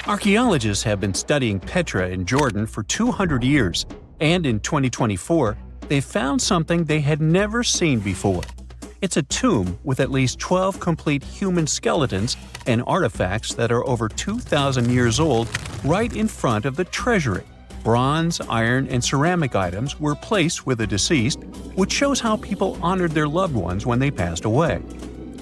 Archaeologists have been studying Petra in Jordan for 200 years, and in 2024, they found something they had never seen before. It's a tomb with at least 12 complete human skeletons and artifacts that are over 2,000 years old right in front of the treasury. Bronze, iron, and ceramic items were placed with the deceased, which shows how people honored their loved ones when they passed away.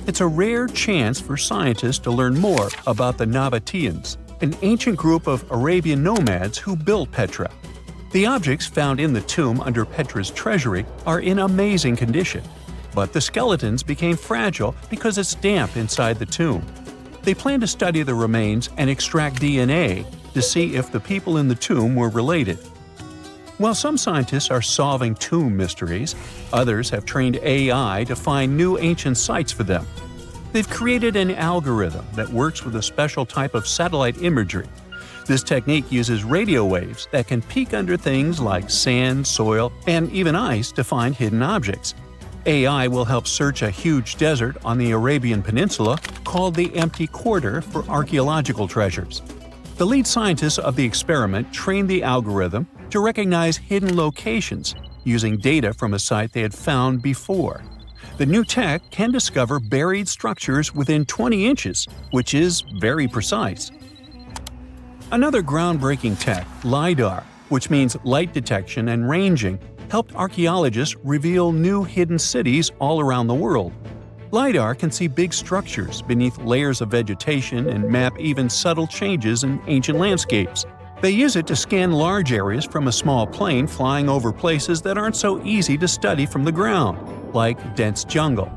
It's a rare chance for scientists to learn more about the Nabateans, an ancient group of Arabian nomads who built Petra. The objects found in the tomb under Petra's treasury are in amazing condition, but the skeletons became fragile because it's damp inside the tomb. They plan to study the remains and extract DNA to see if the people in the tomb were related. While some scientists are solving tomb mysteries, others have trained AI to find new ancient sites for them. They've created an algorithm that works with a special type of satellite imagery. This technique uses radio waves that can peek under things like sand, soil, and even ice to find hidden objects. AI will help search a huge desert on the Arabian Peninsula called the Empty Quarter for archaeological treasures. The lead scientists of the experiment trained the algorithm to recognize hidden locations using data from a site they had found before. The new tech can discover buried structures within 20 inches, which is very precise. Another groundbreaking tech, LiDAR, which means light detection and ranging, helped archaeologists reveal new hidden cities all around the world. LiDAR can see big structures beneath layers of vegetation and map even subtle changes in ancient landscapes. They use it to scan large areas from a small plane flying over places that aren't so easy to study from the ground, like dense jungle.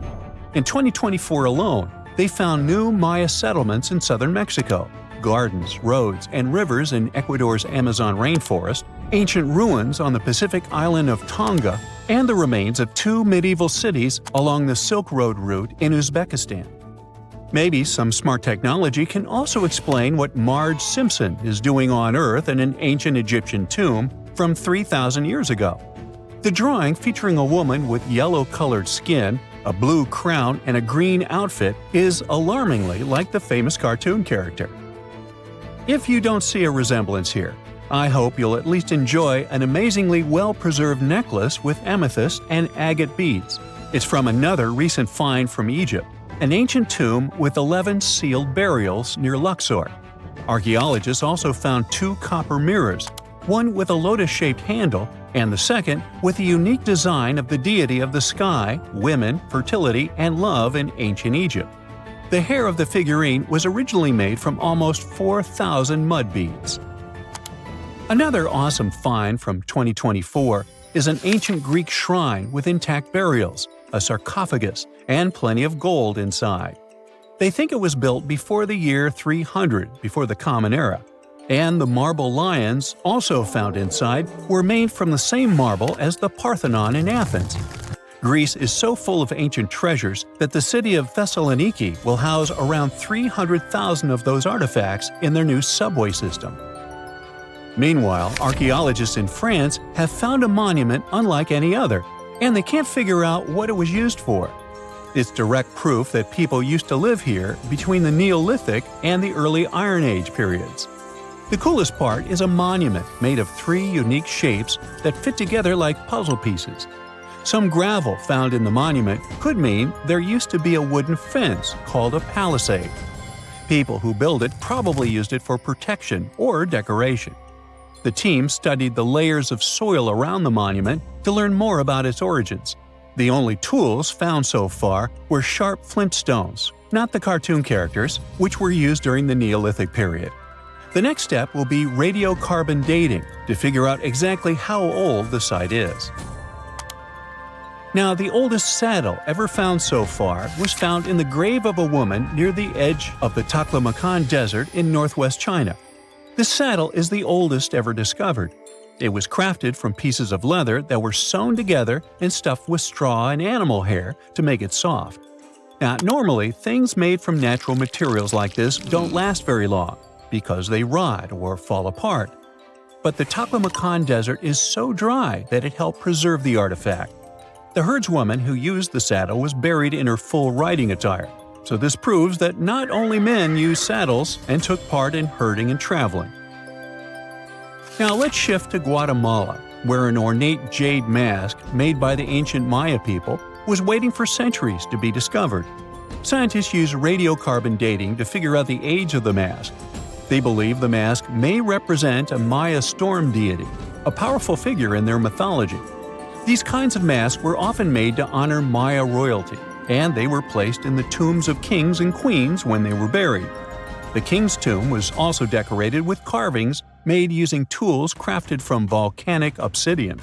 In 2024 alone, they found new Maya settlements in southern Mexico, gardens, roads, and rivers in Ecuador's Amazon rainforest, ancient ruins on the Pacific island of Tonga, and the remains of two medieval cities along the Silk Road route in Uzbekistan. Maybe some smart technology can also explain what Marge Simpson is doing on Earth in an ancient Egyptian tomb from 3,000 years ago. The drawing, featuring a woman with yellow-colored skin, a blue crown, and a green outfit, is alarmingly like the famous cartoon character. If you don't see a resemblance here, I hope you'll at least enjoy an amazingly well-preserved necklace with amethyst and agate beads. It's from another recent find from Egypt, an ancient tomb with 11 sealed burials near Luxor. Archaeologists also found two copper mirrors, one with a lotus-shaped handle and the second with a unique design of the deity of the sky, women, fertility, and love in ancient Egypt. The hair of the figurine was originally made from almost 4,000 mud beads. Another awesome find from 2024 is an ancient Greek shrine with intact burials, a sarcophagus, and plenty of gold inside. They think it was built before the year 300 before the Common Era, and the marble lions also found inside were made from the same marble as the Parthenon in Athens. Greece is so full of ancient treasures that the city of Thessaloniki will house around 300,000 of those artifacts in their new subway system. Meanwhile, archaeologists in France have found a monument unlike any other, and they can't figure out what it was used for. It's direct proof that people used to live here between the Neolithic and the early Iron Age periods. The coolest part is a monument made of 3 unique shapes that fit together like puzzle pieces. Some gravel found in the monument could mean there used to be a wooden fence called a palisade. People who built it probably used it for protection or decoration. The team studied the layers of soil around the monument to learn more about its origins. The only tools found so far were sharp flint stones, not the cartoon characters, which were used during the Neolithic period. The next step will be radiocarbon dating to figure out exactly how old the site is. Now, the oldest saddle ever found so far was found in the grave of a woman near the edge of the Taklamakan Desert in northwest China. This saddle is the oldest ever discovered. It was crafted from pieces of leather that were sewn together and stuffed with straw and animal hair to make it soft. Now, normally, things made from natural materials like this don't last very long because they rot or fall apart. But the Taklamakan Desert is so dry that it helped preserve the artifact. The herdswoman who used the saddle was buried in her full riding attire. so this proves that not only men used saddles and took part in herding and traveling. Now let's shift to Guatemala, where an ornate jade mask made by the ancient Maya people was waiting for centuries to be discovered. Scientists use radiocarbon dating to figure out the age of the mask. They believe the mask may represent a Maya storm deity, a powerful figure in their mythology. These kinds of masks were often made to honor Maya royalty, and they were placed in the tombs of kings and queens when they were buried. The king's tomb was also decorated with carvings made using tools crafted from volcanic obsidian.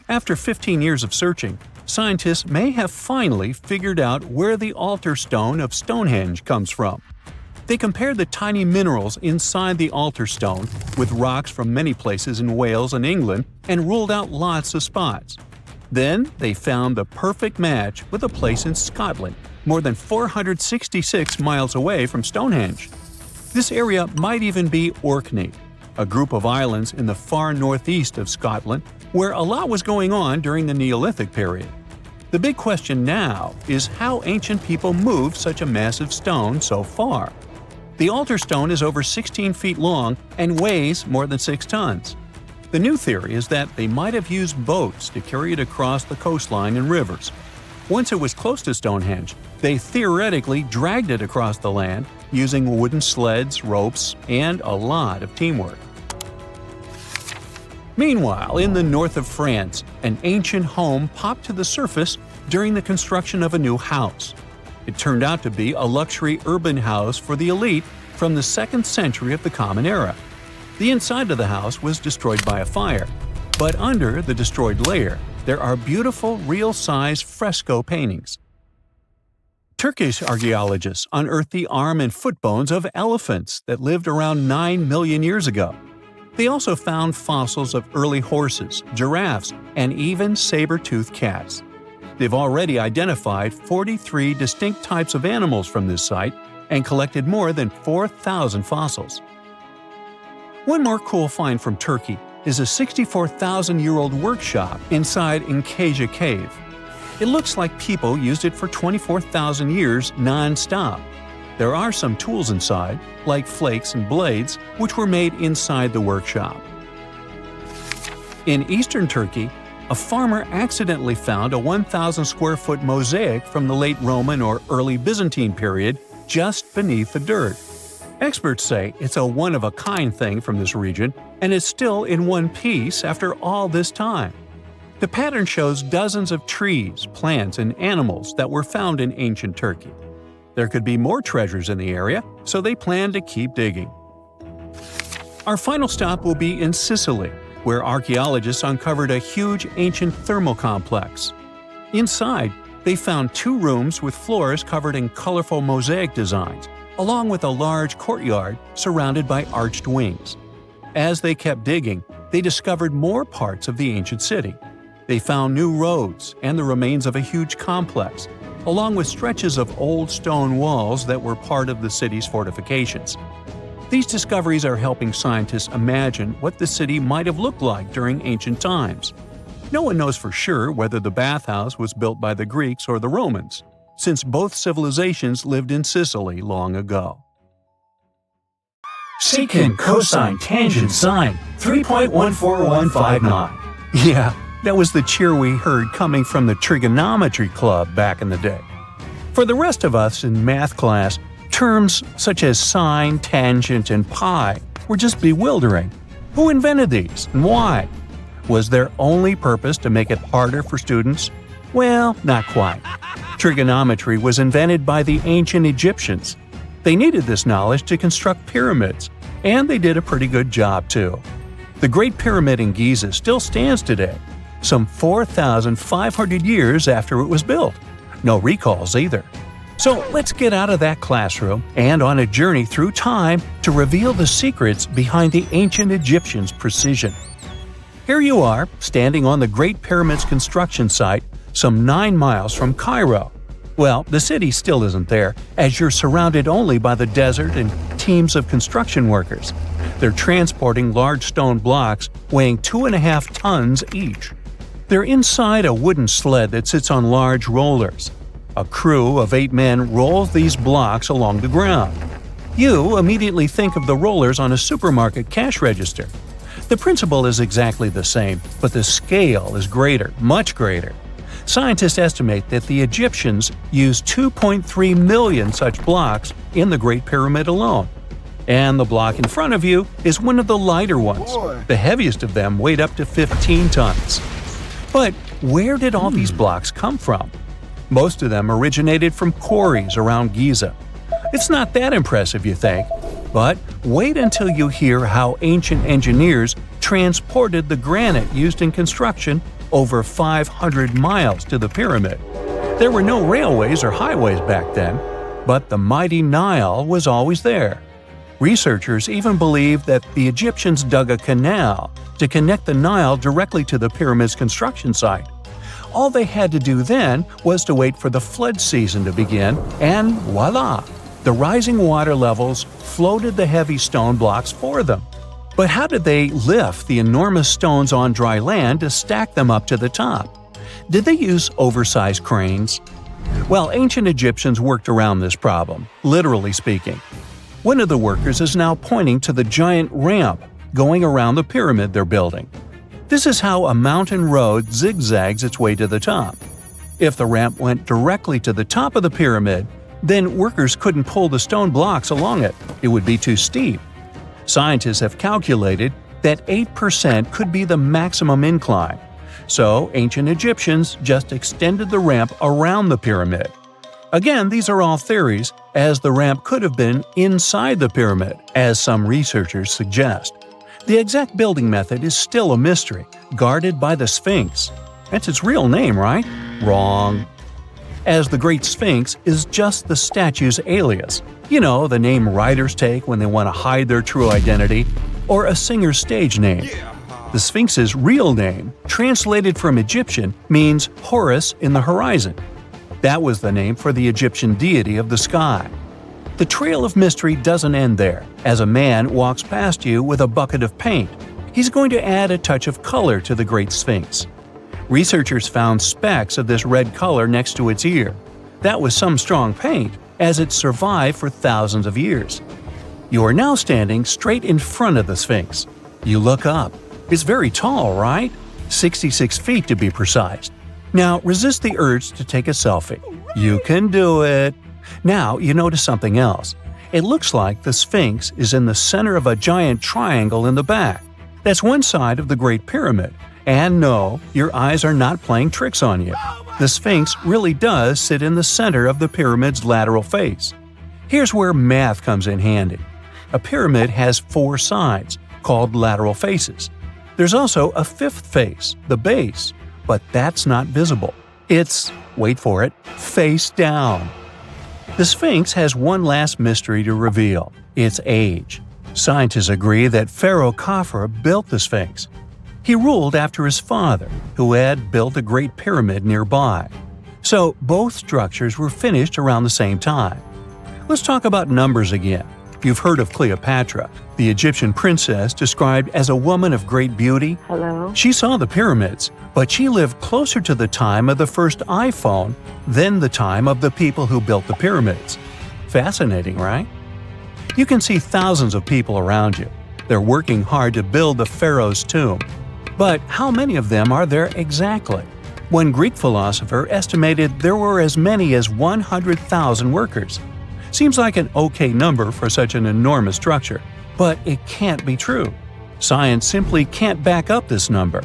After 15 years of searching, scientists may have finally figured out where the altar stone of Stonehenge comes from. They compared the tiny minerals inside the altar stone with rocks from many places in Wales and England and ruled out lots of spots. Then they found the perfect match with a place in Scotland, more than 466 miles away from Stonehenge. This area might even be Orkney, a group of islands in the far northeast of Scotland where a lot was going on during the Neolithic period. The big question now is how ancient people moved such a massive stone so far. The altar stone is over 16 feet long and weighs more than 6 tons. The new theory is that they might have used boats to carry it across the coastline and rivers. Once it was close to Stonehenge, they theoretically dragged it across the land using wooden sleds, ropes, and a lot of teamwork. Meanwhile, in the north of France, an ancient home popped to the surface during the construction of a new house. It turned out to be a luxury urban house for the elite from the 2nd century of the Common Era. The inside of the house was destroyed by a fire, but under the destroyed layer, there are beautiful, real-size fresco paintings. Turkish archaeologists unearthed the arm and foot bones of elephants that lived around 9 million years ago. They also found fossils of early horses, giraffes, and even saber-toothed cats. They've already identified 43 distinct types of animals from this site and collected more than 4,000 fossils. One more cool find from Turkey is a 64,000-year-old workshop inside Incasia Cave. It looks like people used it for 24,000 years non-stop. There are some tools inside, like flakes and blades, which were made inside the workshop. In eastern Turkey, a farmer accidentally found a 1,000-square-foot mosaic from the late Roman or early Byzantine period just beneath the dirt. Experts say it's a one-of-a-kind thing from this region, and it's still in one piece after all this time. The pattern shows dozens of trees, plants, and animals that were found in ancient Turkey. There could be more treasures in the area, so they plan to keep digging. Our final stop will be in Sicily, where archaeologists uncovered a huge ancient thermal complex. Inside, they found 2 rooms with floors covered in colorful mosaic designs, along with a large courtyard surrounded by arched wings. As they kept digging, they discovered more parts of the ancient city. They found new roads and the remains of a huge complex, along with stretches of old stone walls that were part of the city's fortifications. These discoveries are helping scientists imagine what the city might have looked like during ancient times. No one knows for sure whether the bathhouse was built by the Greeks or the Romans, since both civilizations lived in Sicily long ago. Secant, cosine, tangent, sine, 3.14159. Yeah, that was the cheer we heard coming from the trigonometry club back in the day. For the rest of us in math class, terms such as sine, tangent, and pi were just bewildering. Who invented these and why? Was their only purpose to make it harder for students? Well, not quite. Trigonometry was invented by the ancient Egyptians. They needed this knowledge to construct pyramids, and they did a pretty good job too. The Great Pyramid in Giza still stands today, some 4,500 years after it was built. No recalls either. So let's get out of that classroom and on a journey through time to reveal the secrets behind the ancient Egyptians' precision. Here you are, standing on the Great Pyramid's construction site, some 9 miles from Cairo. Well, the city still isn't there, as you're surrounded only by the desert and teams of construction workers. They're transporting large stone blocks weighing 2.5 tons each. They're inside a wooden sled that sits on large rollers. A crew of 8 men rolls these blocks along the ground. You immediately think of the rollers on a supermarket cash register. The principle is exactly the same, but the scale is greater, much greater. Scientists estimate that the Egyptians used 2.3 million such blocks in the Great Pyramid alone. And the block in front of you is one of the lighter ones. The heaviest of them weighed up to 15 tons. But where did all these blocks come from? Most of them originated from quarries around Giza. It's not that impressive, you think, but wait until you hear how ancient engineers transported the granite used in construction over 500 miles to the pyramid. There were no railways or highways back then, but the mighty Nile was always there. Researchers even believe that the Egyptians dug a canal to connect the Nile directly to the pyramid's construction site. All they had to do then was to wait for the flood season to begin, and voila! The rising water levels floated the heavy stone blocks for them. But how did they lift the enormous stones on dry land to stack them up to the top? Did they use oversized cranes? Well, ancient Egyptians worked around this problem, literally speaking. One of the workers is now pointing to the giant ramp going around the pyramid they're building. This is how a mountain road zigzags its way to the top. If the ramp went directly to the top of the pyramid, then workers couldn't pull the stone blocks along it. It would be too steep. Scientists have calculated that 8% could be the maximum incline. So ancient Egyptians just extended the ramp around the pyramid. Again, these are all theories, as the ramp could have been inside the pyramid, as some researchers suggest. The exact building method is still a mystery, guarded by the Sphinx. That's its real name, right? Wrong. As the Great Sphinx is just the statue's alias. You know, the name writers take when they want to hide their true identity, or a singer's stage name. The Sphinx's real name, translated from Egyptian, means Horus in the horizon. That was the name for the Egyptian deity of the sky. The trail of mystery doesn't end there. As a man walks past you with a bucket of paint, he's going to add a touch of color to the Great Sphinx. Researchers found specks of this red color next to its ear. That was some strong paint, as it survived for thousands of years. You are now standing straight in front of the Sphinx. You look up. It's very tall, right? 66 feet to be precise. Now resist the urge to take a selfie. You can do it. Now you notice something else. It looks like the Sphinx is in the center of a giant triangle in the back. That's one side of the Great Pyramid. And no, your eyes are not playing tricks on you. The Sphinx really does sit in the center of the pyramid's lateral face. Here's where math comes in handy. A pyramid has 4 sides, called lateral faces. There's also a 5th face, the base, but that's not visible. It's, wait for it, face down. The Sphinx has one last mystery to reveal: its age. Scientists agree that Pharaoh Khafre built the Sphinx. He ruled after his father, who had built a great pyramid nearby. So both structures were finished around the same time. Let's talk about numbers again. You've heard of Cleopatra, the Egyptian princess described as a woman of great beauty. Hello? She saw the pyramids, but she lived closer to the time of the first iPhone than the time of the people who built the pyramids. Fascinating, right? You can see thousands of people around you. They're working hard to build the pharaoh's tomb. But how many of them are there exactly? One Greek philosopher estimated there were as many as 100,000 workers. Seems like an okay number for such an enormous structure, but it can't be true. Science simply can't back up this number.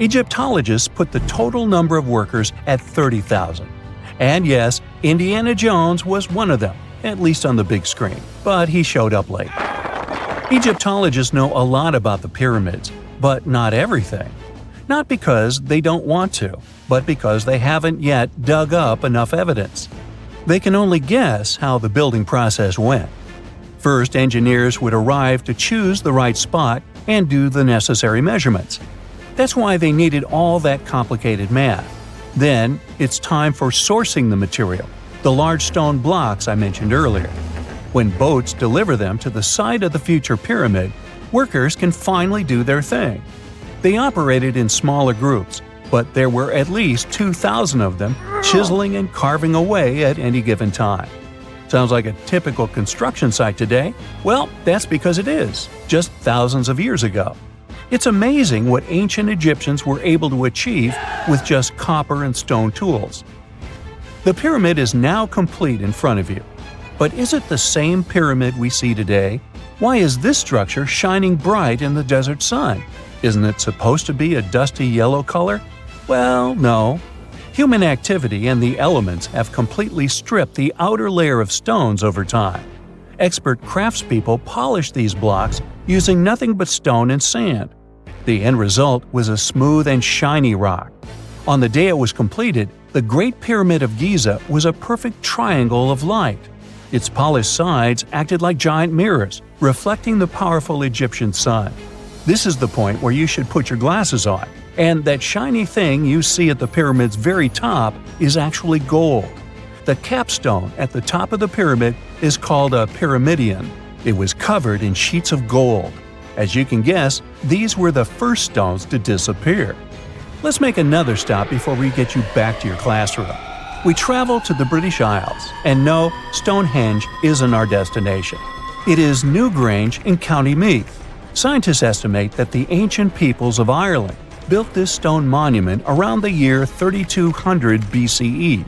Egyptologists put the total number of workers at 30,000. And yes, Indiana Jones was one of them, at least on the big screen, but he showed up late. Egyptologists know a lot about the pyramids, but not everything. Not because they don't want to, but because they haven't yet dug up enough evidence. They can only guess how the building process went. First, engineers would arrive to choose the right spot and do the necessary measurements. That's why they needed all that complicated math. Then, it's time for sourcing the material, the large stone blocks I mentioned earlier. When boats deliver them to the site of the future pyramid, workers can finally do their thing. They operated in smaller groups. but there were at least 2,000 of them chiseling and carving away at any given time. Sounds like a typical construction site today? Well, that's because it is, just thousands of years ago. It's amazing what ancient Egyptians were able to achieve with just copper and stone tools. The pyramid is now complete in front of you. But is it the same pyramid we see today? Why is this structure shining bright in the desert sun? Isn't it supposed to be a dusty yellow color? Well, no. Human activity and the elements have completely stripped the outer layer of stones over time. Expert craftspeople polished these blocks using nothing but stone and sand. The end result was a smooth and shiny rock. On the day it was completed, the Great Pyramid of Giza was a perfect triangle of light. Its polished sides acted like giant mirrors, reflecting the powerful Egyptian sun. This is the point where you should put your glasses on, and that shiny thing you see at the pyramid's very top is actually gold. The capstone at the top of the pyramid is called a pyramidion. It was covered in sheets of gold. As you can guess, these were the first stones to disappear. Let's make another stop before we get you back to your classroom. We travel to the British Isles, and no, Stonehenge isn't our destination. It is Newgrange in County Meath. Scientists estimate that the ancient peoples of Ireland built this stone monument around the year 3200 BCE.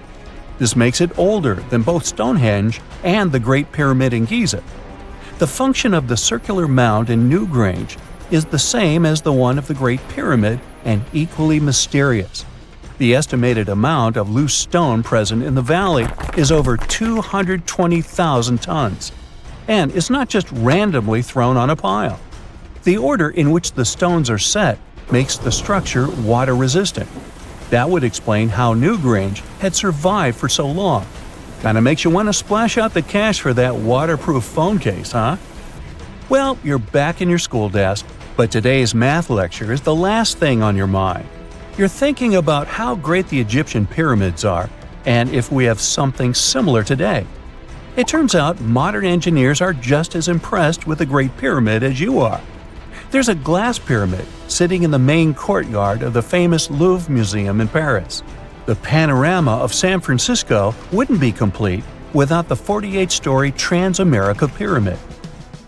This makes it older than both Stonehenge and the Great Pyramid in Giza. The function of the circular mound in Newgrange is the same as the one of the Great Pyramid and equally mysterious. The estimated amount of loose stone present in the valley is over 220,000 tons. And it's not just randomly thrown on a pile. The order in which the stones are set makes the structure water-resistant. That would explain how Newgrange had survived for so long. Kinda makes you want to splash out the cash for that waterproof phone case, huh? Well, you're back in your school desk, but today's math lecture is the last thing on your mind. You're thinking about how great the Egyptian pyramids are, and if we have something similar today. It turns out modern engineers are just as impressed with the Great Pyramid as you are. There's a glass pyramid sitting in the main courtyard of the famous Louvre Museum in Paris. The panorama of San Francisco wouldn't be complete without the 48-story Transamerica Pyramid.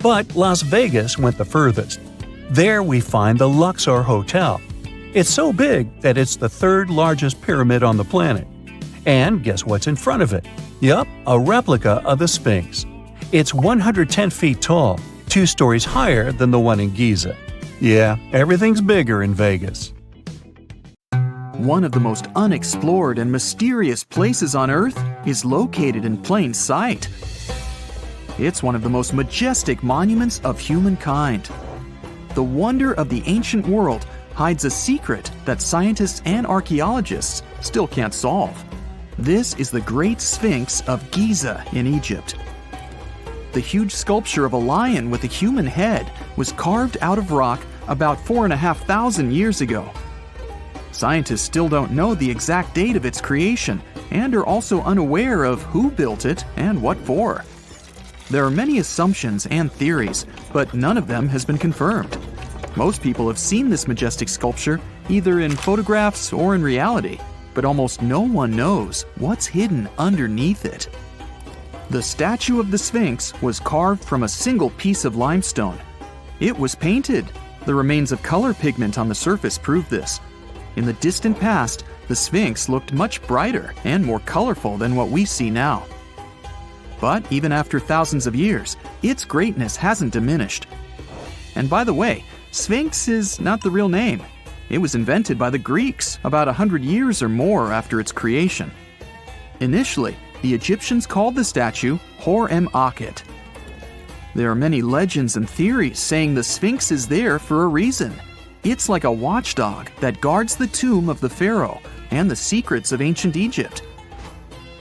But Las Vegas went the furthest. There we find the Luxor Hotel. It's so big that it's the third largest pyramid on the planet. And guess what's in front of it? Yup, a replica of the Sphinx. It's 110 feet tall, 2 stories higher than the one in Giza. Yeah, everything's bigger in Vegas. One of the most unexplored and mysterious places on Earth is located in plain sight. It's one of the most majestic monuments of humankind. The wonder of the ancient world hides a secret that scientists and archaeologists still can't solve. This is the Great Sphinx of Giza in Egypt. The huge sculpture of a lion with a human head was carved out of rock about 4,500 years ago. Scientists still don't know the exact date of its creation and are also unaware of who built it and what for. There are many assumptions and theories, but none of them has been confirmed. Most people have seen this majestic sculpture either in photographs or in reality, but almost no one knows what's hidden underneath it. The statue of the Sphinx was carved from a single piece of limestone. It was painted. The remains of color pigment on the surface prove this. In the distant past, the Sphinx looked much brighter and more colorful than what we see now. But even after thousands of years, its greatness hasn't diminished. And by the way, Sphinx is not the real name. It was invented by the Greeks about 100 years or more after its creation. Initially, the Egyptians called the statue Hor-em-Akhet. There are many legends and theories saying the Sphinx is there for a reason. It's like a watchdog that guards the tomb of the pharaoh and the secrets of ancient Egypt.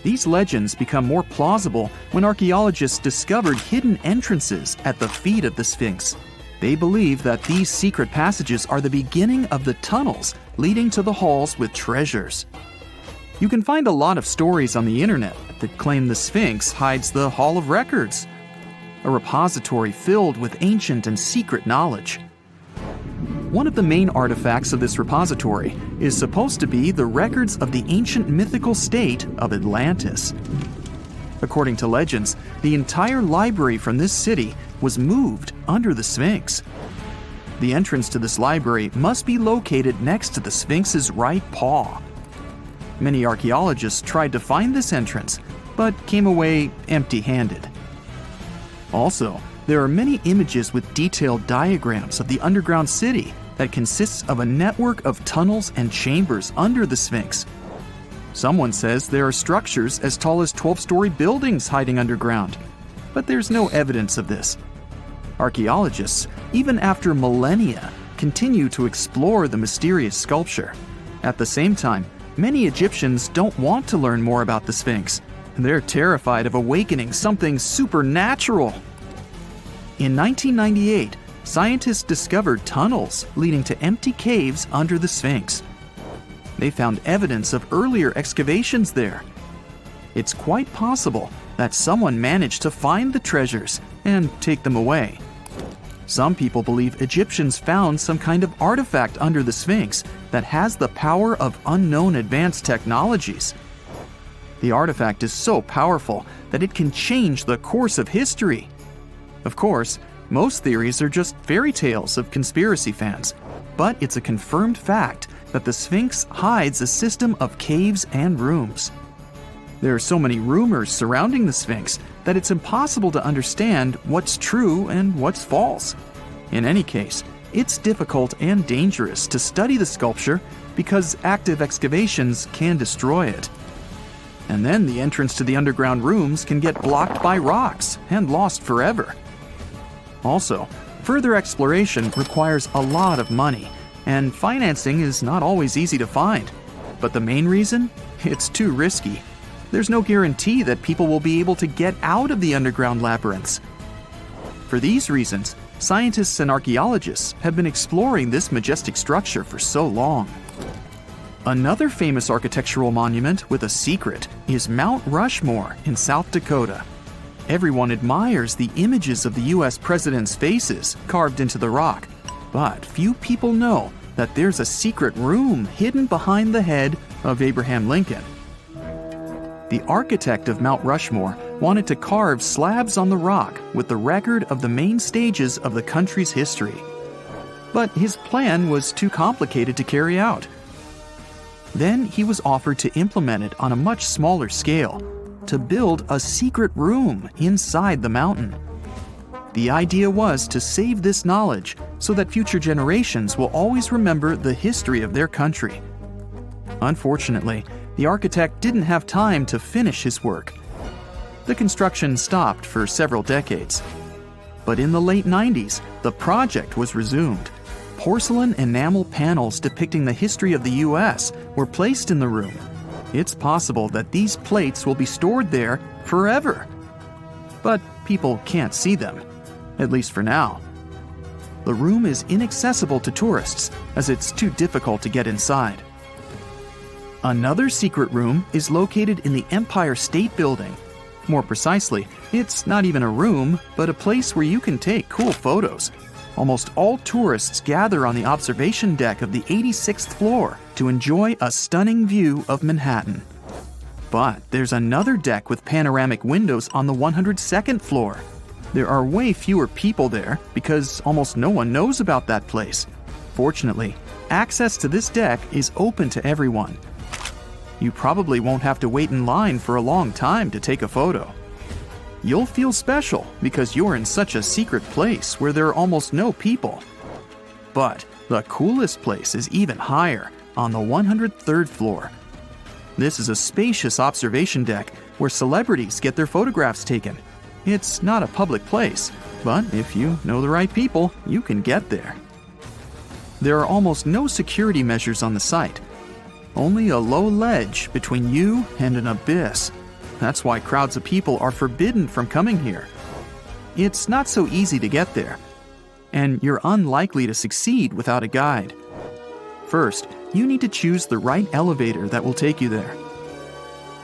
These legends become more plausible when archaeologists discovered hidden entrances at the feet of the Sphinx. They believe that these secret passages are the beginning of the tunnels leading to the halls with treasures. You can find a lot of stories on the internet that claim the Sphinx hides the Hall of Records, a repository filled with ancient and secret knowledge. One of the main artifacts of this repository is supposed to be the records of the ancient mythical state of Atlantis. According to legends, the entire library from this city was moved under the Sphinx. The entrance to this library must be located next to the Sphinx's right paw. Many archaeologists tried to find this entrance, but came away empty-handed. Also, there are many images with detailed diagrams of the underground city that consists of a network of tunnels and chambers under the Sphinx. Someone says there are structures as tall as 12-story buildings hiding underground, but there's no evidence of this. Archaeologists, even after millennia, continue to explore the mysterious sculpture. At the same time, many Egyptians don't want to learn more about the Sphinx. They're terrified of awakening something supernatural. In 1998, scientists discovered tunnels leading to empty caves under the Sphinx. They found evidence of earlier excavations there. It's quite possible that someone managed to find the treasures and take them away. Some people believe Egyptians found some kind of artifact under the Sphinx that has the power of unknown advanced technologies. The artifact is so powerful that it can change the course of history. Of course, most theories are just fairy tales of conspiracy fans, but it's a confirmed fact that the Sphinx hides a system of caves and rooms. There are so many rumors surrounding the Sphinx that it's impossible to understand what's true and what's false. In any case, it's difficult and dangerous to study the sculpture because active excavations can destroy it. And then the entrance to the underground rooms can get blocked by rocks and lost forever. Also, further exploration requires a lot of money, and financing is not always easy to find. But the main reason? It's too risky. There's no guarantee that people will be able to get out of the underground labyrinths. For these reasons, scientists and archaeologists have been exploring this majestic structure for so long. Another famous architectural monument with a secret is Mount Rushmore in South Dakota. Everyone admires the images of the U.S. presidents' faces carved into the rock, but few people know that there's a secret room hidden behind the head of Abraham Lincoln. The architect of Mount Rushmore wanted to carve slabs on the rock with the record of the main stages of the country's history. But his plan was too complicated to carry out. Then he was offered to implement it on a much smaller scale, to build a secret room inside the mountain. The idea was to save this knowledge so that future generations will always remember the history of their country. Unfortunately, the architect didn't have time to finish his work. The construction stopped for several decades. But in the late 90s, the project was resumed. Porcelain enamel panels depicting the history of the U.S. were placed in the room. It's possible that these plates will be stored there forever. But people can't see them, at least for now. The room is inaccessible to tourists as it's too difficult to get inside. Another secret room is located in the Empire State Building. More precisely, it's not even a room, but a place where you can take cool photos. Almost all tourists gather on the observation deck of the 86th floor to enjoy a stunning view of Manhattan. But there's another deck with panoramic windows on the 102nd floor. There are way fewer people there because almost no one knows about that place. Fortunately, access to this deck is open to everyone. You probably won't have to wait in line for a long time to take a photo. You'll feel special because you're in such a secret place where there are almost no people. But the coolest place is even higher, on the 103rd floor. This is a spacious observation deck where celebrities get their photographs taken. It's not a public place, but if you know the right people, you can get there. There are almost no security measures on the site. Only a low ledge between you and an abyss. That's why crowds of people are forbidden from coming here. It's not so easy to get there, and you're unlikely to succeed without a guide. First, you need to choose the right elevator that will take you there.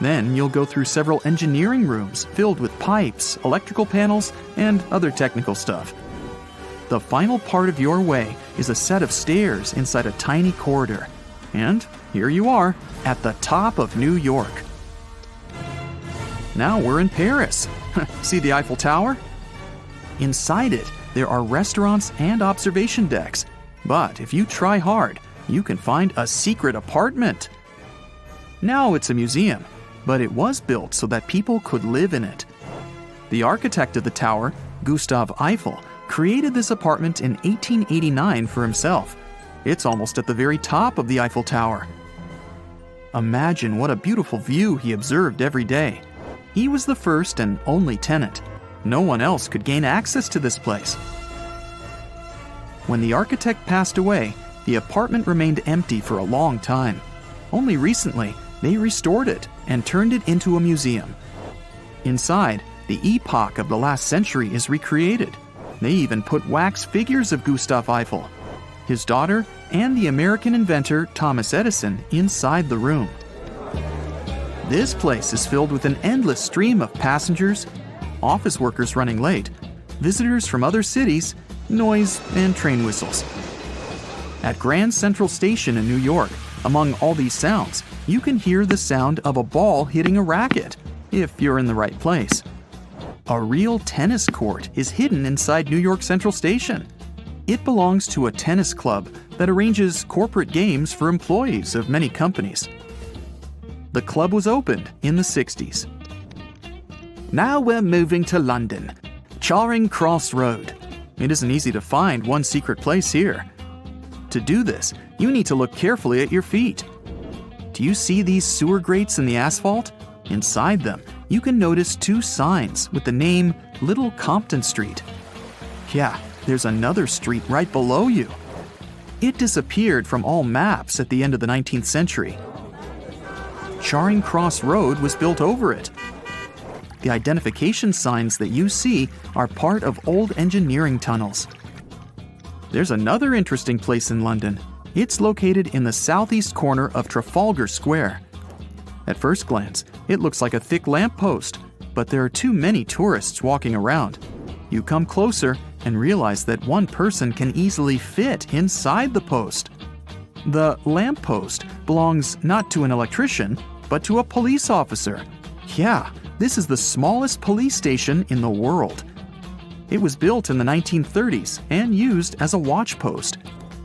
Then you'll go through several engineering rooms filled with pipes, electrical panels, and other technical stuff. The final part of your way is a set of stairs inside a tiny corridor. And here you are, at the top of New York. Now we're in Paris. See the Eiffel Tower? Inside it, there are restaurants and observation decks. But if you try hard, you can find a secret apartment. Now it's a museum, but it was built so that people could live in it. The architect of the tower, Gustav Eiffel, created this apartment in 1889 for himself. It's almost at the very top of the Eiffel Tower. Imagine what a beautiful view he observed every day. He was the first and only tenant. No one else could gain access to this place. When the architect passed away, the apartment remained empty for a long time. Only recently, they restored it and turned it into a museum. Inside, the epoch of the last century is recreated. They even put wax figures of Gustav Eiffel, his daughter, and the American inventor Thomas Edison inside the room. This place is filled with an endless stream of passengers, office workers running late, visitors from other cities, noise, and train whistles. At Grand Central Station in New York, among all these sounds, you can hear the sound of a ball hitting a racket, if you're in the right place. A real tennis court is hidden inside New York Central Station. It belongs to a tennis club that arranges corporate games for employees of many companies. The club was opened in the 60s. Now we're moving to London, Charing Cross Road. It isn't easy to find one secret place here. To do this, you need to look carefully at your feet. Do you see these sewer grates in the asphalt? Inside them, you can notice two signs with the name Little Compton Street. Yeah, there's another street right below you. It disappeared from all maps at the end of the 19th century. Charing Cross Road was built over it. The identification signs that you see are part of old engineering tunnels. There's another interesting place in London. It's located in the southeast corner of Trafalgar Square. At first glance, it looks like a thick lamppost, but there are too many tourists walking around. You come closer and realize that one person can easily fit inside the post. The lamppost belongs not to an electrician, but to a police officer. Yeah, this is the smallest police station in the world. It was built in the 1930s and used as a watch post.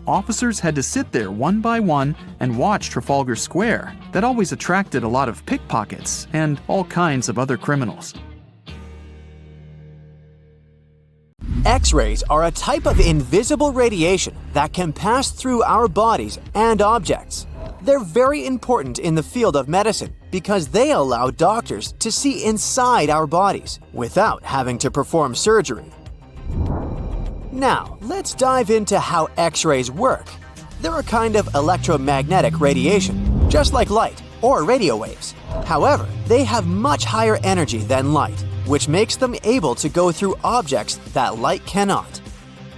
Officers had to sit there one by one and watch Trafalgar Square. That always attracted a lot of pickpockets and all kinds of other criminals. X-rays are a type of invisible radiation that can pass through our bodies and objects. They're very important in the field of medicine because they allow doctors to see inside our bodies without having to perform surgery. Now, let's dive into how X-rays work. They're a kind of electromagnetic radiation, just like light or radio waves. However, they have much higher energy than light, which makes them able to go through objects that light cannot.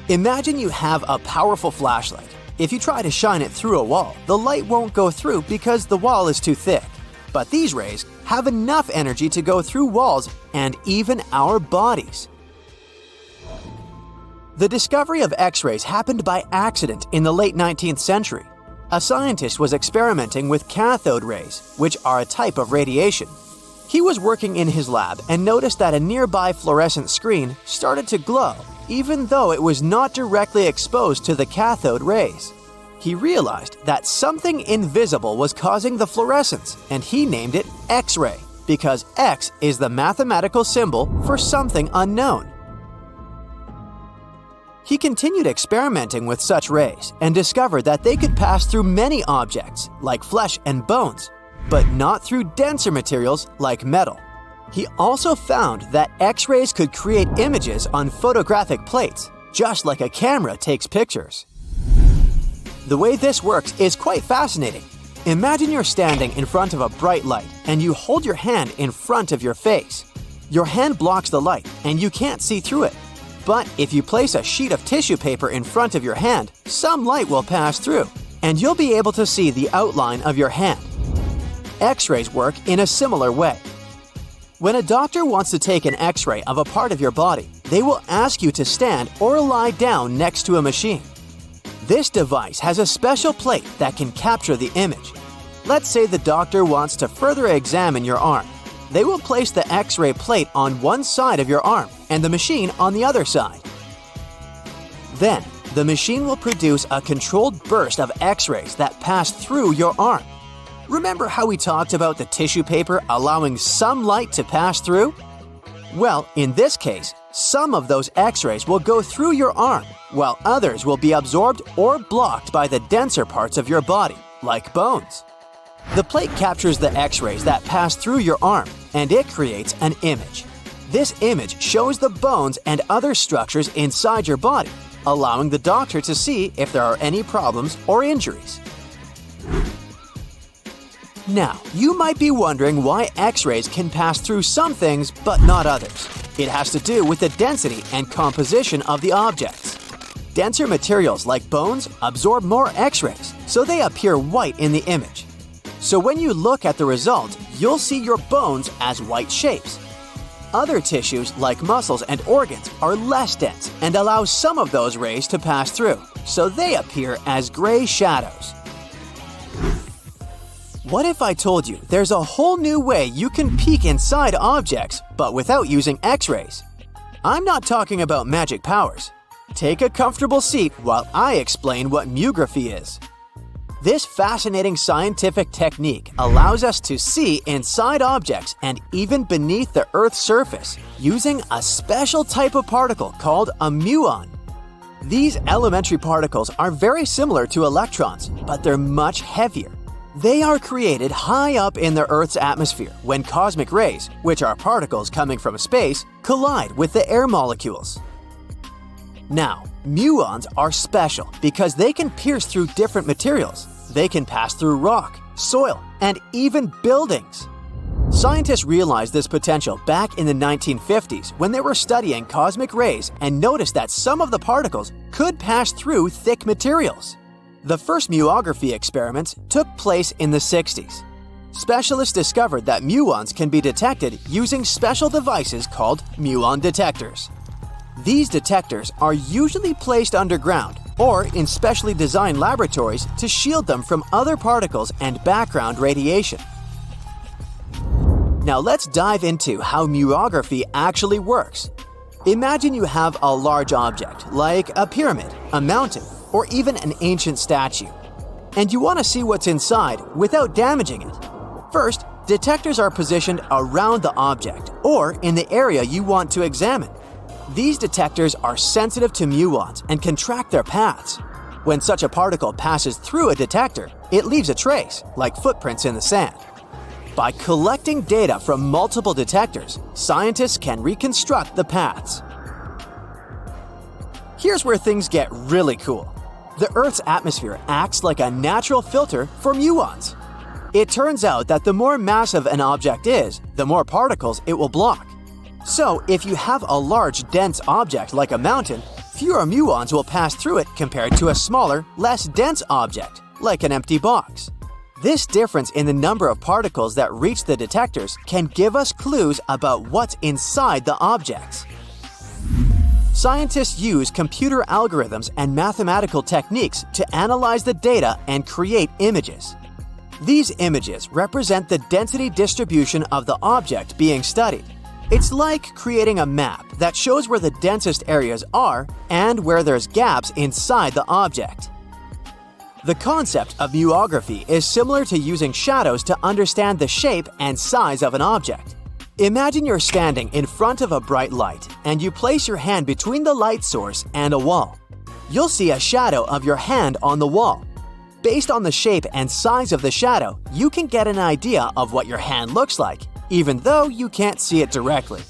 Imagine you have a powerful flashlight. If you try to shine it through a wall, the light won't go through because the wall is too thick. But these rays have enough energy to go through walls and even our bodies. The discovery of X-rays happened by accident in the late 19th century. A scientist was experimenting with cathode rays, which are a type of radiation. He was working in his lab and noticed that a nearby fluorescent screen started to glow, even though it was not directly exposed to the cathode rays. He realized that something invisible was causing the fluorescence, and he named it X-ray, because X is the mathematical symbol for something unknown. He continued experimenting with such rays and discovered that they could pass through many objects, like flesh and bones, but not through denser materials like metal. He also found that X-rays could create images on photographic plates, just like a camera takes pictures. The way this works is quite fascinating. Imagine you're standing in front of a bright light and you hold your hand in front of your face. Your hand blocks the light and you can't see through it. But if you place a sheet of tissue paper in front of your hand, some light will pass through, and you'll be able to see the outline of your hand. X-rays work in a similar way. When a doctor wants to take an X-ray of a part of your body, they will ask you to stand or lie down next to a machine. This device has a special plate that can capture the image. Let's say the doctor wants to further examine your arm. They will place the X-ray plate on one side of your arm and the machine on the other side. Then, the machine will produce a controlled burst of X-rays that pass through your arm. Remember how we talked about the tissue paper allowing some light to pass through? Well, in this case, some of those X-rays will go through your arm, while others will be absorbed or blocked by the denser parts of your body, like bones. The plate captures the X-rays that pass through your arm, and it creates an image. This image shows the bones and other structures inside your body, allowing the doctor to see if there are any problems or injuries. Now, you might be wondering why X-rays can pass through some things but not others. It has to do with the density and composition of the objects. Denser materials like bones absorb more X-rays, so they appear white in the image. So when you look at the result, you'll see your bones as white shapes. Other tissues like muscles and organs are less dense and allow some of those rays to pass through, so they appear as gray shadows. What if I told you there's a whole new way you can peek inside objects, but without using X-rays? I'm not talking about magic powers. Take a comfortable seat while I explain what myography is. This fascinating scientific technique allows us to see inside objects and even beneath the Earth's surface using a special type of particle called a muon. These elementary particles are very similar to electrons, but they're much heavier. They are created high up in the Earth's atmosphere when cosmic rays, which are particles coming from space, collide with the air molecules. Now, muons are special because they can pierce through different materials. They can pass through rock, soil, and even buildings. Scientists realized this potential back in the 1950s when they were studying cosmic rays and noticed that some of the particles could pass through thick materials. The first muography experiments took place in the 60s. Specialists discovered that muons can be detected using special devices called muon detectors. These detectors are usually placed underground or in specially designed laboratories to shield them from other particles and background radiation. Now let's dive into how muography actually works. Imagine you have a large object, like a pyramid, a mountain, or even an ancient statue, and you want to see what's inside without damaging it. First, detectors are positioned around the object or in the area you want to examine. These detectors are sensitive to muons and can track their paths. When such a particle passes through a detector, it leaves a trace, like footprints in the sand. By collecting data from multiple detectors, scientists can reconstruct the paths. Here's where things get really cool. The Earth's atmosphere acts like a natural filter for muons. It turns out that the more massive an object is, the more particles it will block. So, if you have a large, dense object like a mountain, fewer muons will pass through it compared to a smaller, less dense object, like an empty box. This difference in the number of particles that reach the detectors can give us clues about what's inside the objects. Scientists use computer algorithms and mathematical techniques to analyze the data and create images. These images represent the density distribution of the object being studied. It's like creating a map that shows where the densest areas are and where there's gaps inside the object. The concept of muography is similar to using shadows to understand the shape and size of an object. Imagine you're standing in front of a bright light and you place your hand between the light source and a wall. You'll see a shadow of your hand on the wall. Based on the shape and size of the shadow, you can get an idea of what your hand looks like, even though you can't see it directly.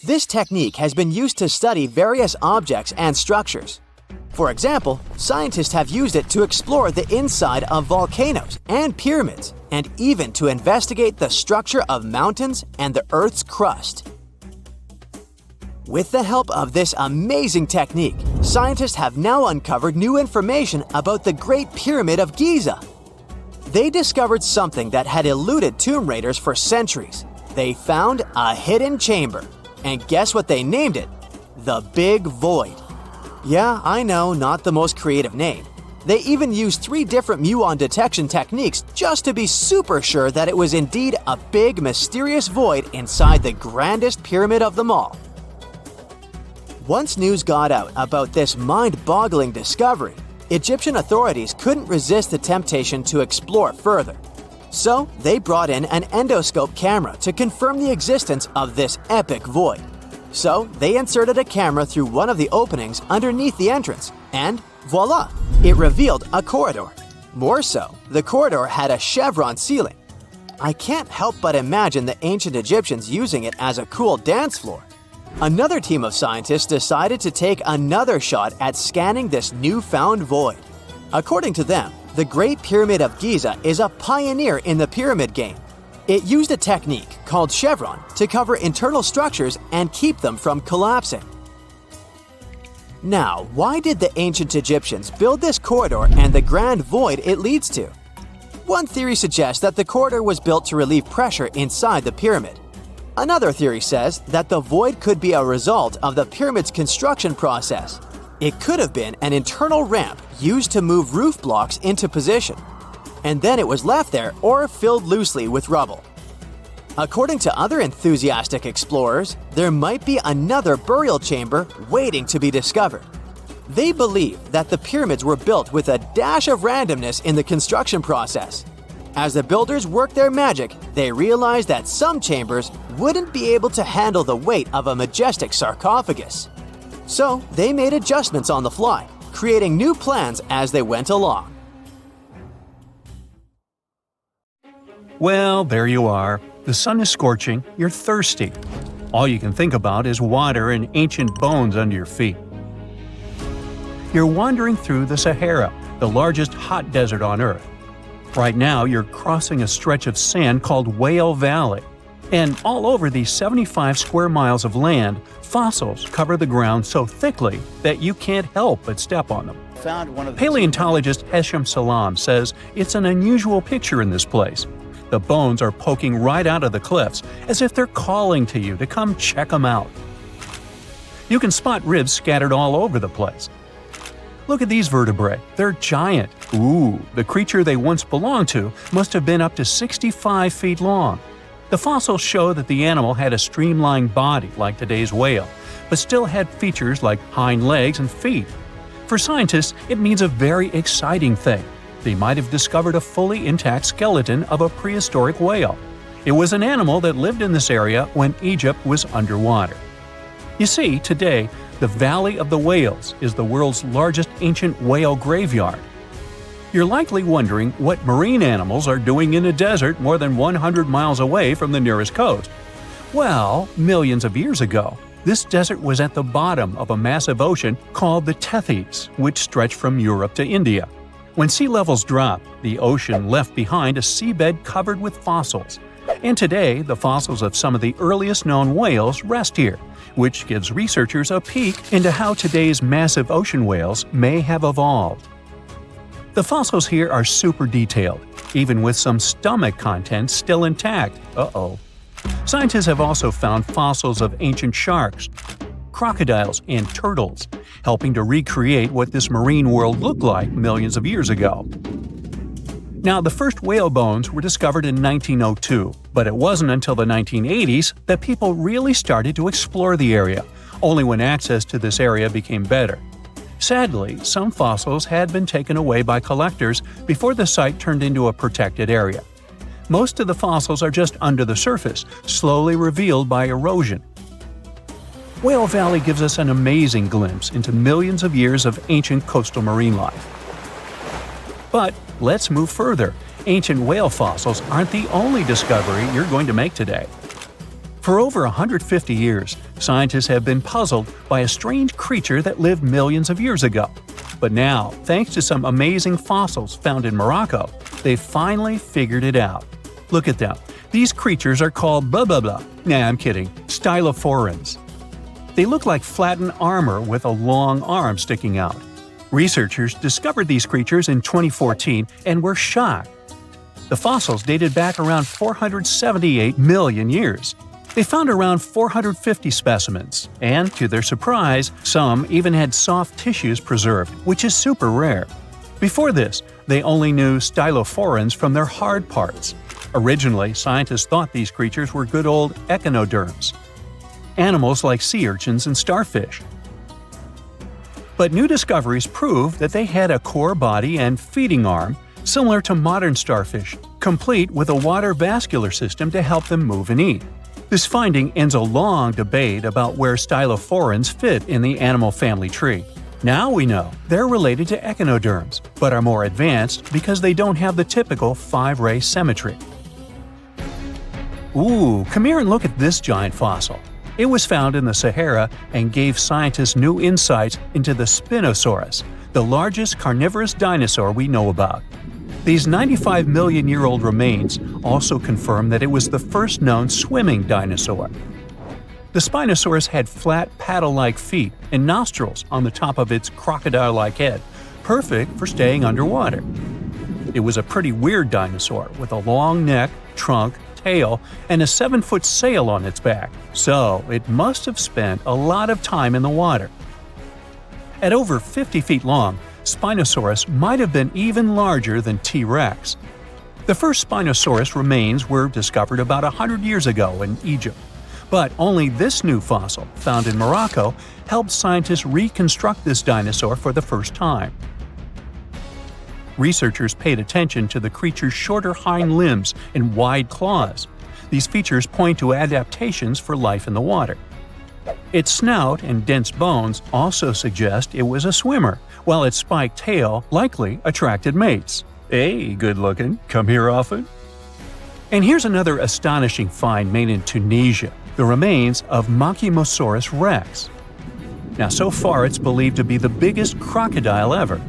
This technique has been used to study various objects and structures. For example, scientists have used it to explore the inside of volcanoes and pyramids, and even to investigate the structure of mountains and the Earth's crust. With the help of this amazing technique, scientists have now uncovered new information about the Great Pyramid of Giza. They discovered something that had eluded tomb raiders for centuries. They found a hidden chamber. And guess what they named it? the Big Void. Yeah, I know, not the most creative name. They even used 3 different muon detection techniques just to be super sure that it was indeed a big, mysterious void inside the grandest pyramid of them all. Once news got out about this mind-boggling discovery, Egyptian authorities couldn't resist the temptation to explore further. So, they brought in an endoscope camera to confirm the existence of this epic void. So, they inserted a camera through one of the openings underneath the entrance, and voila! It revealed a corridor. More so, the corridor had a chevron ceiling. I can't help but imagine the ancient Egyptians using it as a cool dance floor. Another team of scientists decided to take another shot at scanning this newfound void. According to them, the Great Pyramid of Giza is a pioneer in the pyramid game. It used a technique called chevron to cover internal structures and keep them from collapsing. Now, why did the ancient Egyptians build this corridor and the grand void it leads to? One theory suggests that the corridor was built to relieve pressure inside the pyramid. Another theory says that the void could be a result of the pyramid's construction process. It could have been an internal ramp used to move roof blocks into position, and then it was left there or filled loosely with rubble. According to other enthusiastic explorers, there might be another burial chamber waiting to be discovered. They believe that the pyramids were built with a dash of randomness in the construction process. As the builders worked their magic, they realized that some chambers wouldn't be able to handle the weight of a majestic sarcophagus. So they made adjustments on the fly, creating new plans as they went along. Well, there you are. The sun is scorching, you're thirsty. All you can think about is water and ancient bones under your feet. You're wandering through the Sahara, the largest hot desert on Earth. Right now, you're crossing a stretch of sand called Whale Valley. And all over these 75 square miles of land, fossils cover the ground so thickly that you can't help but step on them. Paleontologist Hesham Salam says it's an unusual picture in this place. The bones are poking right out of the cliffs, as if they're calling to you to come check them out. You can spot ribs scattered all over the place. Look at these vertebrae. They're giant. Ooh, the creature they once belonged to must have been up to 65 feet long. The fossils show that the animal had a streamlined body like today's whale, but still had features like hind legs and feet. For scientists, it means a very exciting thing. They might have discovered a fully intact skeleton of a prehistoric whale. It was an animal that lived in this area when Egypt was underwater. You see, today, the Valley of the Whales is the world's largest ancient whale graveyard. You're likely wondering what marine animals are doing in a desert more than 100 miles away from the nearest coast. Well, millions of years ago, this desert was at the bottom of a massive ocean called the Tethys, which stretched from Europe to India. When sea levels dropped, the ocean left behind a seabed covered with fossils. And today, the fossils of some of the earliest known whales rest here, which gives researchers a peek into how today's massive ocean whales may have evolved. The fossils here are super detailed, even with some stomach contents still intact. Uh-oh. Scientists have also found fossils of ancient sharks, crocodiles, and turtles, helping to recreate what this marine world looked like millions of years ago. Now, the first whale bones were discovered in 1902, but it wasn't until the 1980s that people really started to explore the area, only when access to this area became better. Sadly, some fossils had been taken away by collectors before the site turned into a protected area. Most of the fossils are just under the surface, slowly revealed by erosion. Whale Valley gives us an amazing glimpse into millions of years of ancient coastal marine life. But let's move further. Ancient whale fossils aren't the only discovery you're going to make today. For over 150 years, scientists have been puzzled by a strange creature that lived millions of years ago. But now, thanks to some amazing fossils found in Morocco, they've finally figured it out. Look at them. These creatures are called blah blah blah. Nah, I'm kidding. Stylophorans. They look like flattened armor with a long arm sticking out. Researchers discovered these creatures in 2014 and were shocked. The fossils dated back around 478 million years. They found around 450 specimens, and to their surprise, some even had soft tissues preserved, which is super rare. Before this, they only knew stylophorans from their hard parts. Originally, scientists thought these creatures were good old echinoderms, animals like sea urchins and starfish. But new discoveries prove that they had a core body and feeding arm, similar to modern starfish, complete with a water vascular system to help them move and eat. This finding ends a long debate about where stylophorans fit in the animal family tree. Now we know they're related to echinoderms, but are more advanced because they don't have the typical 5-ray symmetry. Ooh, come here and look at this giant fossil. It was found in the Sahara and gave scientists new insights into the Spinosaurus, the largest carnivorous dinosaur we know about. These 95-million-year-old remains also confirm that it was the first known swimming dinosaur. The Spinosaurus had flat, paddle-like feet and nostrils on the top of its crocodile-like head, perfect for staying underwater. It was a pretty weird dinosaur with a long neck, trunk, tail, and a 7-foot sail on its back, so it must have spent a lot of time in the water. At over 50 feet long, Spinosaurus might have been even larger than T-Rex. The first Spinosaurus remains were discovered about 100 years ago in Egypt, but only this new fossil, found in Morocco, helped scientists reconstruct this dinosaur for the first time. Researchers paid attention to the creature's shorter hind limbs and wide claws. These features point to adaptations for life in the water. Its snout and dense bones also suggest it was a swimmer, while its spiked tail likely attracted mates. Hey, good looking, come here often? And here's another astonishing find made in Tunisia, the remains of Machimosaurus rex. Now, so far it's believed to be the biggest crocodile ever.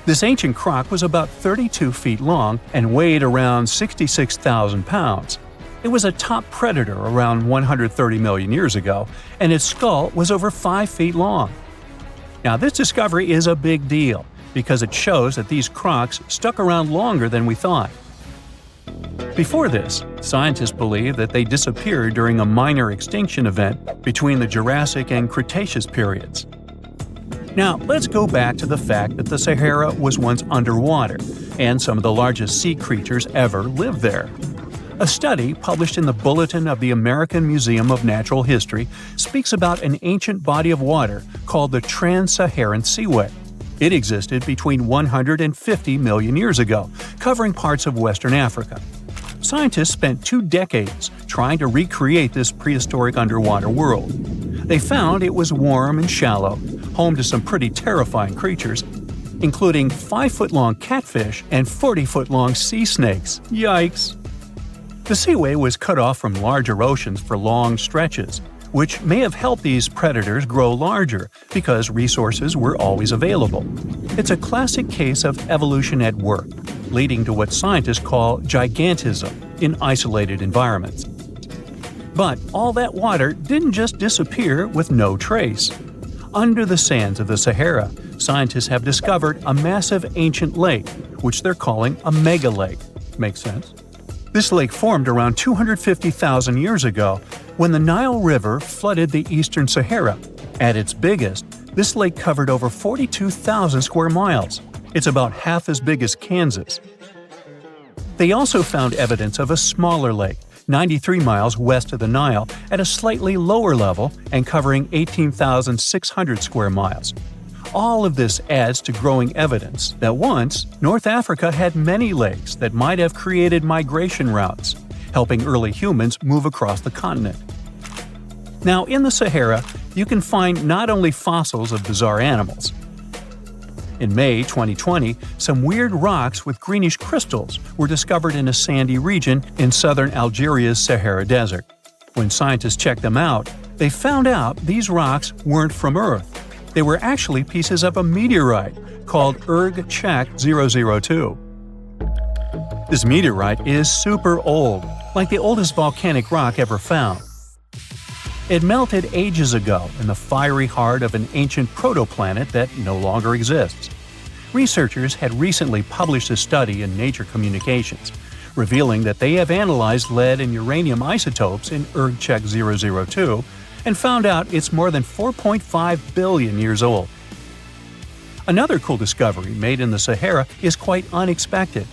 This ancient croc was about 32 feet long and weighed around 66,000 pounds. It was a top predator around 130 million years ago, and its skull was over 5 feet long. Now, this discovery is a big deal because it shows that these crocs stuck around longer than we thought. Before this, scientists believed that they disappeared during a minor extinction event between the Jurassic and Cretaceous periods. Now, let's go back to the fact that the Sahara was once underwater, and some of the largest sea creatures ever lived there. A study published in the Bulletin of the American Museum of Natural History speaks about an ancient body of water called the Trans-Saharan Seaway. It existed between 150 million years ago, covering parts of Western Africa. Scientists spent 2 decades trying to recreate this prehistoric underwater world. They found it was warm and shallow, home to some pretty terrifying creatures, including 5-foot-long catfish and 40-foot-long sea snakes. Yikes! The seaway was cut off from larger oceans for long stretches, which may have helped these predators grow larger because resources were always available. It's a classic case of evolution at work, leading to what scientists call gigantism in isolated environments. But all that water didn't just disappear with no trace. Under the sands of the Sahara, scientists have discovered a massive ancient lake, which they're calling a megalake. Makes sense? This lake formed around 250,000 years ago when the Nile River flooded the eastern Sahara. At its biggest, this lake covered over 42,000 square miles. It's about half as big as Kansas. They also found evidence of a smaller lake, 93 miles west of the Nile, at a slightly lower level and covering 18,600 square miles. All of this adds to growing evidence that once, North Africa had many lakes that might have created migration routes, helping early humans move across the continent. Now, in the Sahara, you can find not only fossils of bizarre animals. In May 2020, some weird rocks with greenish crystals were discovered in a sandy region in southern Algeria's Sahara Desert. When scientists checked them out, they found out these rocks weren't from Earth. They were actually pieces of a meteorite called Erg-Chak 002. This meteorite is super old, like the oldest volcanic rock ever found. It melted ages ago in the fiery heart of an ancient protoplanet that no longer exists. Researchers had recently published a study in Nature Communications, revealing that they have analyzed lead and uranium isotopes in Erdcheck 002 and found out it's more than 4.5 billion years old. Another cool discovery made in the Sahara is quite unexpected.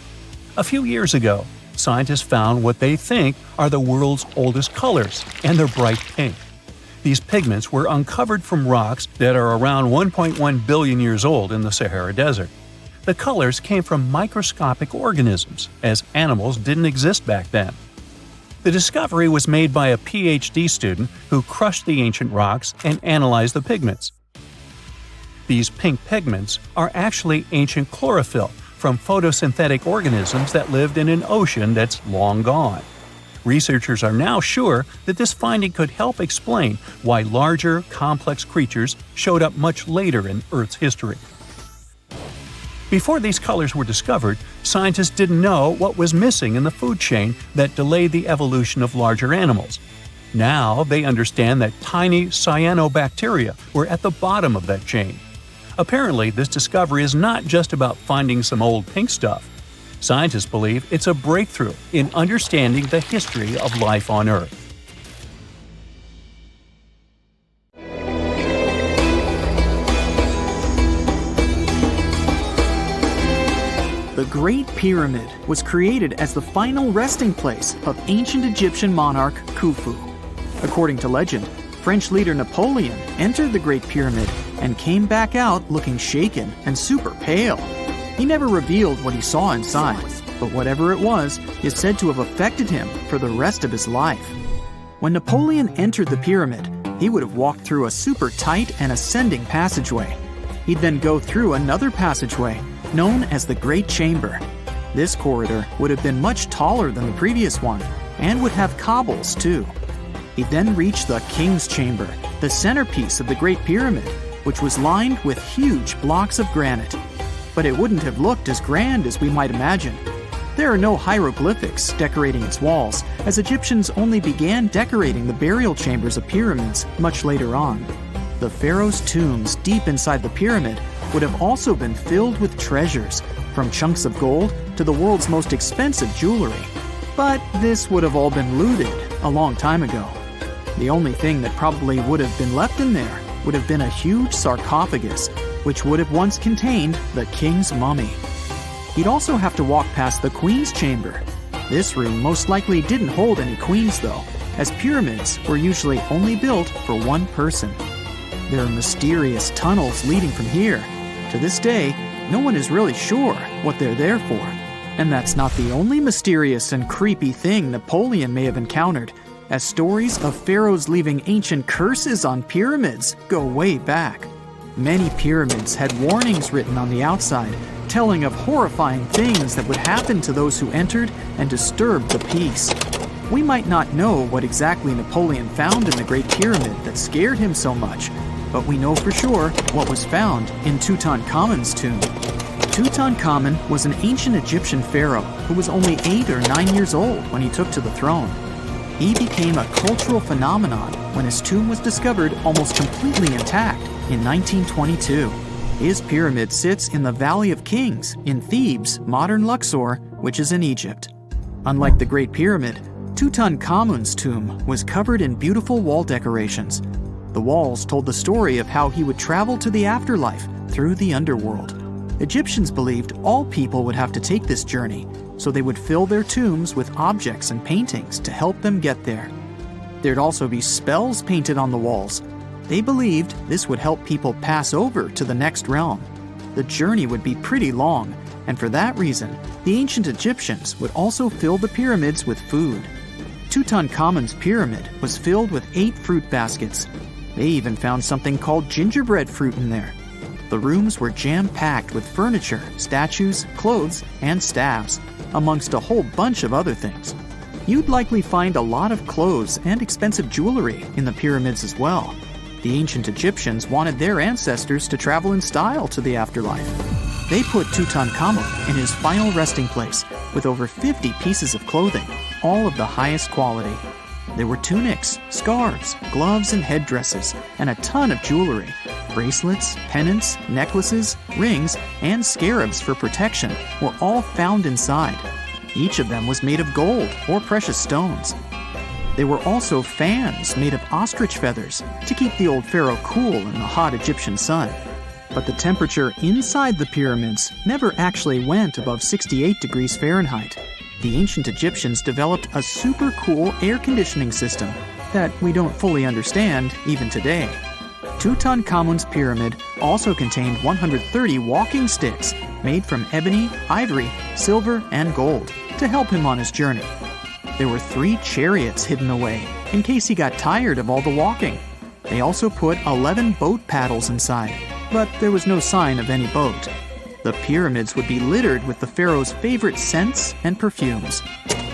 A few years ago, scientists found what they think are the world's oldest colors, and they're bright pink. These pigments were uncovered from rocks that are around 1.1 billion years old in the Sahara Desert. The colors came from microscopic organisms, as animals didn't exist back then. The discovery was made by a PhD student who crushed the ancient rocks and analyzed the pigments. These pink pigments are actually ancient chlorophyll from photosynthetic organisms that lived in an ocean that's long gone. Researchers are now sure that this finding could help explain why larger, complex creatures showed up much later in Earth's history. Before these colors were discovered, scientists didn't know what was missing in the food chain that delayed the evolution of larger animals. Now they understand that tiny cyanobacteria were at the bottom of that chain. Apparently, this discovery is not just about finding some old pink stuff. Scientists believe it's a breakthrough in understanding the history of life on Earth. The Great Pyramid was created as the final resting place of ancient Egyptian monarch Khufu. According to legend, French leader Napoleon entered the Great Pyramid and came back out looking shaken and super pale. He never revealed what he saw inside, but whatever it was is said to have affected him for the rest of his life. When Napoleon entered the pyramid, he would have walked through a super tight and ascending passageway. He'd then go through another passageway, known as the Great Chamber. This corridor would have been much taller than the previous one, and would have cobbles too. He'd then reach the King's Chamber, the centerpiece of the Great Pyramid, which was lined with huge blocks of granite. But it wouldn't have looked as grand as we might imagine. There are no hieroglyphics decorating its walls, as Egyptians only began decorating the burial chambers of pyramids much later on. The pharaoh's tombs deep inside the pyramid would have also been filled with treasures, from chunks of gold to the world's most expensive jewelry. But this would have all been looted a long time ago. The only thing that probably would have been left in there would have been a huge sarcophagus, which would have once contained the king's mummy. He'd also have to walk past the queen's chamber. This room most likely didn't hold any queens though, as pyramids were usually only built for one person. There are mysterious tunnels leading from here. To this day, no one is really sure what they're there for. And that's not the only mysterious and creepy thing Napoleon may have encountered, as stories of pharaohs leaving ancient curses on pyramids go way back. Many pyramids had warnings written on the outside, telling of horrifying things that would happen to those who entered and disturbed the peace. We might not know what exactly Napoleon found in the Great Pyramid that scared him so much, but we know for sure what was found in Tutankhamun's tomb. Tutankhamun was an ancient Egyptian pharaoh who was only 8 or 9 years old when he took to the throne. He became a cultural phenomenon when his tomb was discovered almost completely intact in 1922. His pyramid sits in the Valley of Kings in Thebes, modern Luxor, which is in Egypt. Unlike the Great Pyramid, Tutankhamun's tomb was covered in beautiful wall decorations. The walls told the story of how he would travel to the afterlife through the underworld. Egyptians believed all people would have to take this journey, so they would fill their tombs with objects and paintings to help them get there. There'd also be spells painted on the walls. They believed this would help people pass over to the next realm. The journey would be pretty long, and for that reason, the ancient Egyptians would also fill the pyramids with food. Tutankhamun's pyramid was filled with 8 fruit baskets. They even found something called gingerbread fruit in there. The rooms were jam-packed with furniture, statues, clothes, and staffs, amongst a whole bunch of other things. You'd likely find a lot of clothes and expensive jewelry in the pyramids as well. The ancient Egyptians wanted their ancestors to travel in style to the afterlife. They put Tutankhamun in his final resting place with over 50 pieces of clothing, all of the highest quality. There were tunics, scarves, gloves, and headdresses, and a ton of jewelry. Bracelets, pendants, necklaces, rings, and scarabs for protection were all found inside. Each of them was made of gold or precious stones. There were also fans made of ostrich feathers to keep the old pharaoh cool in the hot Egyptian sun. But the temperature inside the pyramids never actually went above 68 degrees Fahrenheit. The ancient Egyptians developed a super cool air conditioning system that we don't fully understand even today. Tutankhamun's pyramid also contained 130 walking sticks made from ebony, ivory, silver, and gold to help him on his journey. There were 3 chariots hidden away in case he got tired of all the walking. They also put 11 boat paddles inside, but there was no sign of any boat. The pyramids would be littered with the pharaoh's favorite scents and perfumes.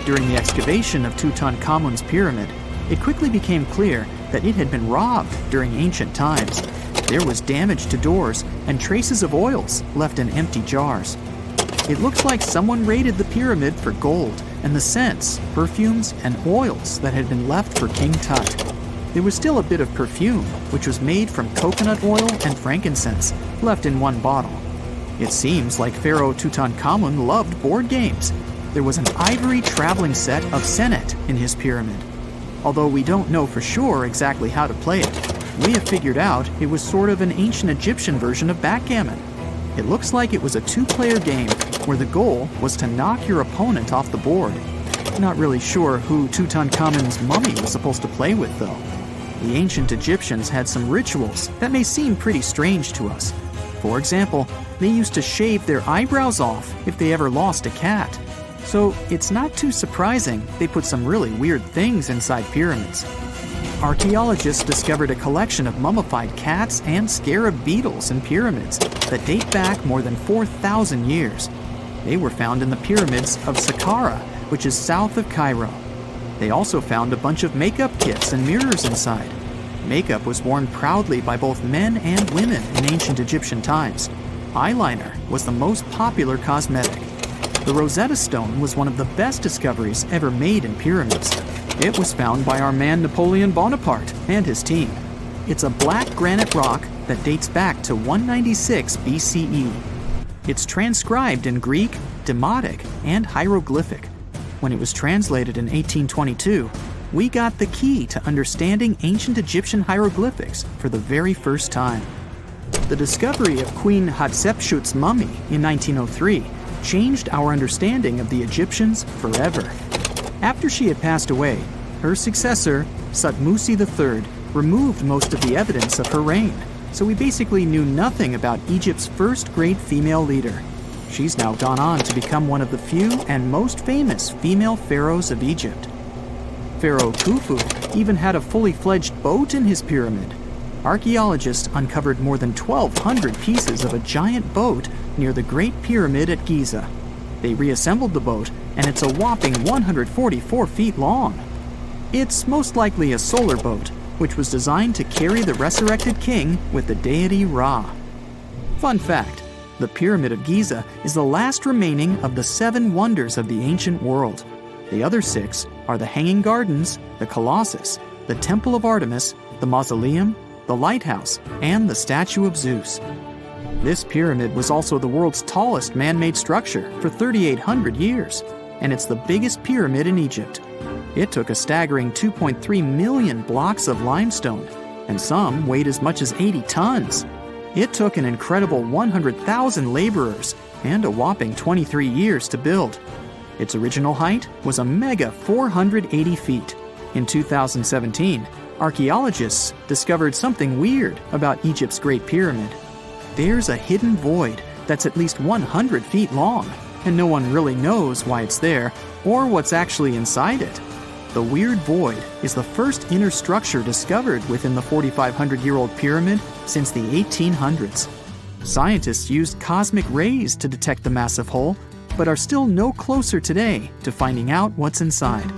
During the excavation of Tutankhamun's pyramid, it quickly became clear that it had been robbed during ancient times. There was damage to doors and traces of oils left in empty jars. It looks like someone raided the pyramid for gold and the scents, perfumes, and oils that had been left for King Tut. There was still a bit of perfume, which was made from coconut oil and frankincense, left in one bottle. It seems like Pharaoh Tutankhamun loved board games. There was an ivory traveling set of senet in his pyramid. Although we don't know for sure exactly how to play it, we have figured out it was sort of an ancient Egyptian version of backgammon. It looks like it was a 2-player game where the goal was to knock your opponent off the board. Not really sure who Tutankhamun's mummy was supposed to play with, though. The ancient Egyptians had some rituals that may seem pretty strange to us. For example, they used to shave their eyebrows off if they ever lost a cat. So it's not too surprising they put some really weird things inside pyramids. Archaeologists discovered a collection of mummified cats and scarab beetles in pyramids that date back more than 4,000 years. They were found in the pyramids of Saqqara, which is south of Cairo. They also found a bunch of makeup kits and mirrors inside. Makeup was worn proudly by both men and women in ancient Egyptian times. Eyeliner was the most popular cosmetic. The Rosetta Stone was one of the best discoveries ever made in pyramids. It was found by our man Napoleon Bonaparte and his team. It's a black granite rock that dates back to 196 BCE. It's transcribed in Greek, Demotic, and hieroglyphic. When it was translated in 1822, we got the key to understanding ancient Egyptian hieroglyphics for the very first time. The discovery of Queen Hatshepsut's mummy in 1903 changed our understanding of the Egyptians forever. After she had passed away, her successor, Thutmose III, removed most of the evidence of her reign, so we basically knew nothing about Egypt's first great female leader. She's now gone on to become one of the few and most famous female pharaohs of Egypt. Pharaoh Khufu even had a fully fledged boat in his pyramid. Archaeologists uncovered more than 1,200 pieces of a giant boat near the Great Pyramid at Giza. They reassembled the boat, and it's a whopping 144 feet long. It's most likely a solar boat, which was designed to carry the resurrected king with the deity Ra. Fun fact, the Pyramid of Giza is the last remaining of the 7 wonders of the ancient world. The other 6 are the Hanging Gardens, the Colossus, the Temple of Artemis, the Mausoleum, the Lighthouse, and the Statue of Zeus. This pyramid was also the world's tallest man-made structure for 3,800 years, and it's the biggest pyramid in Egypt. It took a staggering 2.3 million blocks of limestone, and some weighed as much as 80 tons. It took an incredible 100,000 laborers and a whopping 23 years to build. Its original height was a mega 480 feet. In 2017, archaeologists discovered something weird about Egypt's Great Pyramid. There's a hidden void that's at least 100 feet long, and no one really knows why it's there or what's actually inside it. The weird void is the first inner structure discovered within the 4,500-year-old pyramid since the 1800s. Scientists used cosmic rays to detect the massive hole, but are still no closer today to finding out what's inside.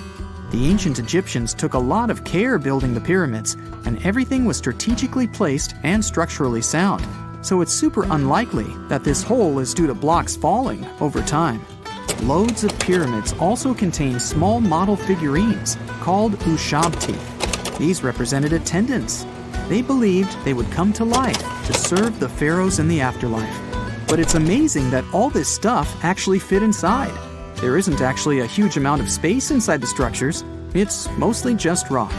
The ancient Egyptians took a lot of care building the pyramids, and everything was strategically placed and structurally sound, so it's super unlikely that this hole is due to blocks falling over time. Loads of pyramids also contain small model figurines called ushabti. These represented attendants. They believed they would come to life to serve the pharaohs in the afterlife. But it's amazing that all this stuff actually fit inside. There isn't actually a huge amount of space inside the structures. It's mostly just rock.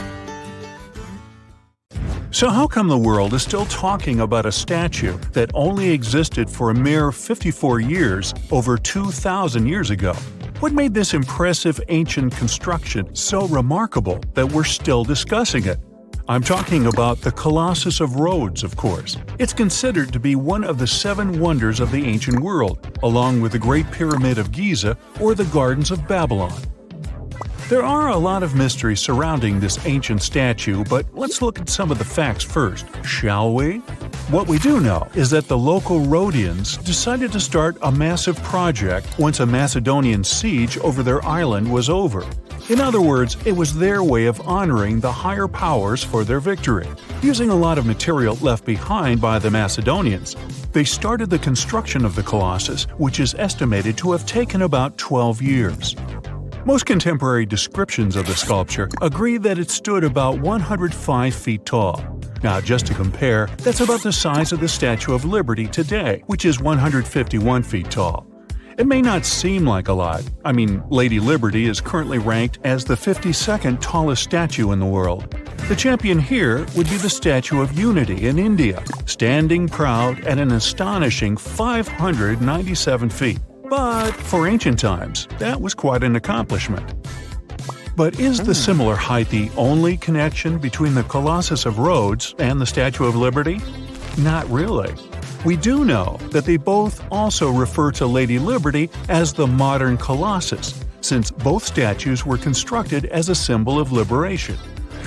So how come the world is still talking about a statue that only existed for a mere 54 years over 2,000 years ago? What made this impressive ancient construction so remarkable that we're still discussing it? I'm talking about the Colossus of Rhodes, of course. It's considered to be one of the 7 wonders of the ancient world, along with the Great Pyramid of Giza or the Gardens of Babylon. There are a lot of mysteries surrounding this ancient statue, but let's look at some of the facts first, shall we? What we do know is that the local Rhodians decided to start a massive project once a Macedonian siege over their island was over. In other words, it was their way of honoring the higher powers for their victory. Using a lot of material left behind by the Macedonians, they started the construction of the Colossus, which is estimated to have taken about 12 years. Most contemporary descriptions of the sculpture agree that it stood about 105 feet tall. Now, just to compare, that's about the size of the Statue of Liberty today, which is 151 feet tall. It may not seem like a lot. I mean, Lady Liberty is currently ranked as the 52nd tallest statue in the world. The champion here would be the Statue of Unity in India, standing proud at an astonishing 597 feet. But for ancient times, that was quite an accomplishment. But is the similar height the only connection between the Colossus of Rhodes and the Statue of Liberty? Not really. We do know that they both also refer to Lady Liberty as the modern Colossus, since both statues were constructed as a symbol of liberation.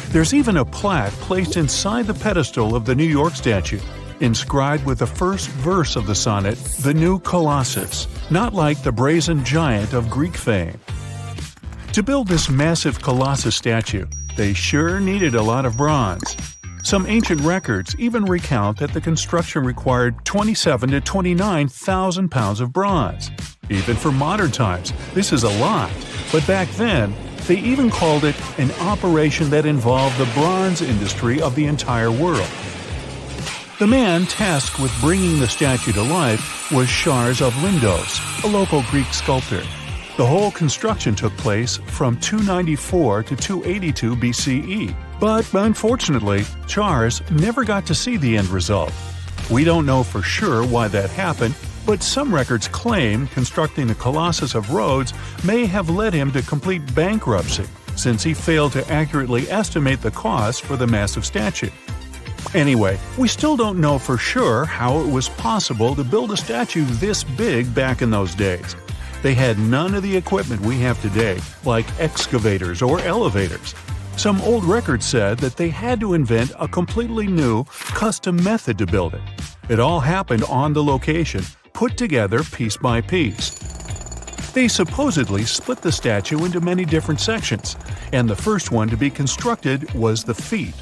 There's even a plaque placed inside the pedestal of the New York statue, inscribed with the first verse of the sonnet, "The New Colossus," not like the brazen giant of Greek fame. To build this massive Colossus statue, they sure needed a lot of bronze. Some ancient records even recount that the construction required 27,000 to 29,000 pounds of bronze. Even for modern times, this is a lot, but back then, they even called it an operation that involved the bronze industry of the entire world. The man tasked with bringing the statue to life was Chares of Lindos, a local Greek sculptor. The whole construction took place from 294 to 282 BCE, but unfortunately, Chares never got to see the end result. We don't know for sure why that happened, but some records claim constructing the Colossus of Rhodes may have led him to complete bankruptcy, since he failed to accurately estimate the cost for the massive statue. Anyway, we still don't know for sure how it was possible to build a statue this big back in those days. They had none of the equipment we have today, like excavators or elevators. Some old records said that they had to invent a completely new, custom method to build it. It all happened on the location, put together piece by piece. They supposedly split the statue into many different sections, and the first one to be constructed was the feet.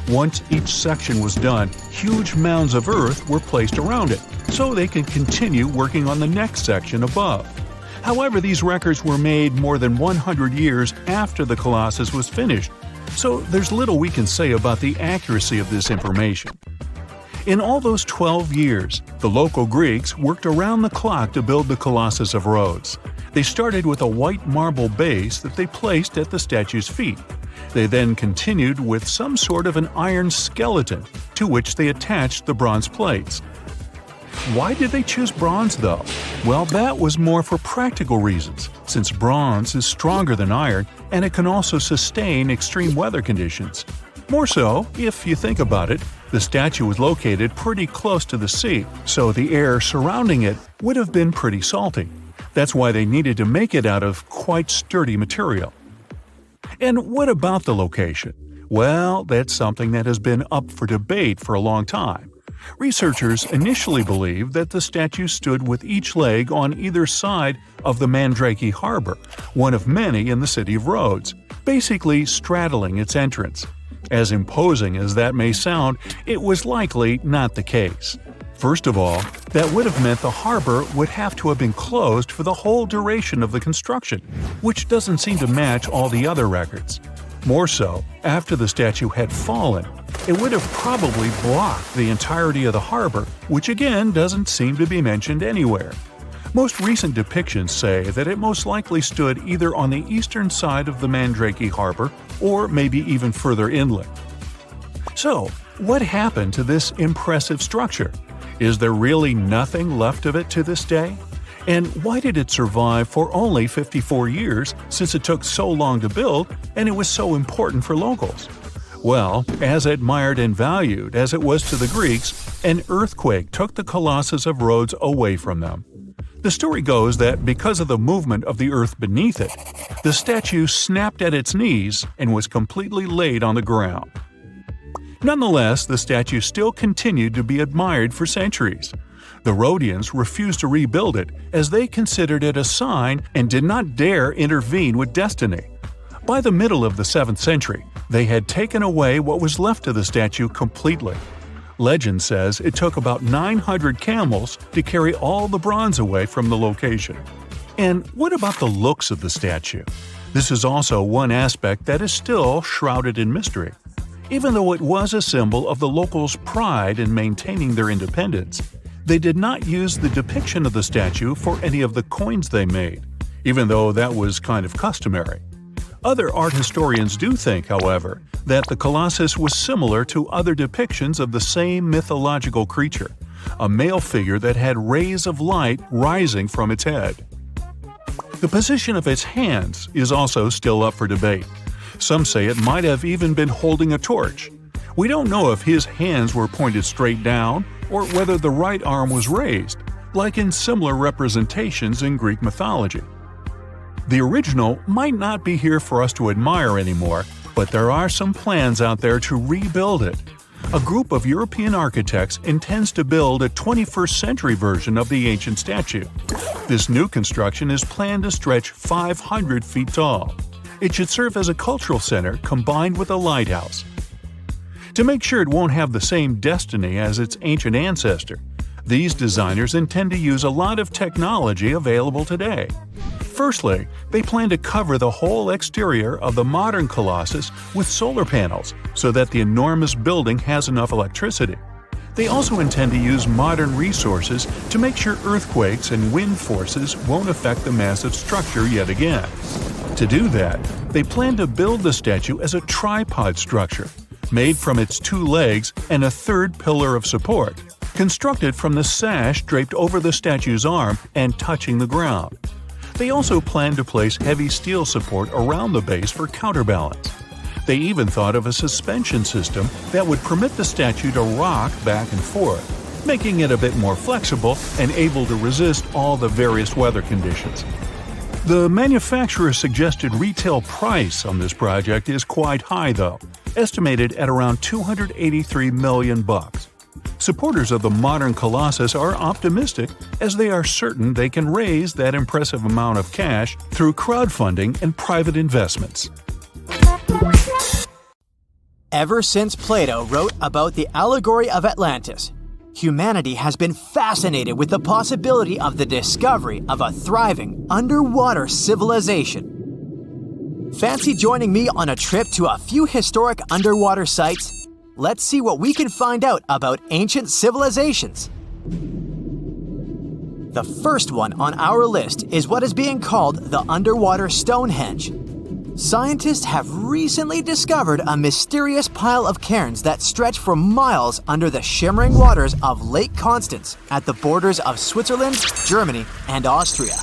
Once each section was done, huge mounds of earth were placed around it, so they could continue working on the next section above. However, these records were made more than 100 years after the Colossus was finished, so there's little we can say about the accuracy of this information. In all those 12 years, the local Greeks worked around the clock to build the Colossus of Rhodes. They started with a white marble base that they placed at the statue's feet. They then continued with some sort of an iron skeleton, to which they attached the bronze plates. Why did they choose bronze, though? Well, that was more for practical reasons, since bronze is stronger than iron and it can also sustain extreme weather conditions. More so, if you think about it, the statue was located pretty close to the sea, so the air surrounding it would have been pretty salty. That's why they needed to make it out of quite sturdy material. And what about the location? Well, that's something that has been up for debate for a long time. Researchers initially believed that the statue stood with each leg on either side of the Mandrake Harbor, one of many in the city of Rhodes, basically straddling its entrance. As imposing as that may sound, it was likely not the case. First of all, that would have meant the harbor would have to have been closed for the whole duration of the construction, which doesn't seem to match all the other records. More so, after the statue had fallen, it would have probably blocked the entirety of the harbor, which again doesn't seem to be mentioned anywhere. Most recent depictions say that it most likely stood either on the eastern side of the Mandrake Harbor or maybe even further inland. So, what happened to this impressive structure? Is there really nothing left of it to this day? And why did it survive for only 54 years, since it took so long to build and it was so important for locals? Well, as admired and valued as it was to the Greeks, an earthquake took the Colossus of Rhodes away from them. The story goes that because of the movement of the earth beneath it, the statue snapped at its knees and was completely laid on the ground. Nonetheless, the statue still continued to be admired for centuries. The Rhodians refused to rebuild it as they considered it a sign and did not dare intervene with destiny. By the middle of the 7th century, they had taken away what was left of the statue completely. Legend says it took about 900 camels to carry all the bronze away from the location. And what about the looks of the statue? This is also one aspect that is still shrouded in mystery. Even though it was a symbol of the locals' pride in maintaining their independence, they did not use the depiction of the statue for any of the coins they made, even though that was kind of customary. Other art historians do think, however, that the Colossus was similar to other depictions of the same mythological creature, a male figure that had rays of light rising from its head. The position of its hands is also still up for debate. Some say it might have even been holding a torch. We don't know if his hands were pointed straight down or whether the right arm was raised, like in similar representations in Greek mythology. The original might not be here for us to admire anymore, but there are some plans out there to rebuild it. A group of European architects intends to build a 21st century version of the ancient statue. This new construction is planned to stretch 500 feet tall. It should serve as a cultural center combined with a lighthouse. To make sure it won't have the same destiny as its ancient ancestor, these designers intend to use a lot of technology available today. Firstly, they plan to cover the whole exterior of the modern Colossus with solar panels so that the enormous building has enough electricity. They also intend to use modern resources to make sure earthquakes and wind forces won't affect the massive structure yet again. To do that, they plan to build the statue as a tripod structure, made from its 2 legs and a third pillar of support, constructed from the sash draped over the statue's arm and touching the ground. They also plan to place heavy steel support around the base for counterbalance. They even thought of a suspension system that would permit the statue to rock back and forth, making it a bit more flexible and able to resist all the various weather conditions. The manufacturer's suggested retail price on this project is quite high though, estimated at around $283 million. Supporters of the modern Colossus are optimistic as they are certain they can raise that impressive amount of cash through crowdfunding and private investments. Ever since Plato wrote about the allegory of Atlantis, humanity has been fascinated with the possibility of the discovery of a thriving underwater civilization. Fancy joining me on a trip to a few historic underwater sites? Let's see what we can find out about ancient civilizations. The first one on our list is what is being called the underwater Stonehenge. Scientists have recently discovered a mysterious pile of cairns that stretch for miles under the shimmering waters of Lake Constance at the borders of Switzerland, Germany, and Austria.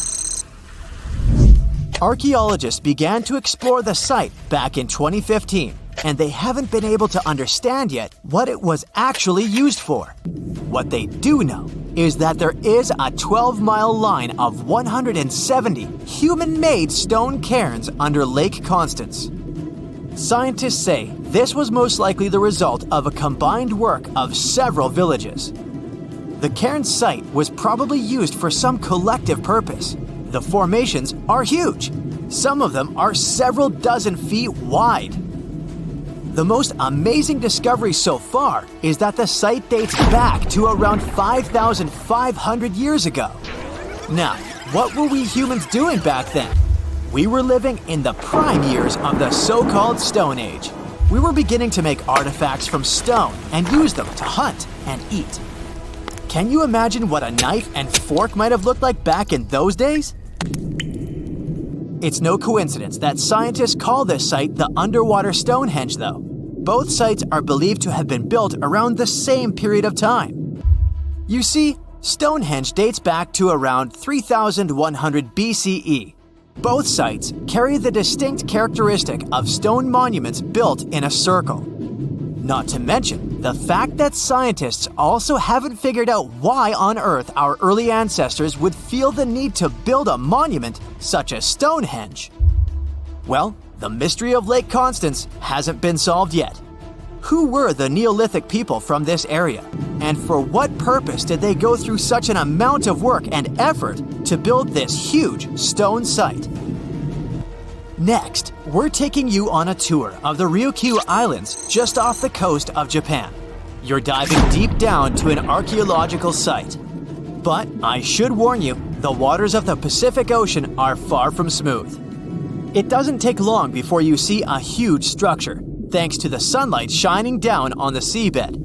Archaeologists began to explore the site back in 2015, and they haven't been able to understand yet what it was actually used for. What they do know is that there is a 12-mile line of 170 human-made stone cairns under Lake Constance. Scientists say this was most likely the result of a combined work of several villages. The cairn site was probably used for some collective purpose. The formations are huge. Some of them are several dozen feet wide. The most amazing discovery so far is that the site dates back to around 5,500 years ago. Now, what were we humans doing back then? We were living in the prime years of the so-called Stone Age. We were beginning to make artifacts from stone and use them to hunt and eat. Can you imagine what a knife and fork might have looked like back in those days? It's no coincidence that scientists call this site the underwater Stonehenge, though. Both sites are believed to have been built around the same period of time. You see, Stonehenge dates back to around 3100 BCE. Both sites carry the distinct characteristic of stone monuments built in a circle. Not to mention the fact that scientists also haven't figured out why on earth our early ancestors would feel the need to build a monument such as Stonehenge. Well, the mystery of Lake Constance hasn't been solved yet. Who were the Neolithic people from this area? And for what purpose did they go through such an amount of work and effort to build this huge stone site? Next, we're taking you on a tour of the Ryukyu Islands just off the coast of Japan. You're diving deep down to an archaeological site. But I should warn you, the waters of the Pacific Ocean are far from smooth. It doesn't take long before you see a huge structure, thanks to the sunlight shining down on the seabed.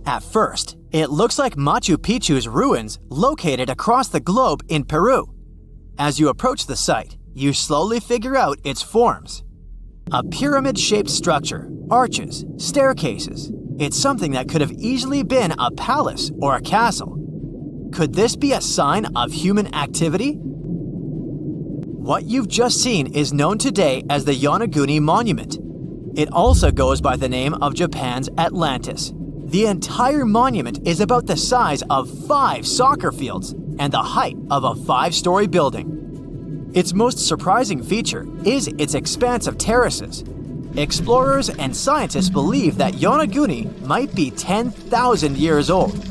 At first, it looks like Machu Picchu's ruins located across the globe in Peru. As you approach the site, you slowly figure out its forms. A pyramid-shaped structure, arches, staircases. It's something that could have easily been a palace or a castle. Could this be a sign of human activity? What you've just seen is known today as the Yonaguni Monument. It also goes by the name of Japan's Atlantis. The entire monument is about the size of 5 soccer fields and the height of a 5-story building. Its most surprising feature is its expanse of terraces. Explorers and scientists believe that Yonaguni might be 10,000 years old.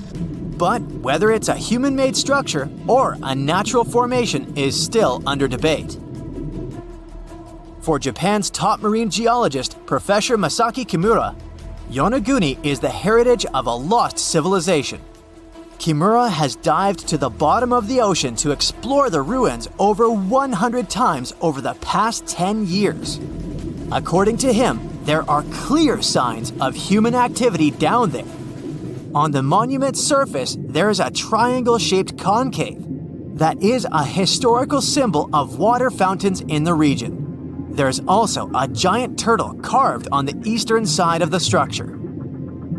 But whether it's a human-made structure or a natural formation is still under debate. For Japan's top marine geologist, Professor Masaki Kimura, Yonaguni is the heritage of a lost civilization. Kimura has dived to the bottom of the ocean to explore the ruins over 100 times over the past 10 years. According to him, there are clear signs of human activity down there. On the monument's surface, there is a triangle-shaped concave that is a historical symbol of water fountains in the region. There's also a giant turtle carved on the eastern side of the structure.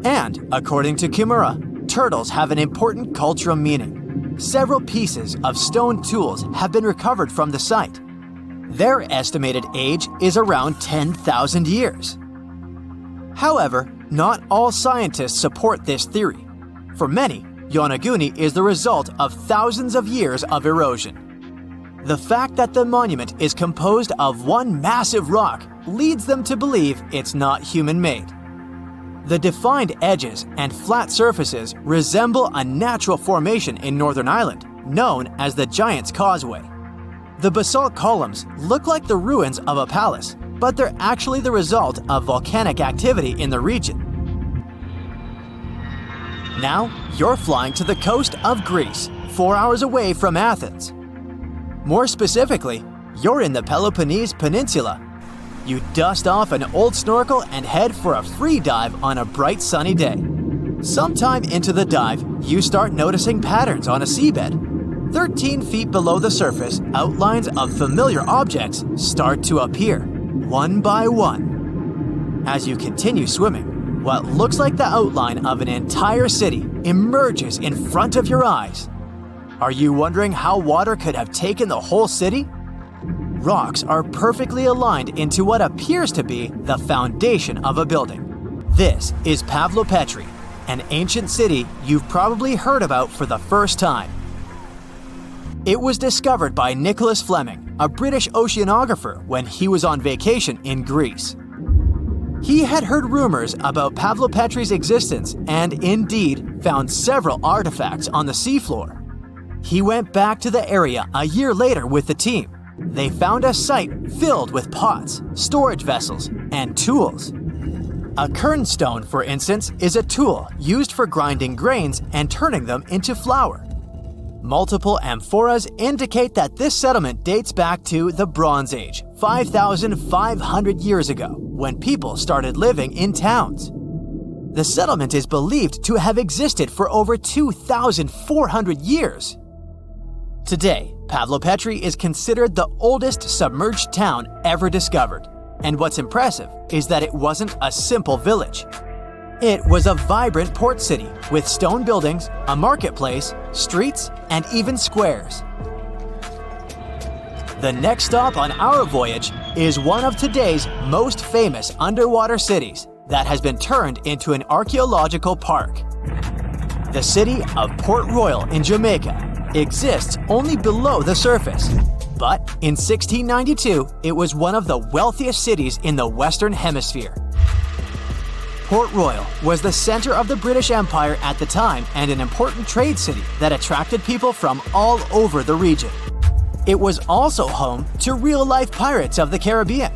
And, according to Kimura, turtles have an important cultural meaning. Several pieces of stone tools have been recovered from the site. Their estimated age is around 10,000 years. However, not all scientists support this theory. For many, Yonaguni is the result of thousands of years of erosion. The fact that the monument is composed of one massive rock leads them to believe it's not human-made. The defined edges and flat surfaces resemble a natural formation in Northern Ireland, known as the Giant's Causeway. The basalt columns look like the ruins of a palace, but they're actually the result of volcanic activity in the region. Now, you're flying to the coast of Greece, 4 hours away from Athens. More specifically, you're in the Peloponnese Peninsula. You dust off an old snorkel and head for a free dive on a bright sunny day. Sometime into the dive, you start noticing patterns on a seabed. 13 feet below the surface, outlines of familiar objects start to appear, one by one. As you continue swimming, what looks like the outline of an entire city emerges in front of your eyes. Are you wondering how water could have taken the whole city? Rocks are perfectly aligned into what appears to be the foundation of a building. This is Pavlopetri, an ancient city you've probably heard about for the first time. It was discovered by Nicholas Fleming, a British oceanographer, when he was on vacation in Greece. He had heard rumors about Pavlopetri's existence and indeed found several artifacts on the seafloor. He went back to the area a year later with the team. They found a site filled with pots, storage vessels, and tools. A kernstone, for instance, is a tool used for grinding grains and turning them into flour. Multiple amphoras indicate that this settlement dates back to the Bronze Age, 5,500 years ago, when people started living in towns. The settlement is believed to have existed for over 2,400 years. Today, Pavlopetri is considered the oldest submerged town ever discovered, and what's impressive is that it wasn't a simple village. It was a vibrant port city with stone buildings, a marketplace, streets, and even squares. The next stop on our voyage is one of today's most famous underwater cities that has been turned into an archaeological park. The city of Port Royal in Jamaica exists only below the surface, but in 1692 it was one of the wealthiest cities in the Western Hemisphere. Port Royal was the center of the British Empire at the time and an important trade city that attracted people from all over the region. It was also home to real-life pirates of the Caribbean.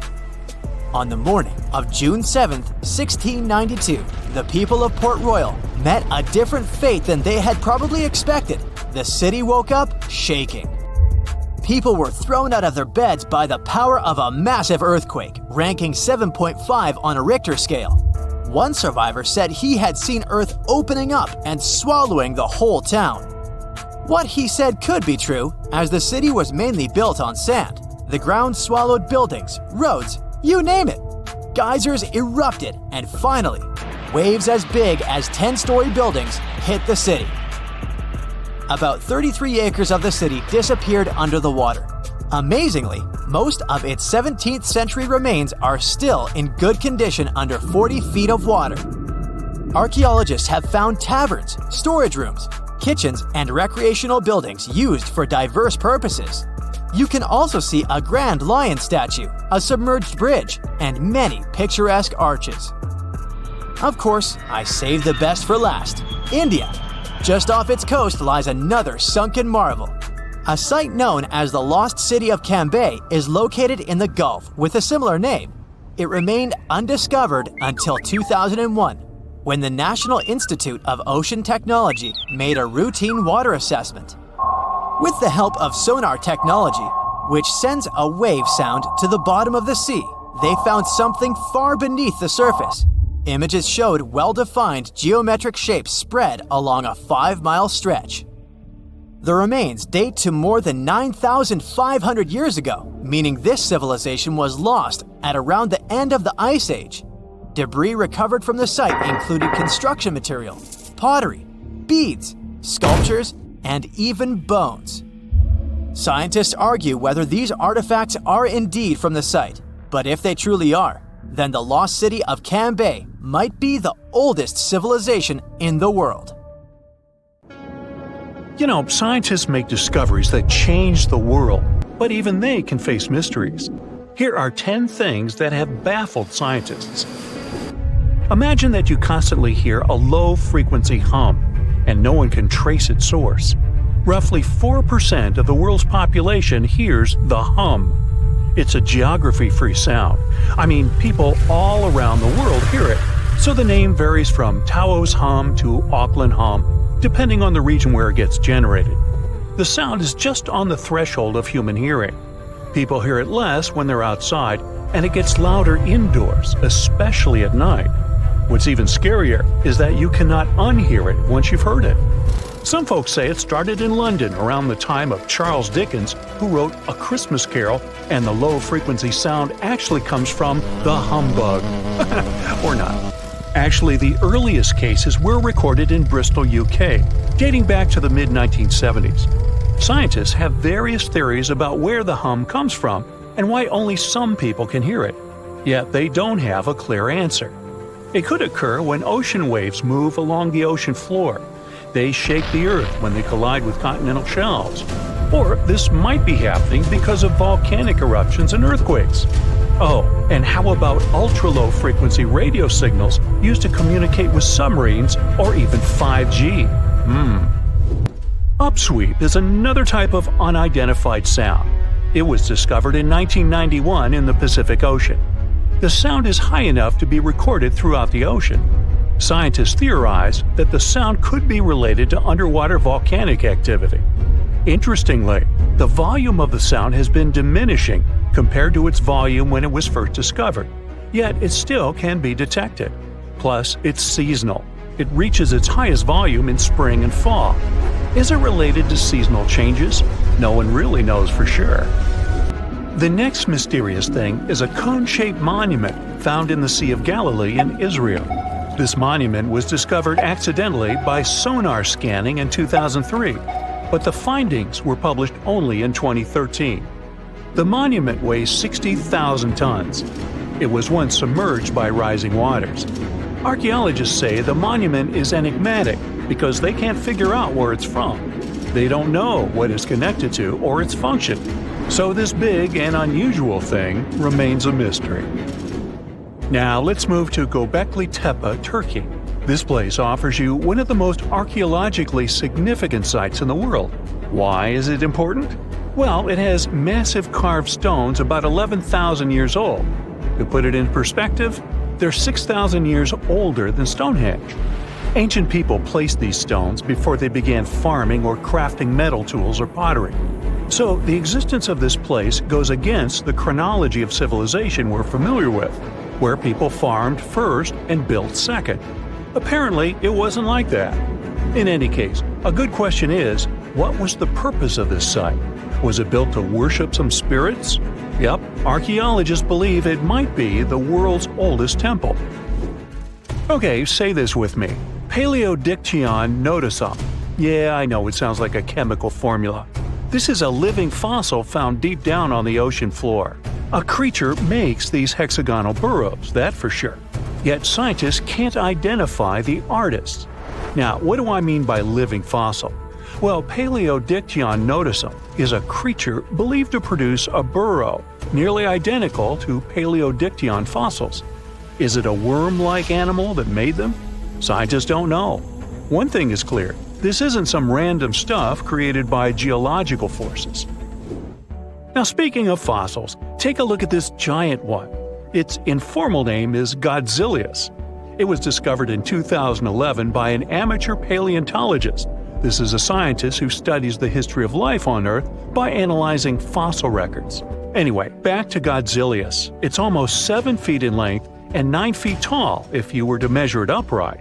On the morning of June 7, 1692, the people of Port Royal met a different fate than they had probably expected. The city woke up shaking. People were thrown out of their beds by the power of a massive earthquake, ranking 7.5 on a Richter scale. One survivor said he had seen Earth opening up and swallowing the whole town. What he said could be true, as the city was mainly built on sand. The ground swallowed buildings, roads, you name it. Geysers erupted, and finally, waves as big as 10-story buildings hit the city. About 33 acres of the city disappeared under the water. Amazingly, most of its 17th century remains are still in good condition under 40 feet of water. Archaeologists have found taverns, storage rooms, kitchens, and recreational buildings used for diverse purposes. You can also see a grand lion statue, a submerged bridge, and many picturesque arches. Of course, I saved the best for last: India. Just off its coast lies another sunken marvel. A site known as the Lost City of Cambay is located in the Gulf with a similar name. It remained undiscovered until 2001, when the National Institute of Ocean Technology made a routine water assessment. With the help of sonar technology, which sends a wave sound to the bottom of the sea, they found something far beneath the surface. Images showed well-defined geometric shapes spread along a 5-mile stretch. The remains date to more than 9,500 years ago, meaning this civilization was lost at around the end of the Ice Age. Debris recovered from the site included construction material, pottery, beads, sculptures, and even bones. Scientists argue whether these artifacts are indeed from the site, but if they truly are, then the lost city of Cambay might be the oldest civilization in the world. You know, scientists make discoveries that change the world, but even they can face mysteries. Here are 10 things that have baffled scientists. Imagine that you constantly hear a low-frequency hum, and no one can trace its source. Roughly 4% of the world's population hears the hum. It's a geography-free sound. I mean, people all around the world hear it, so the name varies from Tao's hum to Auckland hum, depending on the region where it gets generated. The sound is just on the threshold of human hearing. People hear it less when they're outside, and it gets louder indoors, especially at night. What's even scarier is that you cannot unhear it once you've heard it. Some folks say it started in London around the time of Charles Dickens, who wrote A Christmas Carol, and the low-frequency sound actually comes from the humbug. Or not. Actually, the earliest cases were recorded in Bristol, UK, dating back to the mid-1970s. Scientists have various theories about where the hum comes from and why only some people can hear it, yet they don't have a clear answer. It could occur when ocean waves move along the ocean floor. They shake the Earth when they collide with continental shelves. Or this might be happening because of volcanic eruptions and earthquakes. Oh, and how about ultra-low frequency radio signals used to communicate with submarines or even 5G? Upsweep is another type of unidentified sound. It was discovered in 1991 in the Pacific Ocean. The sound is high enough to be recorded throughout the ocean. Scientists theorize that the sound could be related to underwater volcanic activity. Interestingly, the volume of the sound has been diminishing compared to its volume when it was first discovered, yet it still can be detected. Plus, it's seasonal. It reaches its highest volume in spring and fall. Is it related to seasonal changes? No one really knows for sure. The next mysterious thing is a cone-shaped monument found in the Sea of Galilee in Israel. This monument was discovered accidentally by sonar scanning in 2003, but the findings were published only in 2013. The monument weighs 60,000 tons. It was once submerged by rising waters. Archaeologists say the monument is enigmatic because they can't figure out where it's from. They don't know what it's connected to or its function. So this big and unusual thing remains a mystery. Now let's move to Göbekli Tepe, Turkey. This place offers you one of the most archaeologically significant sites in the world. Why is it important? Well, it has massive carved stones about 11,000 years old. To put it in perspective, they're 6,000 years older than Stonehenge. Ancient people placed these stones before they began farming or crafting metal tools or pottery. So the existence of this place goes against the chronology of civilization we're familiar with, where people farmed first and built second. Apparently, it wasn't like that. In any case, a good question is, what was the purpose of this site? Was it built to worship some spirits? Yep, archaeologists believe it might be the world's oldest temple. Okay, say this with me. Paleodiction notusum. Yeah, I know it sounds like a chemical formula. This is a living fossil found deep down on the ocean floor. A creature makes these hexagonal burrows, that for sure. Yet scientists can't identify the artists. Now, what do I mean by living fossil? Well, Paleodiction notusum is a creature believed to produce a burrow nearly identical to Paleodiction fossils. Is it a worm-like animal that made them? Scientists don't know. One thing is clear, this isn't some random stuff created by geological forces. Now, speaking of fossils, take a look at this giant one. Its informal name is Godzillius. It was discovered in 2011 by an amateur paleontologist. This is a scientist who studies the history of life on Earth by analyzing fossil records. Anyway, back to Godzillius. It's almost 7 feet in length and 9 feet tall if you were to measure it upright.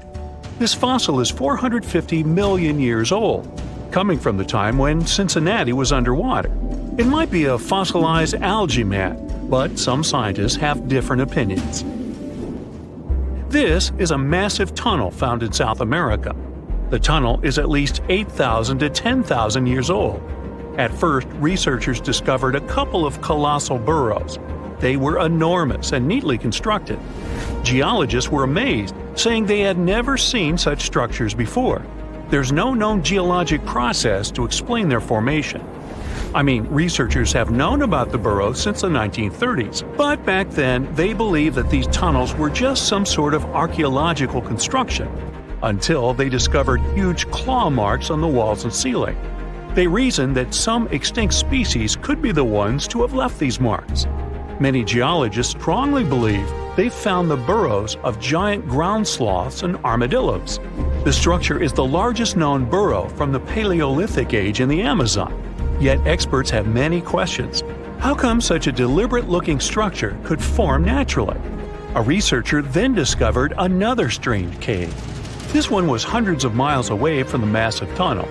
This fossil is 450 million years old, coming from the time when Cincinnati was underwater. It might be a fossilized algae mat, but some scientists have different opinions. This is a massive tunnel found in South America. The tunnel is at least 8,000 to 10,000 years old. At first, researchers discovered a couple of colossal burrows. They were enormous and neatly constructed. Geologists were amazed, saying they had never seen such structures before. There's no known geologic process to explain their formation. I mean, researchers have known about the burrows since the 1930s, but back then they believed that these tunnels were just some sort of archaeological construction, until they discovered huge claw marks on the walls and ceiling. They reasoned that some extinct species could be the ones to have left these marks. Many geologists strongly believe they found the burrows of giant ground sloths and armadillos. The structure is the largest known burrow from the Paleolithic age in the Amazon. Yet experts have many questions. How come such a deliberate-looking structure could form naturally? A researcher then discovered another strange cave. This one was hundreds of miles away from the massive tunnel.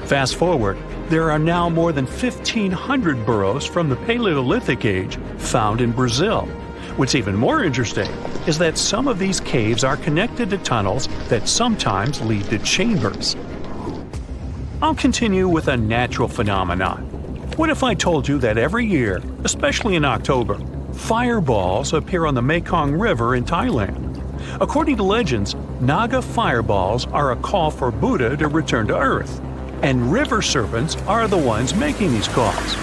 Fast forward, there are now more than 1,500 burrows from the Paleolithic age found in Brazil. What's even more interesting is that some of these caves are connected to tunnels that sometimes lead to chambers. I'll continue with a natural phenomenon. What if I told you that every year, especially in October, fireballs appear on the Mekong River in Thailand? According to legends, Naga fireballs are a call for Buddha to return to Earth, and river serpents are the ones making these calls.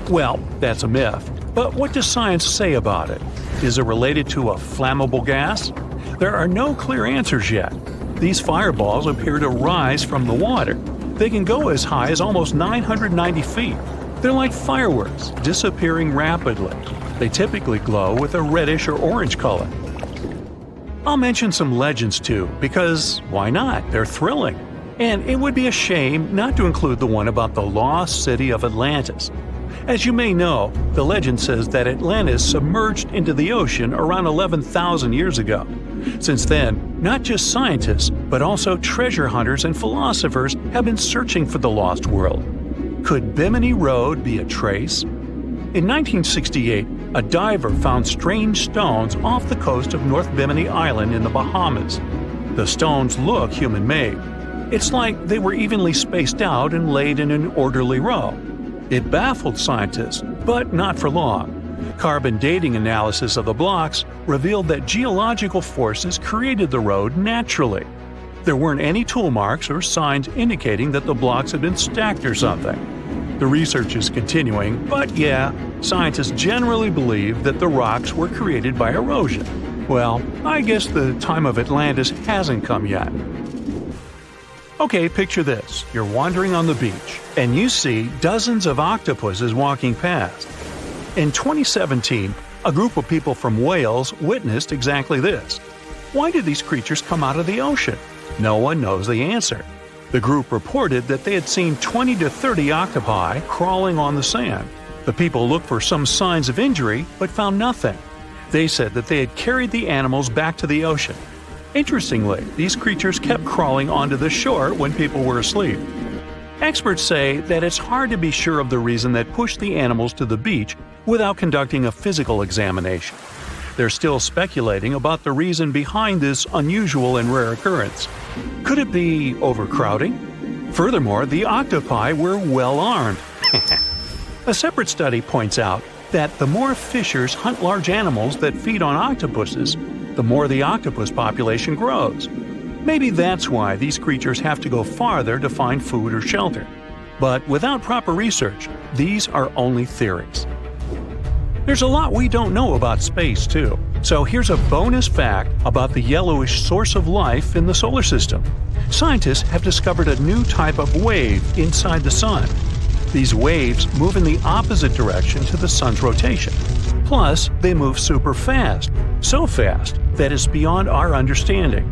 Well, that's a myth, but what does science say about it? Is it related to a flammable gas? There are no clear answers yet. These fireballs appear to rise from the water. They can go as high as almost 990 feet. They're like fireworks, disappearing rapidly. They typically glow with a reddish or orange color. I'll mention some legends too, because why not? They're thrilling. And it would be a shame not to include the one about the lost city of Atlantis. As you may know, the legend says that Atlantis submerged into the ocean around 11,000 years ago. Since then, Not just scientists, but also treasure hunters and philosophers have been searching for the lost world. Could Bimini Road be a trace? In 1968, a diver found strange stones off the coast of North Bimini Island in the Bahamas. The stones look human-made. It's like they were evenly spaced out and laid in an orderly row. It baffled scientists, but not for long. Carbon dating analysis of the blocks revealed that geological forces created the road naturally. There weren't any tool marks or signs indicating that the blocks had been stacked or something. The research is continuing, but yeah, scientists generally believe that the rocks were created by erosion. Well, I guess the time of Atlantis hasn't come yet. Okay, picture this. You're wandering on the beach, and you see dozens of octopuses walking past. In 2017, a group of people from Wales witnessed exactly this. Why did these creatures come out of the ocean? No one knows the answer. The group reported that they had seen 20 to 30 octopi crawling on the sand. The people looked for some signs of injury, but found nothing. They said that they had carried the animals back to the ocean. Interestingly, these creatures kept crawling onto the shore when people were asleep. Experts say that it's hard to be sure of the reason that pushed the animals to the beach without conducting a physical examination. They're still speculating about the reason behind this unusual and rare occurrence. Could it be overcrowding? Furthermore, the octopi were well armed. A separate study points out that the more fishers hunt large animals that feed on octopuses, the more the octopus population grows. Maybe that's why these creatures have to go farther to find food or shelter. But without proper research, these are only theories. There's a lot we don't know about space, too. So here's a bonus fact about the yellowish source of life in the solar system. Scientists have discovered a new type of wave inside the sun. These waves move in the opposite direction to the sun's rotation. Plus, they move super fast, so fast that it's beyond our understanding.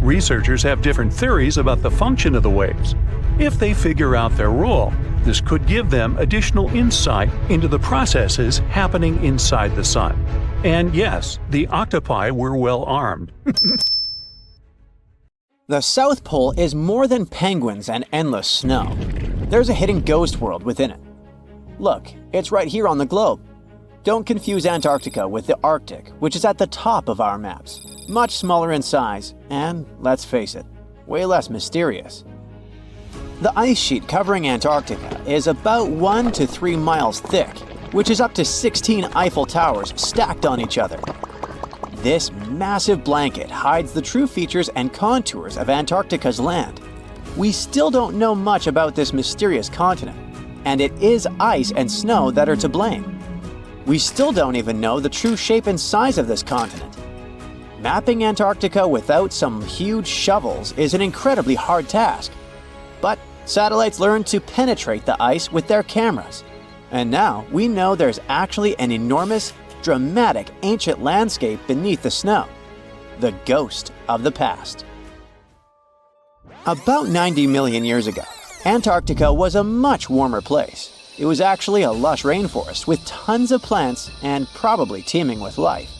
Researchers have different theories about the function of the waves. If they figure out their role, this could give them additional insight into the processes happening inside the sun. And yes, the octopi were well armed. The South Pole is more than penguins and endless snow. There's a hidden ghost world within it. Look, it's right here on the globe. Don't confuse Antarctica with the Arctic, which is at the top of our maps. Much smaller in size, and, let's face it, way less mysterious. The ice sheet covering Antarctica is about 1 to 3 miles thick, which is up to 16 Eiffel Towers stacked on each other. This massive blanket hides the true features and contours of Antarctica's land. We still don't know much about this mysterious continent, and it is ice and snow that are to blame. We still don't even know the true shape and size of this continent. Mapping Antarctica without some huge shovels is an incredibly hard task. But satellites learned to penetrate the ice with their cameras. And now we know there's actually an enormous, dramatic ancient landscape beneath the snow. The ghost of the past. About 90 million years ago, Antarctica was a much warmer place. It was actually a lush rainforest with tons of plants and probably teeming with life.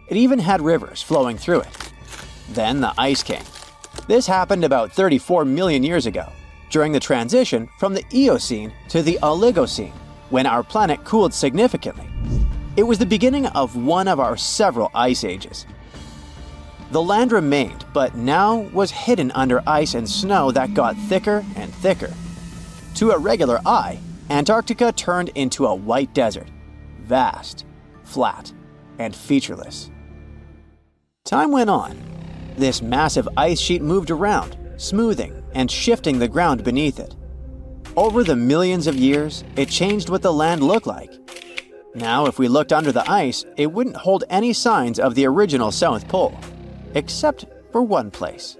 It even had rivers flowing through it. Then the ice came. This happened about 34 million years ago, during the transition from the Eocene to the Oligocene, when our planet cooled significantly. It was the beginning of one of our several ice ages. The land remained, but now was hidden under ice and snow that got thicker and thicker. To a regular eye, Antarctica turned into a white desert, vast, flat, and featureless. Time went on. This massive ice sheet moved around, smoothing and shifting the ground beneath it. Over the millions of years, it changed what the land looked like. Now, if we looked under the ice, it wouldn't hold any signs of the original South Pole, except for one place.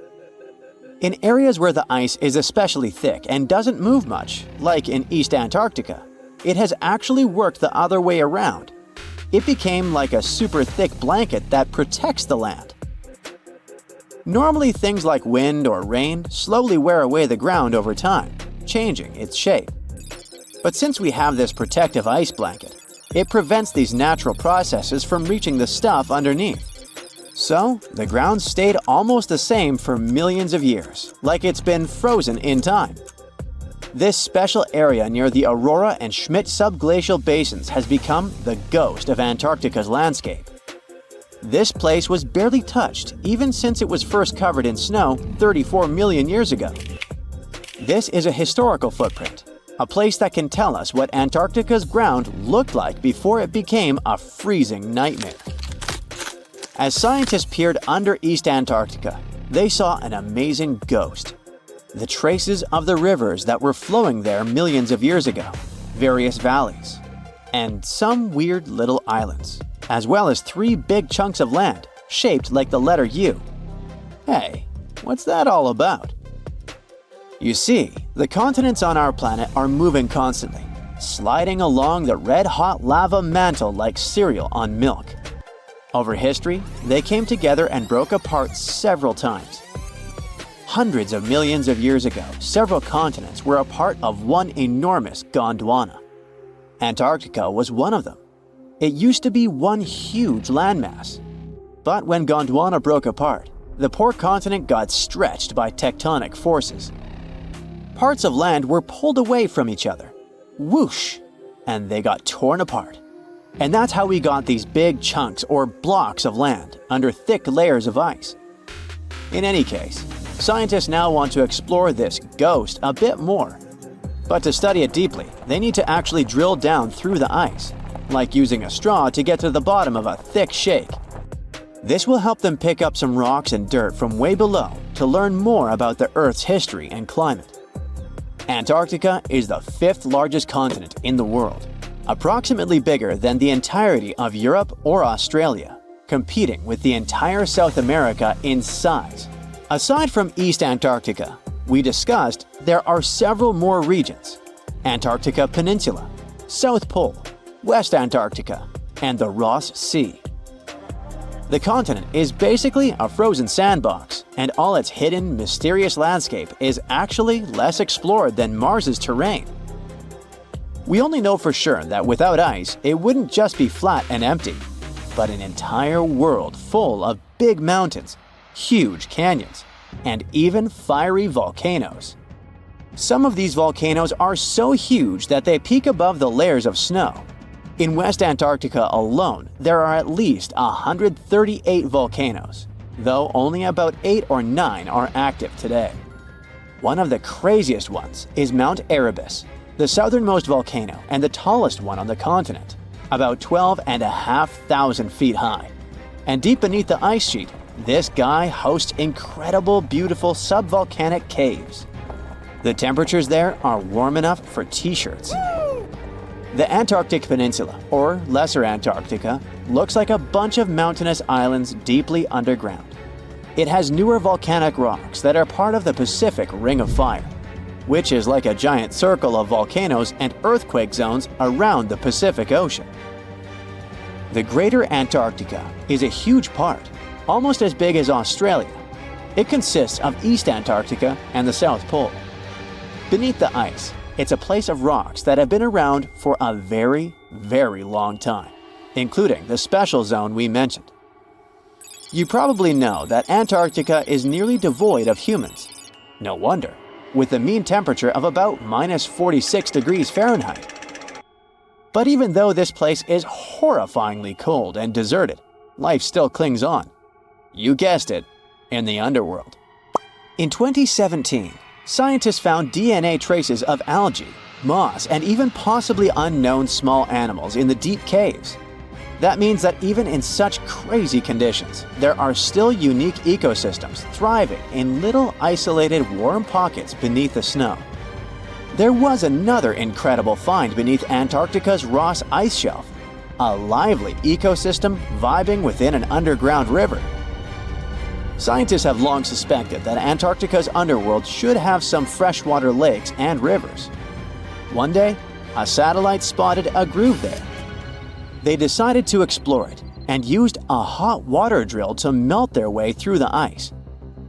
In areas where the ice is especially thick and doesn't move much, like in East Antarctica, it has actually worked the other way around. It became like a super thick blanket that protects the land. Normally, things like wind or rain slowly wear away the ground over time, changing its shape. But since we have this protective ice blanket, it prevents these natural processes from reaching the stuff underneath. So, the ground stayed almost the same for millions of years, like it's been frozen in time. This special area near the Aurora and Schmidt subglacial basins has become the ghost of Antarctica's landscape. This place was barely touched even since it was first covered in snow 34 million years ago. This is a historical footprint, a place that can tell us what Antarctica's ground looked like before it became a freezing nightmare. As scientists peered under East Antarctica, they saw an amazing ghost. The traces of the rivers that were flowing there millions of years ago, various valleys, and some weird little islands, as well as 3 big chunks of land shaped like the letter U. Hey, what's that all about? You see, the continents on our planet are moving constantly, sliding along the red-hot lava mantle like cereal on milk. Over history, they came together and broke apart several times. Hundreds of millions of years ago, several continents were a part of one enormous Gondwana. Antarctica was one of them. It used to be one huge landmass. But when Gondwana broke apart, the poor continent got stretched by tectonic forces. Parts of land were pulled away from each other. Whoosh! And they got torn apart. And that's how we got these big chunks or blocks of land under thick layers of ice. In any case, scientists now want to explore this ghost a bit more. But to study it deeply, they need to actually drill down through the ice, like using a straw to get to the bottom of a thick shake. This will help them pick up some rocks and dirt from way below to learn more about the Earth's history and climate. Antarctica is the 5th largest continent in the world, approximately bigger than the entirety of Europe or Australia, competing with the entire South America in size. Aside from East Antarctica, we discussed there are several more regions: Antarctica Peninsula, South Pole, West Antarctica, and the Ross Sea. The continent is basically a frozen sandbox, and all its hidden, mysterious landscape is actually less explored than Mars's terrain. We only know for sure that without ice, it wouldn't just be flat and empty, but an entire world full of big mountains, huge canyons, and even fiery volcanoes. Some of these volcanoes are so huge that they peak above the layers of snow. In West Antarctica alone, there are at least 138 volcanoes, though only about 8 or 9 are active today. One of the craziest ones is Mount Erebus, the southernmost volcano and the tallest one on the continent, about 12,500 feet high. And deep beneath the ice sheet, this guy hosts incredible, beautiful subvolcanic caves. The temperatures there are warm enough for t-shirts. The Antarctic Peninsula, or Lesser Antarctica, looks like a bunch of mountainous islands deeply underground. It has newer volcanic rocks that are part of the Pacific Ring of Fire, which is like a giant circle of volcanoes and earthquake zones around the Pacific Ocean. The Greater Antarctica is a huge part, almost as big as Australia. It consists of East Antarctica and the South Pole. Beneath the ice, it's a place of rocks that have been around for a very, very long time, including the special zone we mentioned. You probably know that Antarctica is nearly devoid of humans. No wonder, with a mean temperature of about -46 degrees Fahrenheit. But even though this place is horrifyingly cold and deserted, life still clings on. You guessed it, in the underworld. In 2017, scientists found DNA traces of algae, moss, and even possibly unknown small animals in the deep caves. That means that even in such crazy conditions, there are still unique ecosystems thriving in little isolated warm pockets beneath the snow. There was another incredible find beneath Antarctica's Ross Ice Shelf, a lively ecosystem vibing within an underground river. Scientists have long suspected that Antarctica's underworld should have some freshwater lakes and rivers. One day, a satellite spotted a groove there. They decided to explore it and used a hot water drill to melt their way through the ice.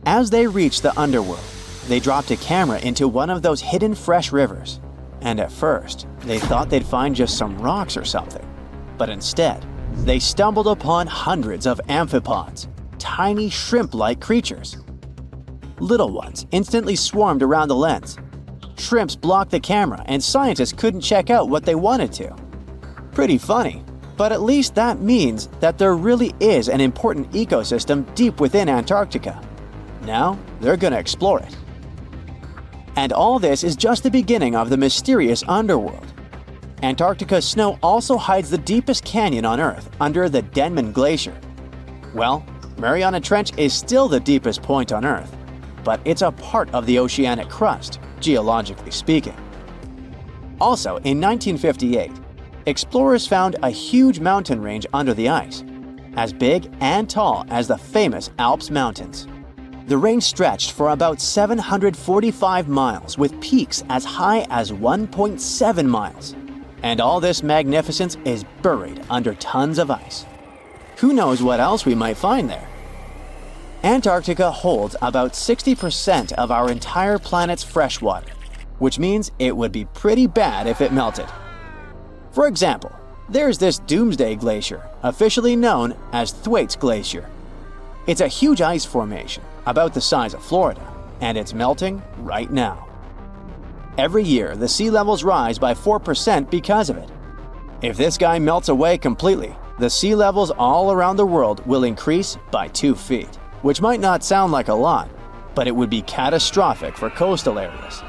As they reached the underworld, they dropped a camera into one of those hidden fresh rivers. And at first, they thought they'd find just some rocks or something. But instead, they stumbled upon hundreds of amphipods, tiny shrimp-like creatures. Little ones instantly swarmed around the lens. Shrimps blocked the camera and scientists couldn't check out what they wanted to. Pretty funny, but at least that means that there really is an important ecosystem deep within Antarctica. Now, they're gonna explore it. And all this is just the beginning of the mysterious underworld. Antarctica's snow also hides the deepest canyon on Earth under the Denman Glacier. Well, Mariana Trench is still the deepest point on Earth, but it's a part of the oceanic crust, geologically speaking. Also, in 1958, explorers found a huge mountain range under the ice, as big and tall as the famous Alps Mountains. The range stretched for about 745 miles with peaks as high as 1.7 miles. And all this magnificence is buried under tons of ice. Who knows what else we might find there? Antarctica holds about 60% of our entire planet's fresh water, which means it would be pretty bad if it melted. For example, there's this Doomsday Glacier, officially known as Thwaites Glacier. It's a huge ice formation, about the size of Florida, and it's melting right now. Every year, the sea levels rise by 4% because of it. If this guy melts away completely, the sea levels all around the world will increase by 2 feet, which might not sound like a lot, but it would be catastrophic for coastal areas.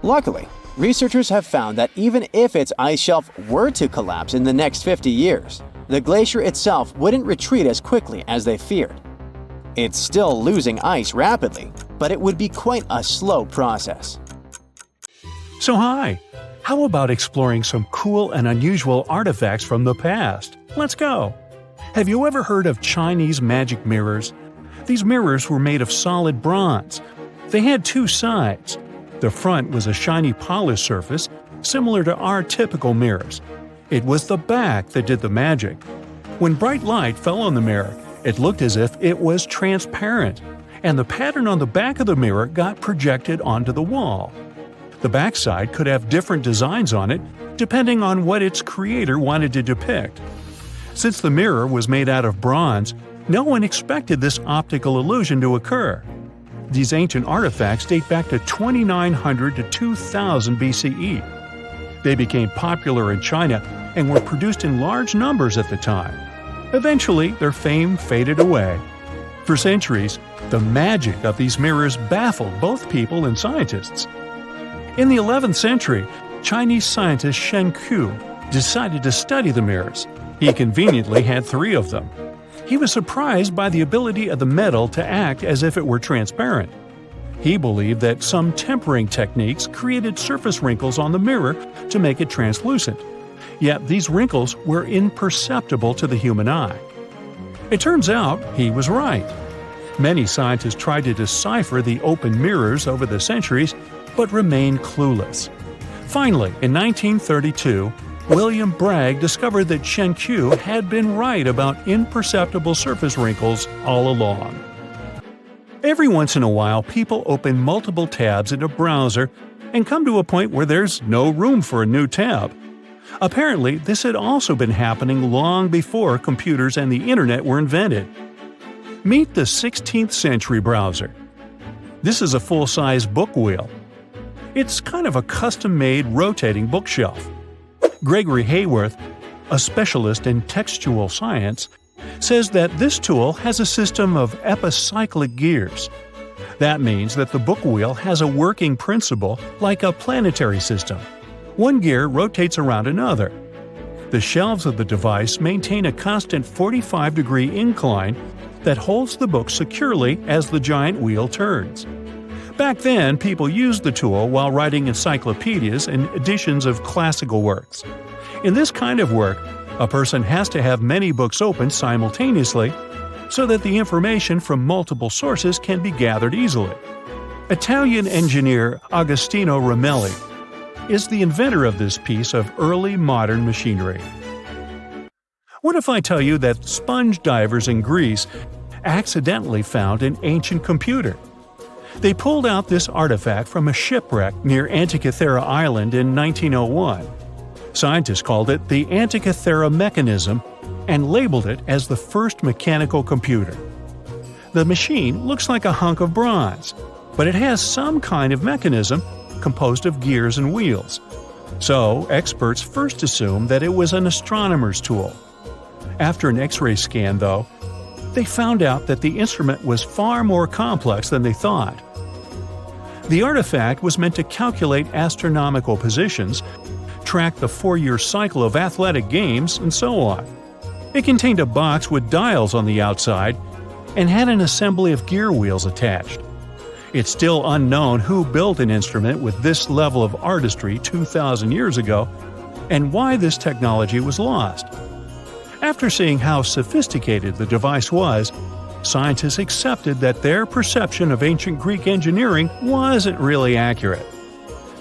Luckily, researchers have found that even if its ice shelf were to collapse in the next 50 years, the glacier itself wouldn't retreat as quickly as they feared. It's still losing ice rapidly, but it would be quite a slow process. So hi, how about exploring some cool and unusual artifacts from the past? Let's go! Have you ever heard of Chinese magic mirrors? These mirrors were made of solid bronze. They had 2 sides. The front was a shiny polished surface, similar to our typical mirrors. It was the back that did the magic. When bright light fell on the mirror, it looked as if it was transparent, and the pattern on the back of the mirror got projected onto the wall. The backside could have different designs on it, depending on what its creator wanted to depict. Since the mirror was made out of bronze, no one expected this optical illusion to occur. These ancient artifacts date back to 2900 to 2000 BCE. They became popular in China and were produced in large numbers at the time. Eventually, their fame faded away. For centuries, the magic of these mirrors baffled both people and scientists. In the 11th century, Chinese scientist Shen Ku decided to study the mirrors. He conveniently had 3 of them. He was surprised by the ability of the metal to act as if it were transparent. He believed that some tempering techniques created surface wrinkles on the mirror to make it translucent. Yet these wrinkles were imperceptible to the human eye. It turns out he was right. Many scientists tried to decipher the open mirrors over the centuries, but remained clueless. Finally, in 1932, William Bragg discovered that Shen Ku had been right about imperceptible surface wrinkles all along. Every once in a while, people open multiple tabs in a browser and come to a point where there's no room for a new tab. Apparently, this had also been happening long before computers and the internet were invented. Meet the 16th century browser. This is a full-size book wheel. It's kind of a custom-made rotating bookshelf. Gregory Hayworth, a specialist in textual science, says that this tool has a system of epicyclic gears. That means that the book wheel has a working principle like a planetary system. One gear rotates around another. The shelves of the device maintain a constant 45-degree incline that holds the book securely as the giant wheel turns. Back then, people used the tool while writing encyclopedias and editions of classical works. In this kind of work, a person has to have many books open simultaneously so that the information from multiple sources can be gathered easily. Italian engineer Agostino Ramelli is the inventor of this piece of early modern machinery. What if I tell you that sponge divers in Greece accidentally found an ancient computer? They pulled out this artifact from a shipwreck near Antikythera Island in 1901. Scientists called it the Antikythera mechanism and labeled it as the first mechanical computer. The machine looks like a hunk of bronze, but it has some kind of mechanism composed of gears and wheels. So, experts first assumed that it was an astronomer's tool. After an X-ray scan, though, they found out that the instrument was far more complex than they thought. The artifact was meant to calculate astronomical positions, track the 4-year cycle of athletic games, and so on. It contained a box with dials on the outside and had an assembly of gear wheels attached. It's still unknown who built an instrument with this level of artistry 2,000 years ago and why this technology was lost. After seeing how sophisticated the device was, scientists accepted that their perception of ancient Greek engineering wasn't really accurate.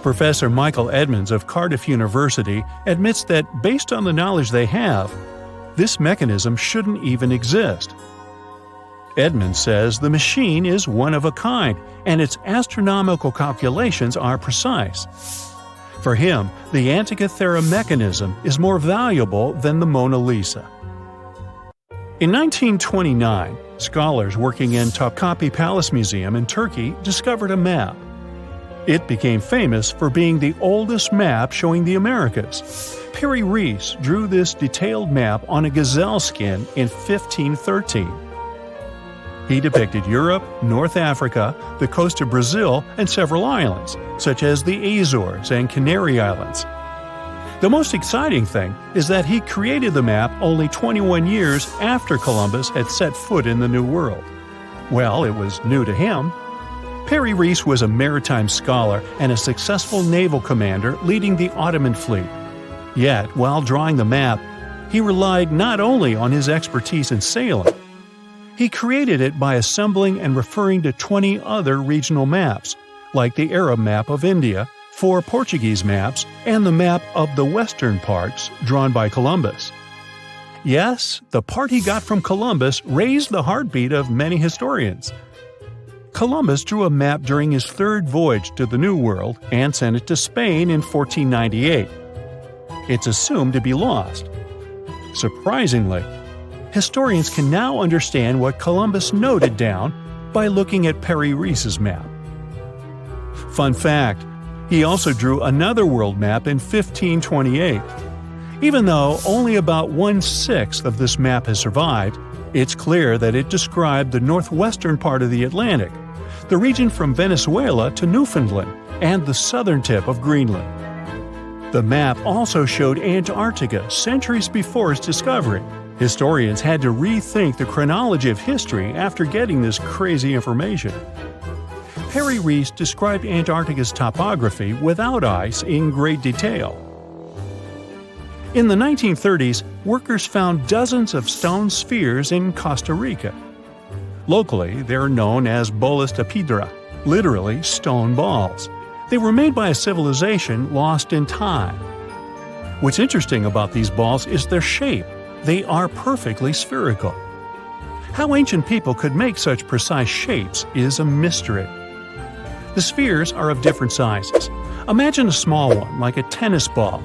Professor Michael Edmonds of Cardiff University admits that based on the knowledge they have, this mechanism shouldn't even exist. Edmonds says the machine is one of a kind and its astronomical calculations are precise. For him, the Antikythera mechanism is more valuable than the Mona Lisa. In 1929, scholars working in Topkapi Palace Museum in Turkey discovered a map. It became famous for being the oldest map showing the Americas. Perry Rees drew this detailed map on a gazelle skin in 1513. He depicted Europe, North Africa, the coast of Brazil, and several islands, such as the Azores and Canary Islands. The most exciting thing is that he created the map only 21 years after Columbus had set foot in the New World. Well, it was new to him. Perry Rees was a maritime scholar and a successful naval commander leading the Ottoman fleet. Yet, while drawing the map, he relied not only on his expertise in sailing. He created it by assembling and referring to 20 other regional maps, like the Arab map of India, 4 Portuguese maps, and the map of the western parts drawn by Columbus. Yes, the part he got from Columbus raised the heartbeat of many historians. Columbus drew a map during his 3rd voyage to the New World and sent it to Spain in 1498. It's assumed to be lost. Surprisingly, historians can now understand what Columbus noted down by looking at Perry Rees's map. Fun fact, he also drew another world map in 1528. Even though only about 1/6 of this map has survived, it's clear that it described the northwestern part of the Atlantic, the region from Venezuela to Newfoundland, and the southern tip of Greenland. The map also showed Antarctica centuries before its discovery. Historians had to rethink the chronology of history after getting this crazy information. Perry Rees described Antarctica's topography without ice in great detail. In the 1930s, workers found dozens of stone spheres in Costa Rica. Locally, they're known as bolas de piedra, literally stone balls. They were made by a civilization lost in time. What's interesting about these balls is their shape. They are perfectly spherical. How ancient people could make such precise shapes is a mystery. The spheres are of different sizes. Imagine a small one, like a tennis ball.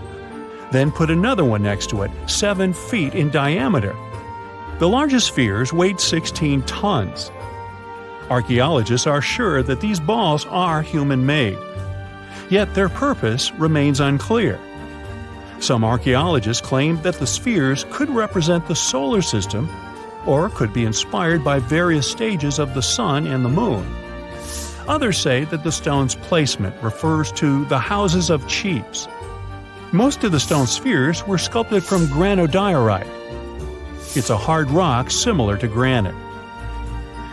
Then put another one next to it, 7 feet in diameter. The largest spheres weighed 16 tons. Archaeologists are sure that these balls are human-made. Yet their purpose remains unclear. Some archaeologists claim that the spheres could represent the solar system or could be inspired by various stages of the sun and the moon. Others say that the stone's placement refers to the houses of chiefs. Most of the stone spheres were sculpted from granodiorite. It's a hard rock similar to granite.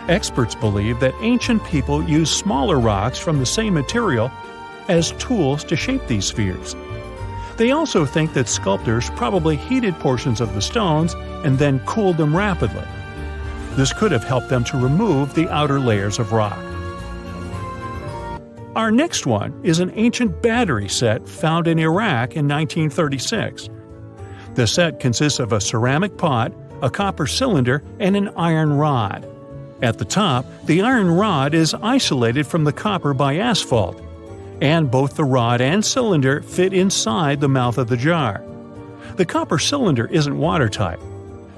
Experts believe that ancient people used smaller rocks from the same material as tools to shape these spheres. They also think that sculptors probably heated portions of the stones and then cooled them rapidly. This could have helped them to remove the outer layers of rock. Our next one is an ancient battery set found in Iraq in 1936. The set consists of a ceramic pot, a copper cylinder, and an iron rod. At the top, the iron rod is isolated from the copper by asphalt, and both the rod and cylinder fit inside the mouth of the jar. The copper cylinder isn't watertight,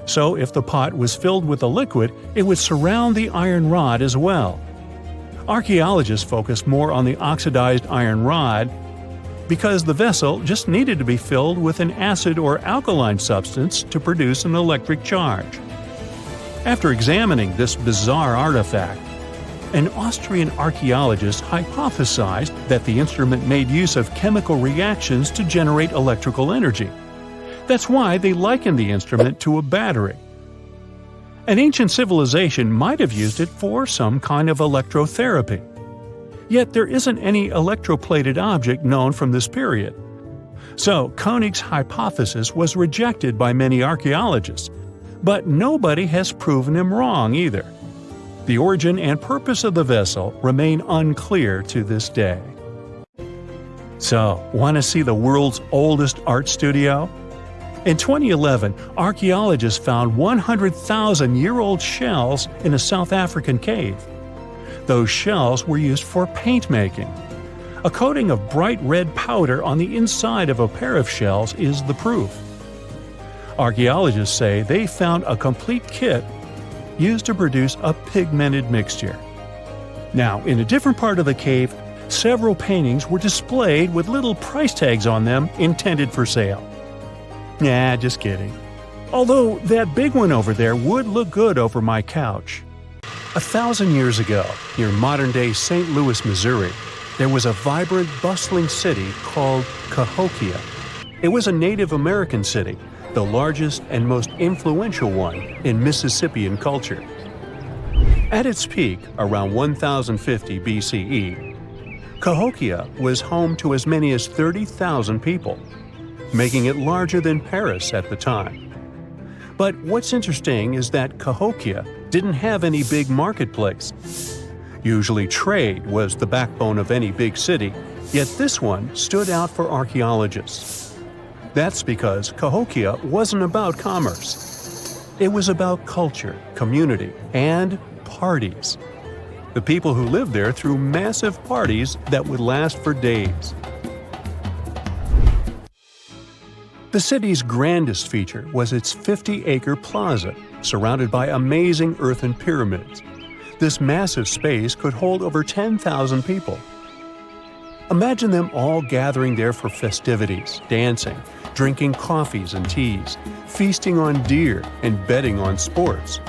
So if the pot was filled with a liquid, it would surround the iron rod as well. Archaeologists focus more on the oxidized iron rod because the vessel just needed to be filled with an acid or alkaline substance to produce an electric charge. After examining this bizarre artifact, an Austrian archaeologist hypothesized that the instrument made use of chemical reactions to generate electrical energy. That's why they likened the instrument to a battery. An ancient civilization might have used it for some kind of electrotherapy. Yet there isn't any electroplated object known from this period. So Koenig's hypothesis was rejected by many archaeologists, but nobody has proven him wrong either. The origin and purpose of the vessel remain unclear to this day. So, want to see the world's oldest art studio? In 2011, archaeologists found 100,000-year-old shells in a South African cave. Those shells were used for paint making. A coating of bright red powder on the inside of a pair of shells is the proof. Archaeologists say they found a complete kit used to produce a pigmented mixture. Now, in a different part of the cave, several paintings were displayed with little price tags on them intended for sale. Nah, just kidding. Although that big one over there would look good over my couch. 1,000 years ago, near modern-day St. Louis, Missouri, there was a vibrant, bustling city called Cahokia. It was a Native American city, the largest and most influential one in Mississippian culture. At its peak, around 1050 BCE, Cahokia was home to as many as 30,000 people, making it larger than Paris at the time. But what's interesting is that Cahokia didn't have any big marketplace. Usually trade was the backbone of any big city, yet this one stood out for archaeologists. That's because Cahokia wasn't about commerce. It was about culture, community, and parties. The people who lived there threw massive parties that would last for days. The city's grandest feature was its 50-acre plaza, surrounded by amazing earthen pyramids. This massive space could hold over 10,000 people. Imagine them all gathering there for festivities, dancing, drinking coffees and teas, feasting on deer, and betting on sports.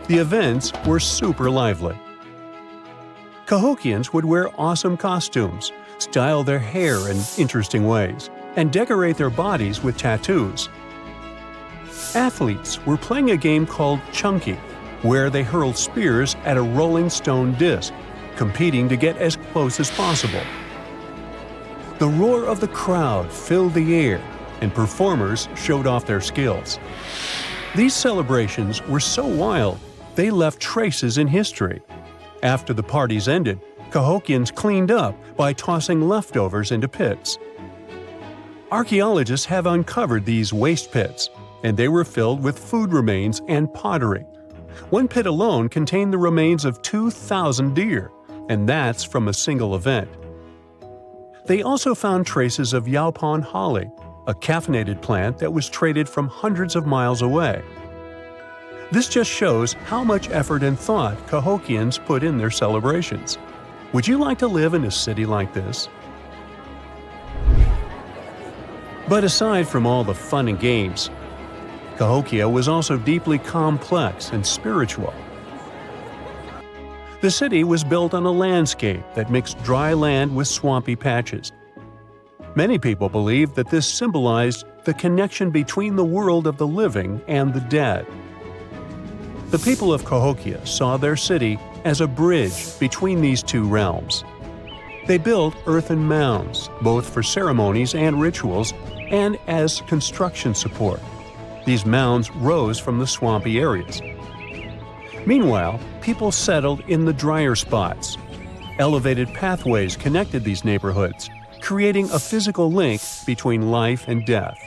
The events were super lively. Cahokians would wear awesome costumes, style their hair in interesting ways, and decorate their bodies with tattoos. Athletes were playing a game called Chunky, where they hurled spears at a rolling stone disc, competing to get as close as possible. The roar of the crowd filled the air, and performers showed off their skills. These celebrations were so wild, they left traces in history. After the parties ended, Cahokians cleaned up by tossing leftovers into pits. Archaeologists have uncovered these waste pits, and they were filled with food remains and pottery. One pit alone contained the remains of 2,000 deer, and that's from a single event. They also found traces of yaupon holly, a caffeinated plant that was traded from hundreds of miles away. This just shows how much effort and thought Cahokians put in their celebrations. Would you like to live in a city like this? But aside from all the fun and games, Cahokia was also deeply complex and spiritual. The city was built on a landscape that mixed dry land with swampy patches. Many people believe that this symbolized the connection between the world of the living and the dead. The people of Cahokia saw their city as a bridge between these two realms. They built earthen mounds, both for ceremonies and rituals, and as construction support. These mounds rose from the swampy areas. Meanwhile, people settled in the drier spots. Elevated pathways connected these neighborhoods, creating a physical link between life and death.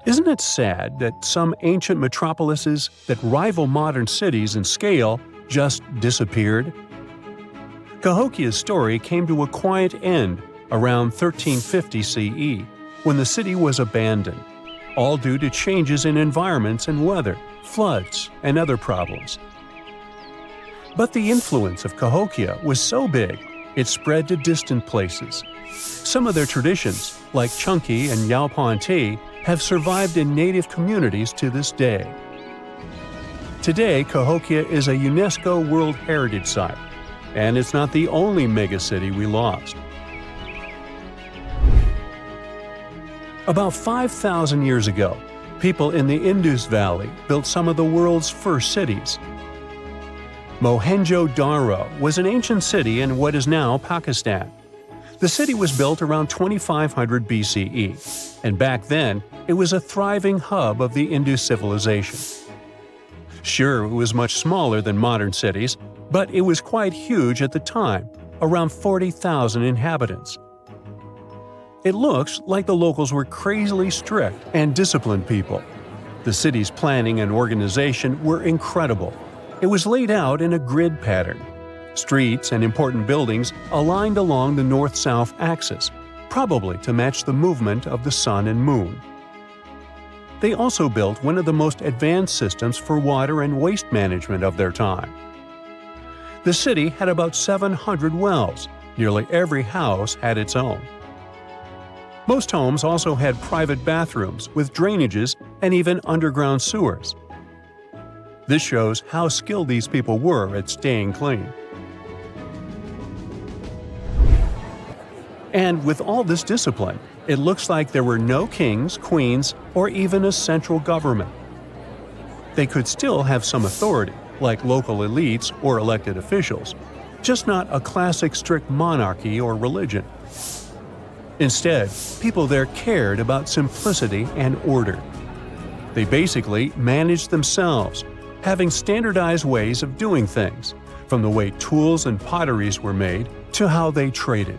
Isn't it sad that some ancient metropolises that rival modern cities in scale just disappeared? Cahokia's story came to a quiet end around 1350 CE, when the city was abandoned. all due to changes in environments and weather, floods, and other problems. But the influence of Cahokia was so big, it spread to distant places. Some of their traditions, like Chunky and Yaupon tea, have survived in native communities to this day. Today, Cahokia is a UNESCO World Heritage Site, and it's not the only megacity we lost. About 5,000 years ago, people in the Indus Valley built some of the world's first cities. Mohenjo-Daro was an ancient city in what is now Pakistan. The city was built around 2500 BCE, and back then, it was a thriving hub of the Indus civilization. Sure, it was much smaller than modern cities, but it was quite huge at the time, around 40,000 inhabitants. It looks like the locals were crazily strict and disciplined people. The city's planning and organization were incredible. It was laid out in a grid pattern. Streets and important buildings aligned along the north-south axis, probably to match the movement of the sun and moon. They also built one of the most advanced systems for water and waste management of their time. The city had about 700 wells. Nearly every house had its own. Most homes also had private bathrooms with drainages and even underground sewers. This shows how skilled these people were at staying clean. And with all this discipline, it looks like there were no kings, queens, or even a central government. They could still have some authority, like local elites or elected officials, just not a classic strict monarchy or religion. Instead, people there cared about simplicity and order. They basically managed themselves, having standardized ways of doing things, from the way tools and potteries were made to how they traded.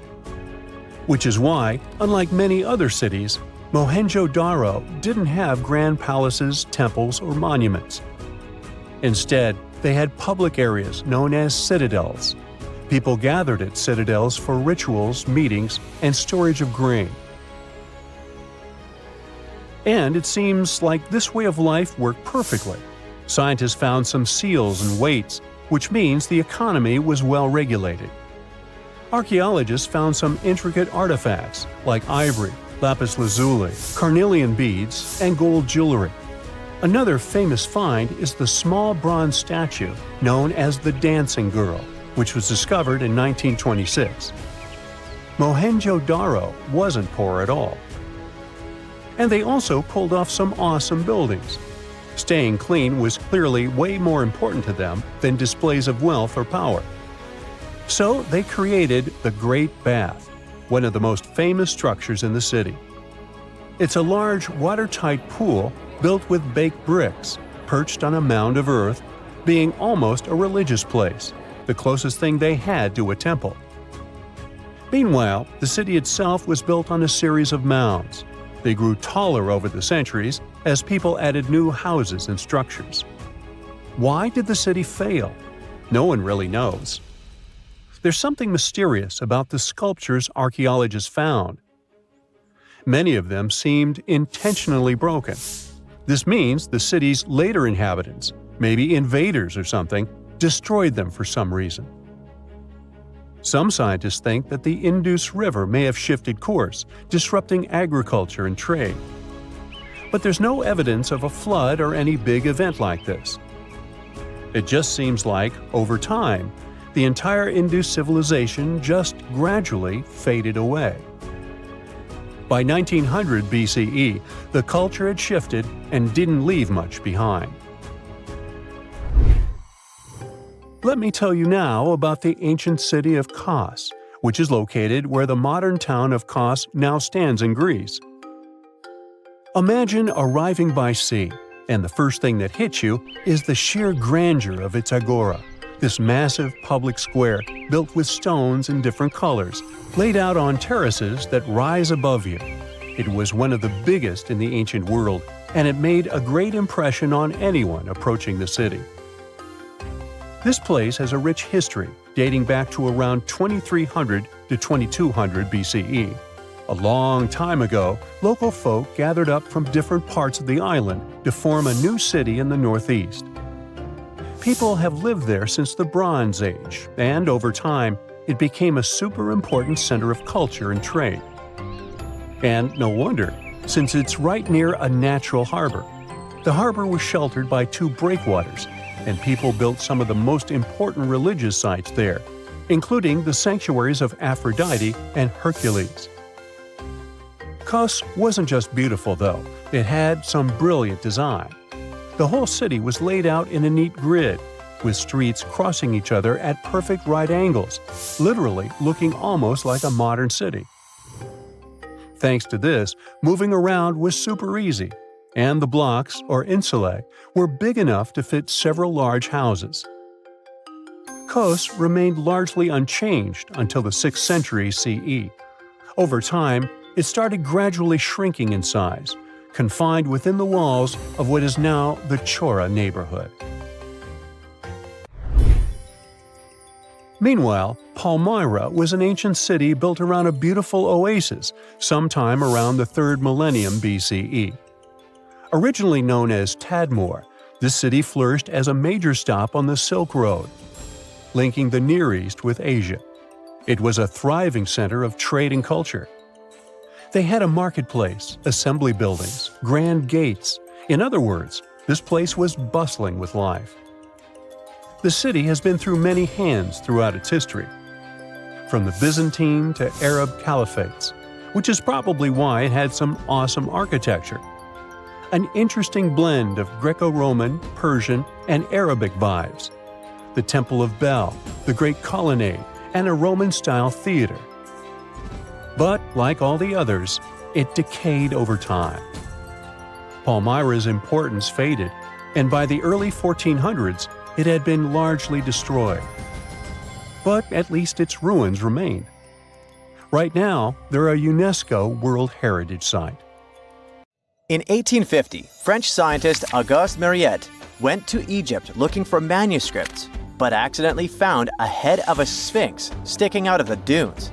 Which is why, unlike many other cities, Mohenjo-Daro didn't have grand palaces, temples, or monuments. Instead, they had public areas known as citadels. People gathered at citadels for rituals, meetings, and storage of grain. And it seems like this way of life worked perfectly. Scientists found some seals and weights, which means the economy was well regulated. Archaeologists found some intricate artifacts like ivory, lapis lazuli, carnelian beads, and gold jewelry. Another famous find is the small bronze statue known as the Dancing Girl, which was discovered in 1926. Mohenjo-Daro wasn't poor at all. And they also pulled off some awesome buildings. Staying clean was clearly way more important to them than displays of wealth or power. So they created the Great Bath, one of the most famous structures in the city. It's a large, watertight pool built with baked bricks, perched on a mound of earth, being almost a religious place, the closest thing they had to a temple. Meanwhile, the city itself was built on a series of mounds. They grew taller over the centuries as people added new houses and structures. Why did the city fail? No one really knows. There's something mysterious about the sculptures archaeologists found. Many of them seemed intentionally broken. This means the city's later inhabitants, maybe invaders or something, destroyed them for some reason. Some scientists think that the Indus River may have shifted course, disrupting agriculture and trade. But there's no evidence of a flood or any big event like this. It just seems like, over time, the entire Indus civilization just gradually faded away. By 1900 BCE, the culture had shifted and didn't leave much behind. Let me tell you now about the ancient city of Kos, which is located where the modern town of Kos now stands in Greece. Imagine arriving by sea, and the first thing that hits you is the sheer grandeur of its agora, this massive public square built with stones in different colors, laid out on terraces that rise above you. It was one of the biggest in the ancient world, and it made a great impression on anyone approaching the city. This place has a rich history dating back to around 2300 to 2200 BCE. A long time ago, local folk gathered up from different parts of the island to form a new city in the northeast. People have lived there since the Bronze Age, and over time, it became a super important center of culture and trade. And no wonder, since it's right near a natural harbor. The harbor was sheltered by 2 breakwaters, and people built some of the most important religious sites there, including the sanctuaries of Aphrodite and Hercules. Kos wasn't just beautiful, though. It had some brilliant design. The whole city was laid out in a neat grid, with streets crossing each other at perfect right angles, literally looking almost like a modern city. Thanks to this, moving around was super easy, and the blocks, or insulae, were big enough to fit several large houses. Kos remained largely unchanged until the 6th century CE. Over time, it started gradually shrinking in size, confined within the walls of what is now the Chora neighborhood. Meanwhile, Palmyra was an ancient city built around a beautiful oasis sometime around the 3rd millennium BCE. Originally known as Tadmor, this city flourished as a major stop on the Silk Road, linking the Near East with Asia. It was a thriving center of trade and culture. They had a marketplace, assembly buildings, grand gates. In other words, this place was bustling with life. The city has been through many hands throughout its history, from the Byzantine to Arab caliphates, which is probably why it had some awesome architecture. An interesting blend of Greco-Roman, Persian, and Arabic vibes. The Temple of Bel, the Great Colonnade, and a Roman-style theater. But, like all the others, it decayed over time. Palmyra's importance faded, and by the early 1400s, it had been largely destroyed. But at least its ruins remained. Right now, they're a UNESCO World Heritage Site. In 1850, French scientist Auguste Mariette went to Egypt looking for manuscripts, but accidentally found a head of a sphinx sticking out of the dunes.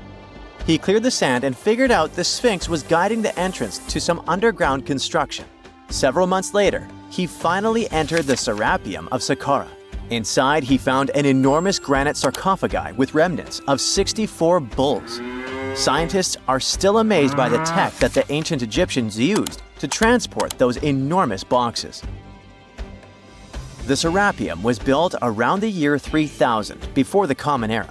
He cleared the sand and figured out the sphinx was guiding the entrance to some underground construction. Several months later, he finally entered the Serapeum of Saqqara. Inside, he found an enormous granite sarcophagi with remnants of 64 bulls. Scientists are still amazed by the tech that the ancient Egyptians used to transport those enormous boxes. The Serapeum was built around the year 3000 before the Common Era.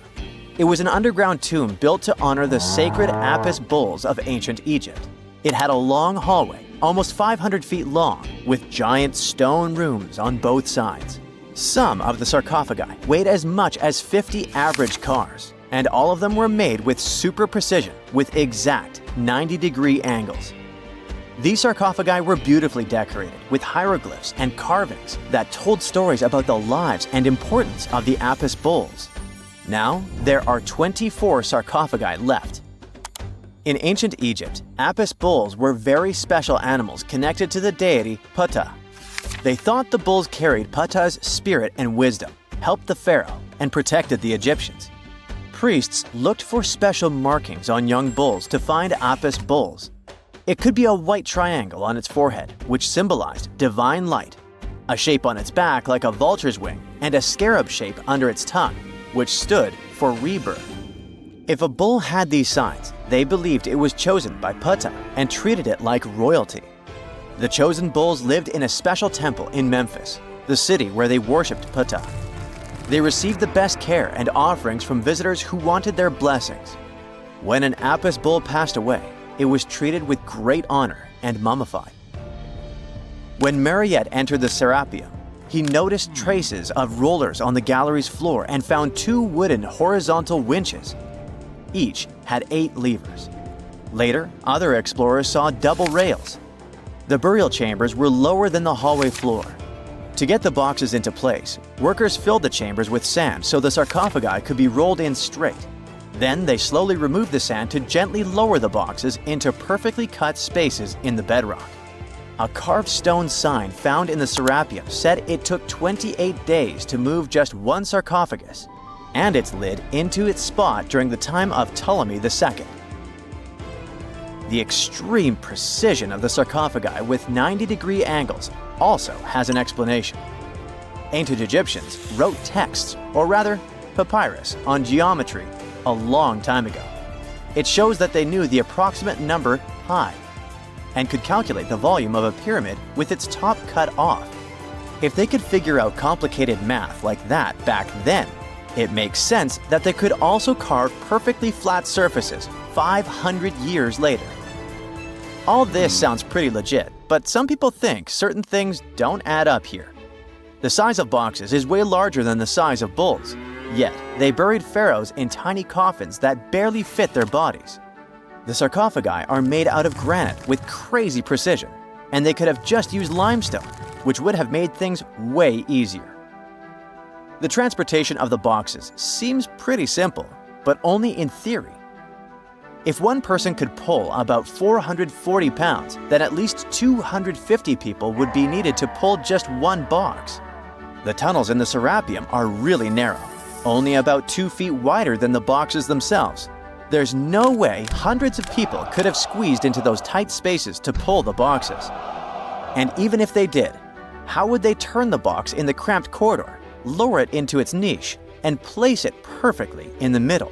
It was an underground tomb built to honor the sacred Apis bulls of ancient Egypt. It had a long hallway, almost 500 feet long, with giant stone rooms on both sides. Some of the sarcophagi weighed as much as 50 average cars, and all of them were made with super precision with exact 90-degree angles. These sarcophagi were beautifully decorated with hieroglyphs and carvings that told stories about the lives and importance of the Apis bulls. Now, there are 24 sarcophagi left. In ancient Egypt, Apis bulls were very special animals connected to the deity Ptah. They thought the bulls carried Ptah's spirit and wisdom, helped the pharaoh, and protected the Egyptians. Priests looked for special markings on young bulls to find Apis bulls. It could be a white triangle on its forehead, which symbolized divine light, a shape on its back like a vulture's wing, and a scarab shape under its tongue, which stood for rebirth. If a bull had these signs, they believed it was chosen by Ptah and treated it like royalty. The chosen bulls lived in a special temple in Memphis, the city where they worshipped Ptah. They received the best care and offerings from visitors who wanted their blessings. When an Apis bull passed away, it was treated with great honor and mummified. When Mariette entered the Serapeum, he noticed traces of rollers on the gallery's floor and found 2 wooden horizontal winches. Each had 8 levers. Later, other explorers saw double rails. The burial chambers were lower than the hallway floor. To get the boxes into place, workers filled the chambers with sand so the sarcophagi could be rolled in straight. Then they slowly removed the sand to gently lower the boxes into perfectly cut spaces in the bedrock. A carved stone sign found in the Serapeum said it took 28 days to move just one sarcophagus and its lid into its spot during the time of Ptolemy II. The extreme precision of the sarcophagi with 90-degree angles also has an explanation. Ancient Egyptians wrote texts, or rather, papyrus, on geometry a long time ago. It shows that they knew the approximate number pi and could calculate the volume of a pyramid with its top cut off. If they could figure out complicated math like that back then, it makes sense that they could also carve perfectly flat surfaces 500 years later. All this sounds pretty legit, but some people think certain things don't add up here. The size of boxes is way larger than the size of bulls, yet they buried pharaohs in tiny coffins that barely fit their bodies. The sarcophagi are made out of granite with crazy precision, and they could have just used limestone, which would have made things way easier. The transportation of the boxes seems pretty simple, but only in theory. If one person could pull about 440 pounds, then at least 250 people would be needed to pull just one box. The tunnels in the Serapeum are really narrow, only about 2 feet wider than the boxes themselves. There's no way hundreds of people could have squeezed into those tight spaces to pull the boxes. And even if they did, how would they turn the box in the cramped corridor, lower it into its niche, and place it perfectly in the middle?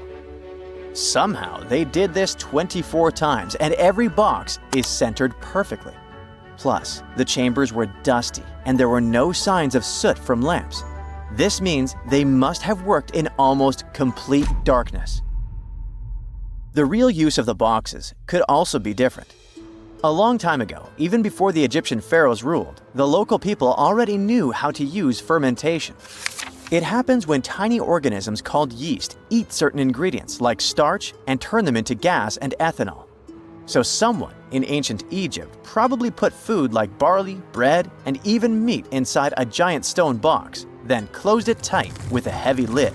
Somehow, they did this 24 times, and every box is centered perfectly. Plus, the chambers were dusty, and there were no signs of soot from lamps. This means they must have worked in almost complete darkness. The real use of the boxes could also be different. A long time ago, even before the Egyptian pharaohs ruled, the local people already knew how to use fermentation. It happens when tiny organisms called yeast eat certain ingredients like starch and turn them into gas and ethanol. So someone in ancient Egypt probably put food like barley, bread, and even meat inside a giant stone box, then closed it tight with a heavy lid.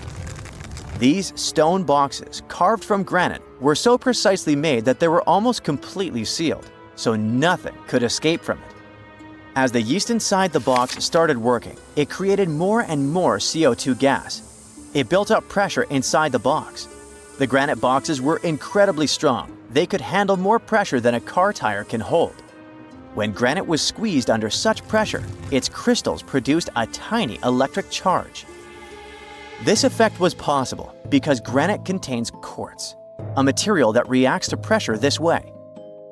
These stone boxes, carved from granite, were so precisely made that they were almost completely sealed, so nothing could escape from it. As the yeast inside the box started working, it created more and more CO2 gas. It built up pressure inside the box. The granite boxes were incredibly strong. They could handle more pressure than a car tire can hold. When granite was squeezed under such pressure, its crystals produced a tiny electric charge. This effect was possible because granite contains quartz, a material that reacts to pressure this way.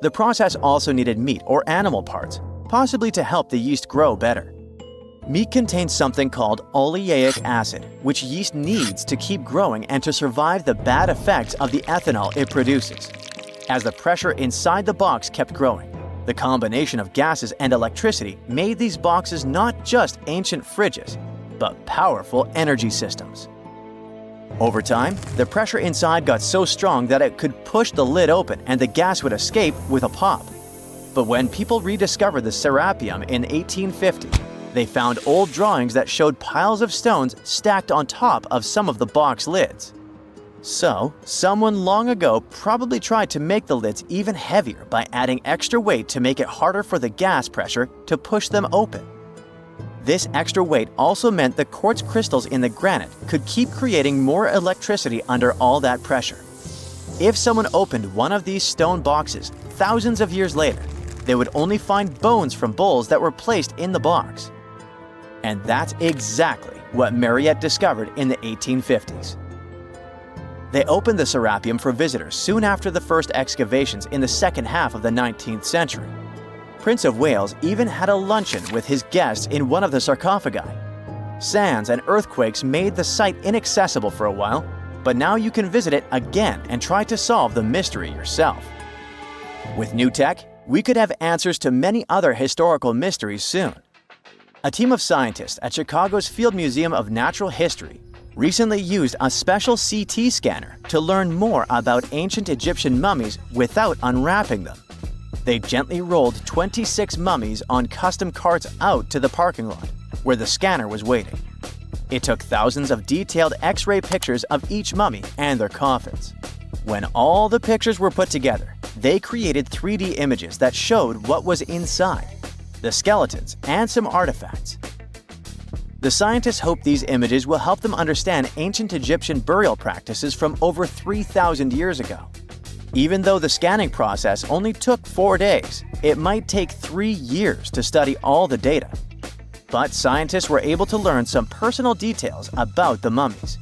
The process also needed meat or animal parts, possibly to help the yeast grow better. Meat contains something called oleic acid, which yeast needs to keep growing and to survive the bad effects of the ethanol it produces. As the pressure inside the box kept growing, the combination of gases and electricity made these boxes not just ancient fridges, but powerful energy systems. Over time, the pressure inside got so strong that it could push the lid open and the gas would escape with a pop. But when people rediscovered the Serapeum in 1850, they found old drawings that showed piles of stones stacked on top of some of the box lids. So, someone long ago probably tried to make the lids even heavier by adding extra weight to make it harder for the gas pressure to push them open. This extra weight also meant the quartz crystals in the granite could keep creating more electricity under all that pressure. If someone opened one of these stone boxes thousands of years later, they would only find bones from bulls that were placed in the box. And that's exactly what Mariette discovered in the 1850s. They opened the Serapeum for visitors soon after the first excavations in the second half of the 19th century. Prince of Wales even had a luncheon with his guests in one of the sarcophagi. Sands and earthquakes made the site inaccessible for a while, but now you can visit it again and try to solve the mystery yourself. With new tech, we could have answers to many other historical mysteries soon. A team of scientists at Chicago's Field Museum of Natural History recently used a special CT scanner to learn more about ancient Egyptian mummies without unwrapping them. They gently rolled 26 mummies on custom carts out to the parking lot, where the scanner was waiting. It took thousands of detailed X-ray pictures of each mummy and their coffins. When all the pictures were put together, they created 3D images that showed what was inside, the skeletons, and some artifacts. The scientists hope these images will help them understand ancient Egyptian burial practices from over 3,000 years ago. Even though the scanning process only took 4 days, it might take 3 years to study all the data. But scientists were able to learn some personal details about the mummies.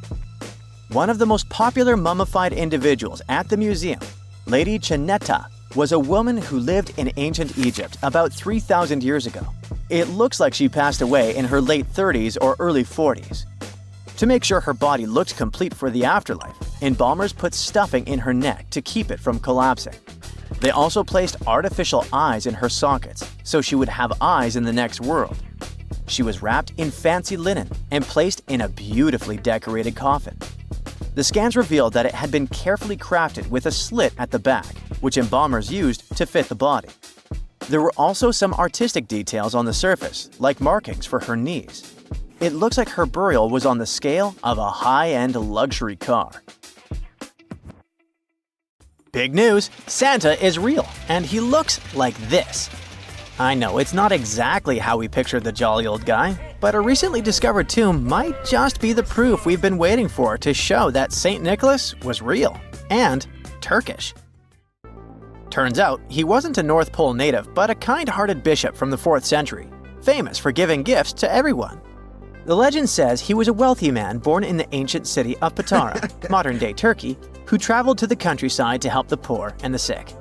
One of the most popular mummified individuals at the museum, Lady Chineta, was a woman who lived in ancient Egypt about 3,000 years ago. It looks like she passed away in her late 30s or early 40s. To make sure her body looked complete for the afterlife, embalmers put stuffing in her neck to keep it from collapsing. They also placed artificial eyes in her sockets, so she would have eyes in the next world. She was wrapped in fancy linen and placed in a beautifully decorated coffin. The scans revealed that it had been carefully crafted with a slit at the back, which embalmers used to fit the body. There were also some artistic details on the surface, like markings for her knees. It looks like her burial was on the scale of a high-end luxury car. Big news! Santa is real, and he looks like this. I know it's not exactly how we pictured the jolly old guy, but a recently discovered tomb might just be the proof we've been waiting for to show that St. Nicholas was real and Turkish. Turns out, he wasn't a North Pole native, but a kind-hearted bishop from the 4th century, famous for giving gifts to everyone. The legend says he was a wealthy man born in the ancient city of Patara, modern-day Turkey, who traveled to the countryside to help the poor and the sick.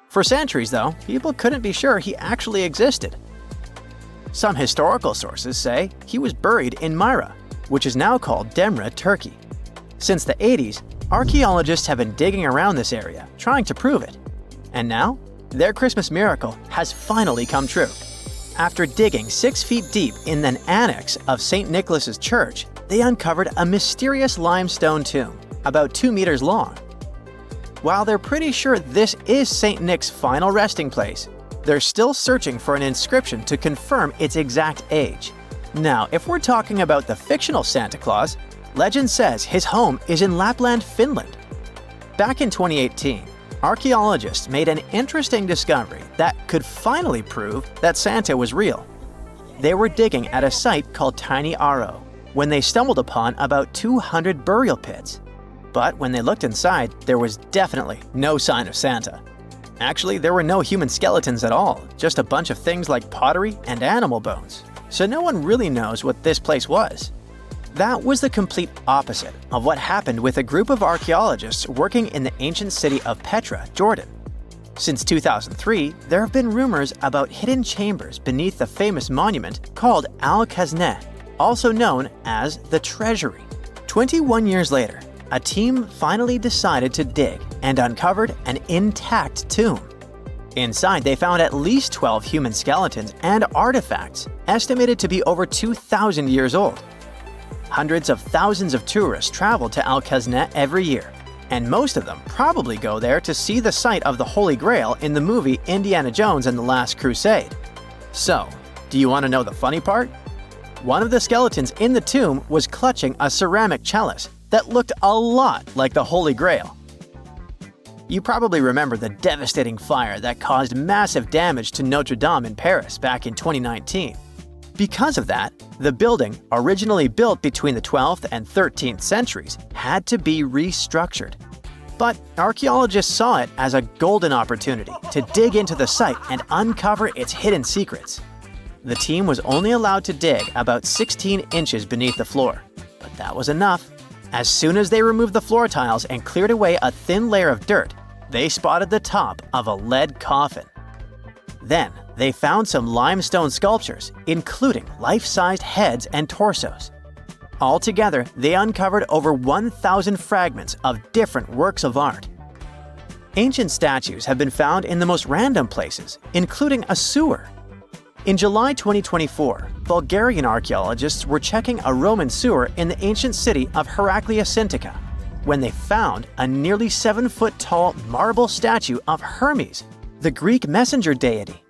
For centuries, though, people couldn't be sure he actually existed. Some historical sources say he was buried in Myra, which is now called Demre, Turkey. Since the 80s, archaeologists have been digging around this area, trying to prove it. And now, their Christmas miracle has finally come true. After digging 6 feet deep in an annex of St. Nicholas's church, they uncovered a mysterious limestone tomb, about 2 meters long. While they're pretty sure this is St. Nick's final resting place, they're still searching for an inscription to confirm its exact age. Now, if we're talking about the fictional Santa Claus, legend says his home is in Lapland, Finland. Back in 2018, archaeologists made an interesting discovery that could finally prove that Santa was real. They were digging at a site called Tiny Aro when they stumbled upon about 200 burial pits. But when they looked inside, there was definitely no sign of Santa. Actually, there were no human skeletons at all, just a bunch of things like pottery and animal bones. So no one really knows what this place was. That was the complete opposite of what happened with a group of archaeologists working in the ancient city of Petra, Jordan. Since 2003, there have been rumors about hidden chambers beneath the famous monument called Al-Khazneh, also known as the Treasury. 21 years later, a team finally decided to dig and uncovered an intact tomb. Inside, they found at least 12 human skeletons and artifacts, estimated to be over 2,000 years old. Hundreds of thousands of tourists travel to Al-Khazneh every year, and most of them probably go there to see the site of the Holy Grail in the movie Indiana Jones and the Last Crusade. So, do you want to know the funny part? One of the skeletons in the tomb was clutching a ceramic chalice that looked a lot like the Holy Grail. You probably remember the devastating fire that caused massive damage to Notre Dame in Paris back in 2019. Because of that, the building, originally built between the 12th and 13th centuries, had to be restructured. But archaeologists saw it as a golden opportunity to dig into the site and uncover its hidden secrets. The team was only allowed to dig about 16 inches beneath the floor, but that was enough. As soon as they removed the floor tiles and cleared away a thin layer of dirt, they spotted the top of a lead coffin. Then, they found some limestone sculptures, including life-sized heads and torsos. Altogether, they uncovered over 1,000 fragments of different works of art. Ancient statues have been found in the most random places, including a sewer. In July 2024, Bulgarian archaeologists were checking a Roman sewer in the ancient city of Heraclea Sintica when they found a nearly 7-foot-tall marble statue of Hermes, the Greek messenger deity.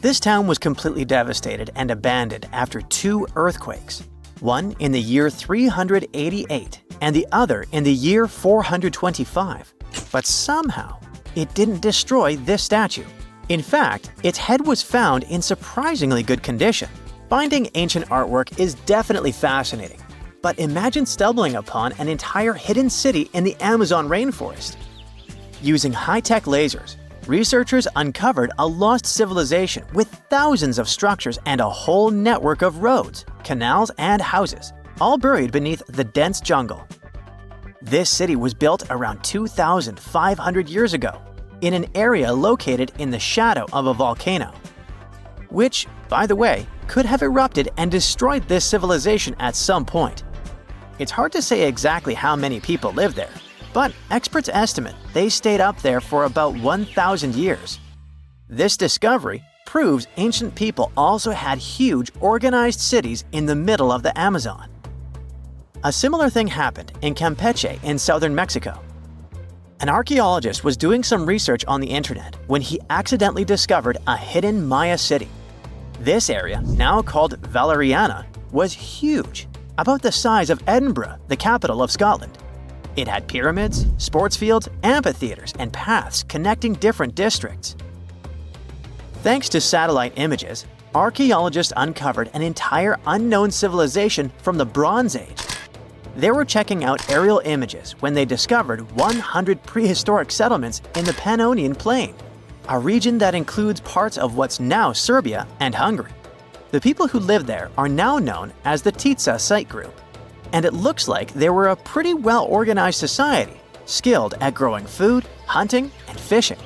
This town was completely devastated and abandoned after 2 earthquakes, one in the year 388 and the other in the year 425. But somehow, it didn't destroy this statue. In fact, its head was found in surprisingly good condition. Finding ancient artwork is definitely fascinating, but imagine stumbling upon an entire hidden city in the Amazon rainforest. Using high-tech lasers, researchers uncovered a lost civilization with thousands of structures and a whole network of roads, canals, and houses, all buried beneath the dense jungle. This city was built around 2,500 years ago in an area located in the shadow of a volcano, which, by the way, could have erupted and destroyed this civilization at some point. It's hard to say exactly how many people lived there, but experts estimate they stayed up there for about 1,000 years. This discovery proves ancient people also had huge, organized cities in the middle of the Amazon. A similar thing happened in Campeche in southern Mexico. An archaeologist was doing some research on the internet when he accidentally discovered a hidden Maya city. This area, now called Valeriana, was huge, about the size of Edinburgh, the capital of Scotland. It had pyramids, sports fields, amphitheaters, and paths connecting different districts. Thanks to satellite images, archaeologists uncovered an entire unknown civilization from the Bronze Age. They were checking out aerial images when they discovered 100 prehistoric settlements in the Pannonian Plain, a region that includes parts of what's now Serbia and Hungary. The people who lived there are now known as the Titsa Site Group, and it looks like they were a pretty well-organized society, skilled at growing food, hunting, and fishing.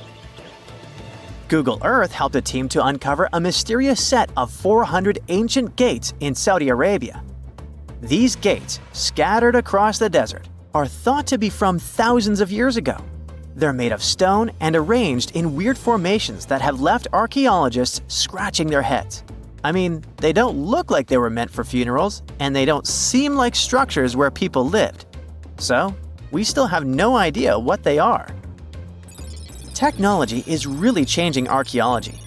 Google Earth helped a team to uncover a mysterious set of 400 ancient gates in Saudi Arabia. These gates, scattered across the desert, are thought to be from thousands of years ago. They're made of stone and arranged in weird formations that have left archaeologists scratching their heads. I mean, they don't look like they were meant for funerals, and they don't seem like structures where people lived. So, we still have no idea what they are. Technology is really changing archaeology.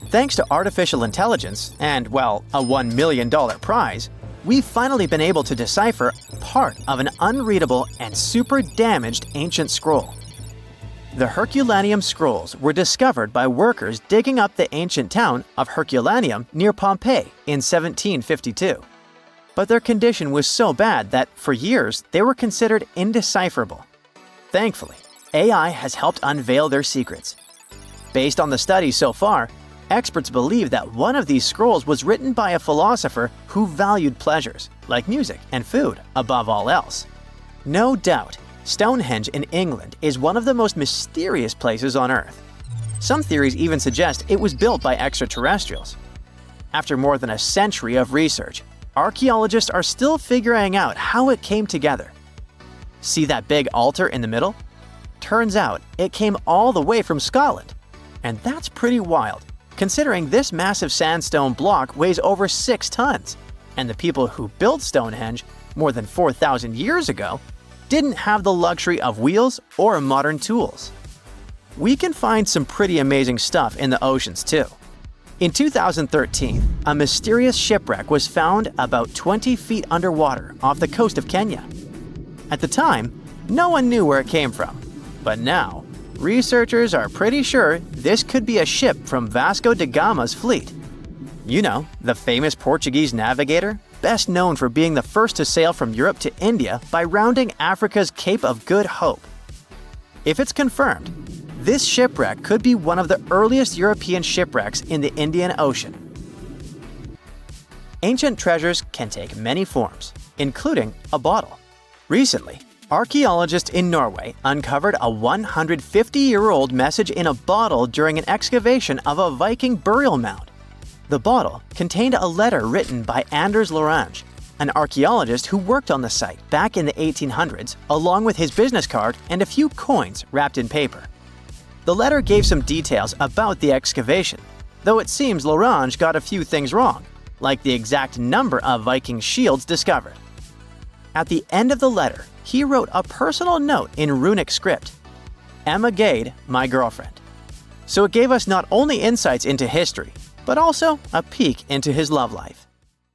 Thanks to artificial intelligence and, well, a $1 million prize, we've finally been able to decipher part of an unreadable and super damaged ancient scroll. The Herculaneum scrolls were discovered by workers digging up the ancient town of Herculaneum near Pompeii in 1752. But their condition was so bad that, for years, they were considered indecipherable. Thankfully, AI has helped unveil their secrets. Based on the studies so far, experts believe that one of these scrolls was written by a philosopher who valued pleasures, like music and food, above all else. No doubt, Stonehenge in England is one of the most mysterious places on Earth. Some theories even suggest it was built by extraterrestrials. After more than a century of research, archaeologists are still figuring out how it came together. See that big altar in the middle? Turns out it came all the way from Scotland. And that's pretty wild, considering this massive sandstone block weighs over 6 tons, and the people who built Stonehenge more than 4,000 years ago didn't have the luxury of wheels or modern tools. We can find some pretty amazing stuff in the oceans too. In 2013, a mysterious shipwreck was found about 20 feet underwater off the coast of Kenya. At the time, no one knew where it came from, but now, researchers are pretty sure this could be a ship from Vasco da Gama's fleet. You know, the famous Portuguese navigator, best known for being the first to sail from Europe to India by rounding Africa's Cape of Good Hope. If it's confirmed, this shipwreck could be one of the earliest European shipwrecks in the Indian Ocean. Ancient treasures can take many forms, including a bottle. Recently, archaeologists in Norway uncovered a 150-year-old message in a bottle during an excavation of a Viking burial mound. The bottle contained a letter written by Anders Lorange, an archaeologist who worked on the site back in the 1800s, along with his business card and a few coins wrapped in paper. The letter gave some details about the excavation, though it seems Lorange got a few things wrong, like the exact number of Viking shields discovered. At the end of the letter, he wrote a personal note in runic script, "Emma Gade, my girlfriend." So it gave us not only insights into history, but also a peek into his love life.